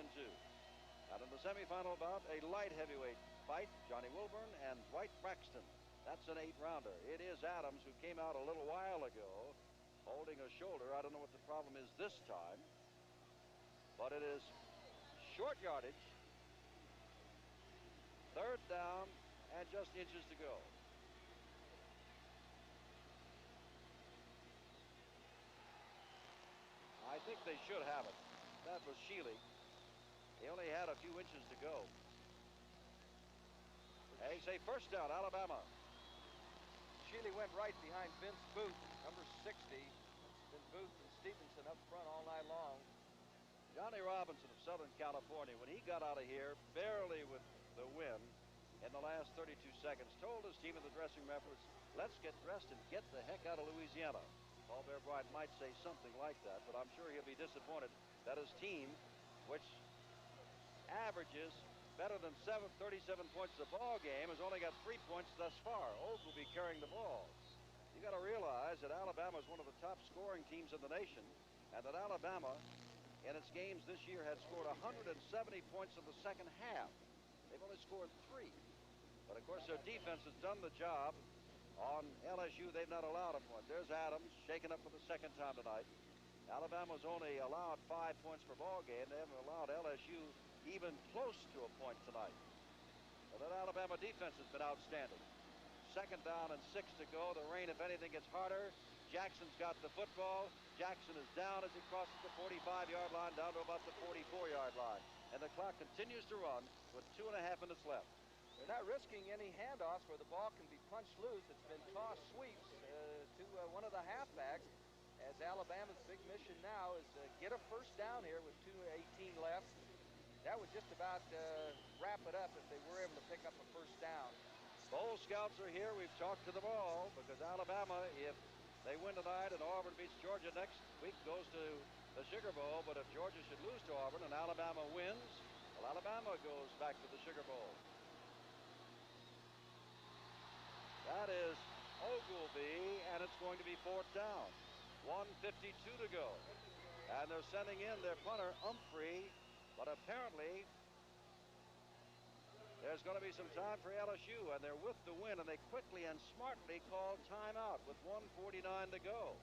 And in the semifinal bout, a light heavyweight fight, Johnny Wilburn and Dwight Braxton. That's an 8-rounder. It is Adams who came out a little while ago holding a shoulder. I don't know what the problem is this time, but it is short yardage, 3rd down, and just inches to go. I think they should have it. That was Sheely. He only had a few inches to go. They say first down, Alabama. Sheely went right behind Vince Booth, number 60. It's been Booth and Stevenson up front all night long. Johnny Robinson of Southern California, when he got out of here, barely with the win in the last 32 seconds, told his team in the dressing room afterwards, let's get dressed and get the heck out of Louisiana. Paul Bear Bryant might say something like that, but I'm sure he'll be disappointed that his team, which averages better than 37 points a ball game, has only got 3 points thus far. Old will be carrying the ball. You got to realize that Alabama is one of the top scoring teams in the nation, and that Alabama in its games this year had scored 170 points in the second half. They've only scored 3. But, of course, their defense has done the job. On LSU, they've not allowed a point. There's Adams shaken up for the second time tonight. Alabama's only allowed 5 points per ball game. They haven't allowed LSU even close to a point tonight. But that Alabama defense has been outstanding. 2nd down and 6 to go. The rain, if anything, gets harder. Jackson's got the football. Jackson is down as he crosses the 45-yard line down to about the 44-yard line. And the clock continues to run with 2.5 minutes left. They're not risking any handoffs where the ball can be punched loose. It's been toss sweeps to one of the halfbacks. And as Alabama's big mission now is get a first down here with 2:18 left. That would just about wrap it up if they were able to pick up a first down. Bowl scouts are here. We've talked to them all because Alabama, if they win tonight and Auburn beats Georgia next week, goes to the Sugar Bowl. But if Georgia should lose to Auburn and Alabama wins, well, Alabama goes back to the Sugar Bowl. That is Ogilvie, and it's going to be fourth down. 1:52 to go. And they're sending in their punter, Humphrey. But apparently, there's going to be some time for LSU, and they're with the win, and they quickly and smartly called timeout with 1:49 to go,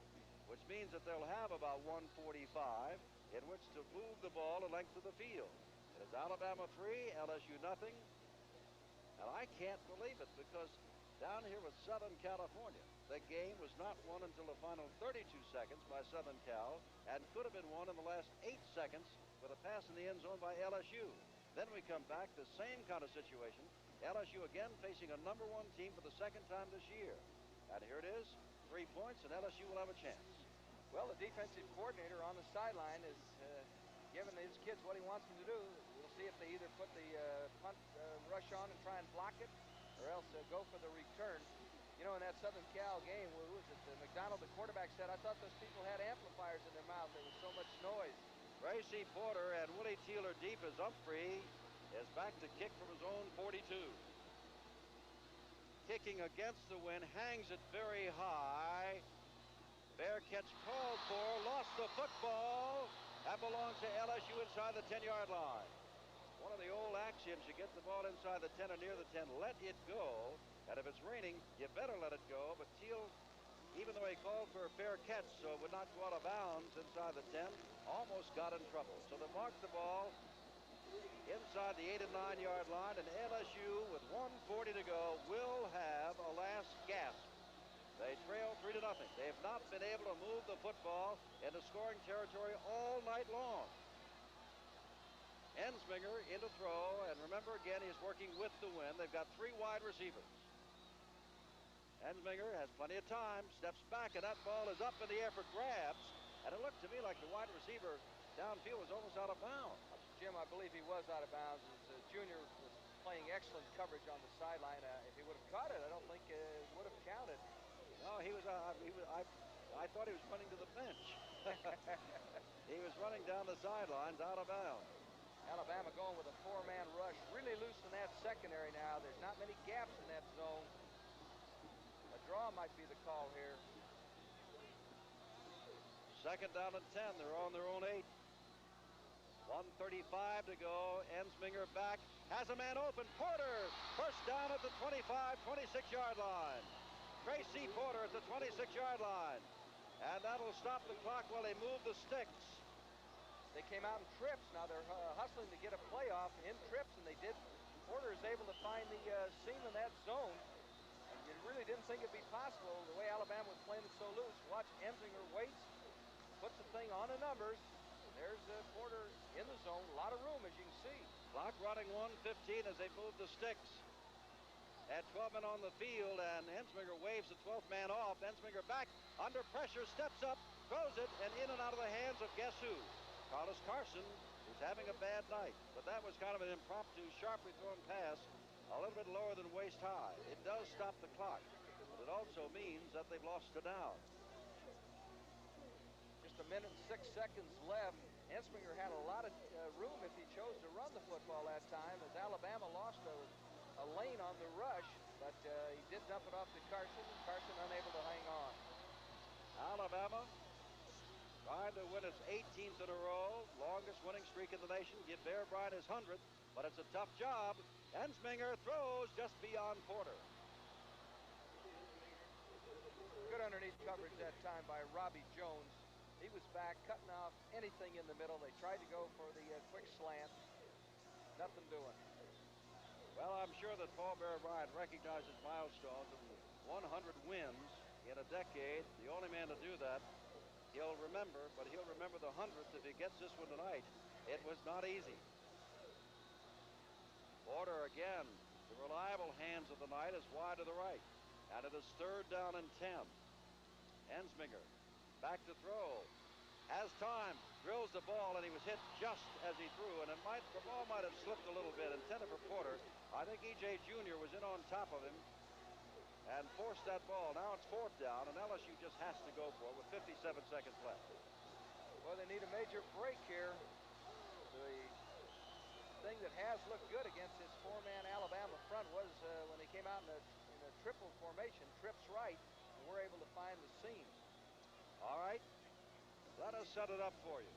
which means that they'll have about 1:45 in which to move the ball the length of the field. It is Alabama 3, LSU nothing. And I can't believe it because down here with Southern California, the game was not won until the final 32 seconds by Southern Cal and could have been won in the last 8 seconds with a pass in the end zone by LSU. Then we come back, the same kind of situation. LSU again facing a number 1 team for the second time this year. And here it is, 3 points, and LSU will have a chance. Well, the defensive coordinator on the sideline is giving his kids what he wants them to do. We'll see if they either put the punt rush on and try and block it, or else go for the return. You know, in that Southern Cal game, what was it? McDonald, the quarterback, said, "I thought those people had amplifiers in their mouth. There was so much noise." Tracy Porter and Willie Teeler deep as Humphrey is back to kick from his own 42. Kicking against the wind, hangs it very high. Fair catch called for, lost the football. That belongs to LSU inside the 10-yard line. One of the old axioms, you get the ball inside the 10 or near the 10, let it go. And if it's raining, you better let it go. But Teal, even though he called for a fair catch so it would not go out of bounds inside the 10, almost got in trouble. So they marked the ball inside the 8 and 9-yard line, and LSU with 1:40 to go will have a last gasp. They trail 3-0. They have not been able to move the football into scoring territory all night long. Ensminger into throw, and remember again, he's working with the wind. They've got 3 wide receivers. Ensminger has plenty of time, steps back, and that ball is up in the air for grabs. And it looked to me like the wide receiver downfield was almost out of bounds. Jim, I believe he was out of bounds. His junior was playing excellent coverage on the sideline. If he would have caught it, I don't think it would have counted. No, I thought he was running to the bench. He was running down the sidelines out of bounds. Alabama going with a 4-man rush, really loose in that secondary now. There's not many gaps in that zone. A draw might be the call here. Second down and 10. They're on their own 8. 1:35 to go. Ensminger back. Has a man open. Porter. First down at the 25, 26-yard line. Tracy Porter at the 26-yard line. And that'll stop the clock while they move the sticks. They came out in trips. Now they're hustling to get a playoff in trips, and they did. Porter is able to find the seam in that zone. And you really didn't think it'd be possible the way Alabama was playing it so loose. Watch, Ensminger waits, puts the thing on the numbers. There's Porter in the zone. A lot of room, as you can see. Clock running 1:15 as they move the sticks. At 12 men on the field, and Ensminger waves the 12th man off. Ensminger back, under pressure, steps up, throws it, and in and out of the hands of guess who? Carlos Carson, who's having a bad night. But that was kind of an impromptu, sharply thrown pass, a little bit lower than waist high. It does stop the clock, but it also means that they've lost a down. Just a minute and 6 seconds left. Ensminger had a lot of room if he chose to run the football that time, as Alabama lost a lane on the rush, but he did dump it off to Carson, and Carson unable to hang on. Alabama trying to win its 18th in a row, longest winning streak in the nation. Give Bear Bryant his 100th, but it's a tough job. Ensminger throws just beyond Porter. Good underneath coverage that time by Robbie Jones. He was back, cutting off anything in the middle. They tried to go for the quick slant. Nothing doing. Well, I'm sure that Paul Bear Bryant recognizes milestones of 100 wins in a decade. The only man to do that. He'll remember, but he'll remember the 100th if he gets this one tonight. It was not easy. Porter again, the reliable hands of the night, is wide to the right. And it is third down and 10. Ensminger Back to throw. Has time. Drills the ball, and he was hit just as he threw. And the ball might have slipped a little bit. Intended for Porter. I think E.J. Jr. was in on top of him and forced that ball. Now it's 4th down, and LSU just has to go for it with 57 seconds left. Well, they need a major break here. The thing that has looked good against this 4-man Alabama front was when they came out in a triple formation, trips right, and were able to find the seam. All right, let us set it up for you.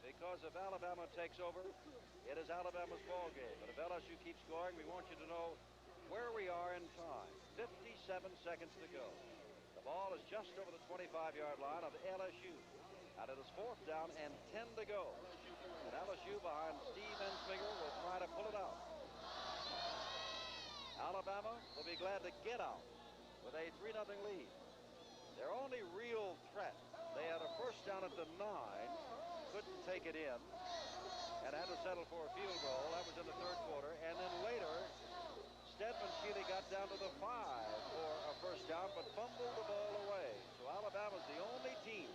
Because if Alabama takes over, it is Alabama's ball game. But if LSU keeps going, we want you to know where we are in time. 57 seconds to go. The ball is just over the 25-yard line of LSU. And it is 4th down and 10 to go. And LSU behind Steve Ensminger will try to pull it out. Alabama will be glad to get out with a 3-0 lead. Their only real threat, they had a first down at the 9, couldn't take it in, and had to settle for a field goal. That was in the 3rd quarter. And then later, Stedman Shealy got down to the 5 for a first down, but fumbled the ball away. So Alabama's the only team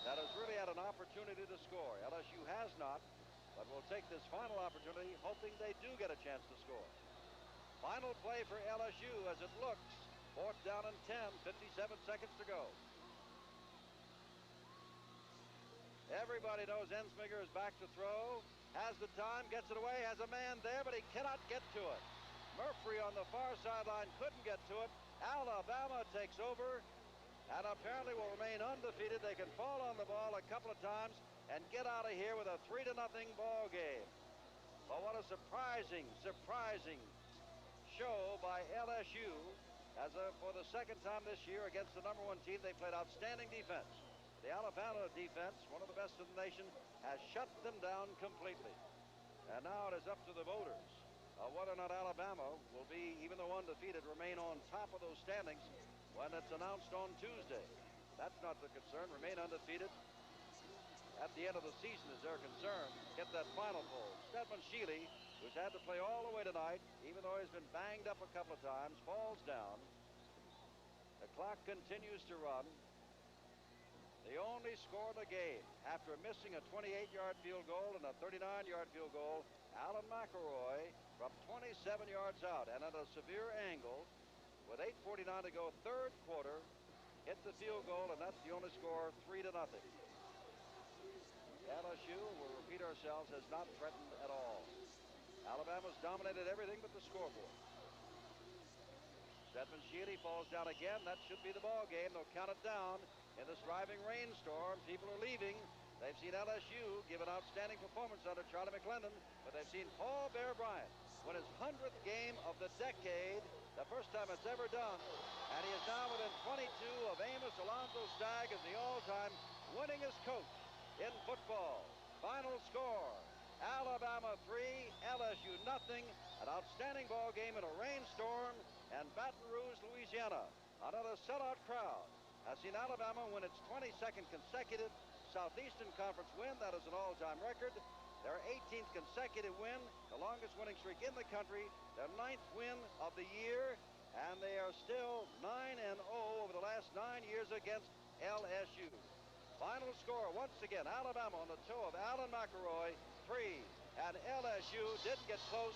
that has really had an opportunity to score. LSU has not, but will take this final opportunity, hoping they do get a chance to score. Final play for LSU as it looks. 4th down and 10, 57 seconds to go. Everybody knows Ensminger is back to throw. Has the time, gets it away, has a man there, but he cannot get to it. Murphy on the far sideline couldn't get to it. Alabama takes over and apparently will remain undefeated. They can fall on the ball a couple of times and get out of here with a 3-0 ball game. But what a surprising show by LSU. For the 2nd time this year against the #1 team, they played outstanding defense. The Alabama defense, one of the best in the nation, has shut them down completely. And now it is up to the voters whether or not Alabama will be, even though undefeated, remain on top of those standings when it's announced on Tuesday. That's not the concern. Remain undefeated at the end of the season is their concern. Get that final poll. Stedman Shealy, who's had to play all the way tonight, even though he's been banged up a couple of times, falls down. The clock continues to run. The only score in the game, after missing a 28-yard field goal and a 39-yard field goal, Alan McElroy from 27 yards out and at a severe angle with 8:49 to go, 3rd quarter, hit the field goal, and that's the only score, 3-0. LSU, we'll repeat ourselves, has not threatened at all. Alabama's dominated everything but the scoreboard. Stedman Shealy falls down again. That should be the ball game. They'll count it down in this driving rainstorm. People are leaving. They've seen LSU give an outstanding performance under Charlie McClendon, but they've seen Paul Bear Bryant win his 100th game of the decade, the first time it's ever done, and he is now within 22 of Amos Alonzo Stagg as the all-time winningest coach in football. Final score, Alabama 3, LSU nothing. An outstanding ball game in a rainstorm and Baton Rouge, Louisiana. Another sellout crowd has seen Alabama win its 22nd consecutive Southeastern Conference win. That is an all-time record. Their 18th consecutive win, the longest winning streak in the country, their 9th win of the year, and they are still 9-0 over the last 9 years against LSU. Final score, once again, Alabama on the toe of Alan McElroy, 3, and LSU didn't get close,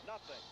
nothing.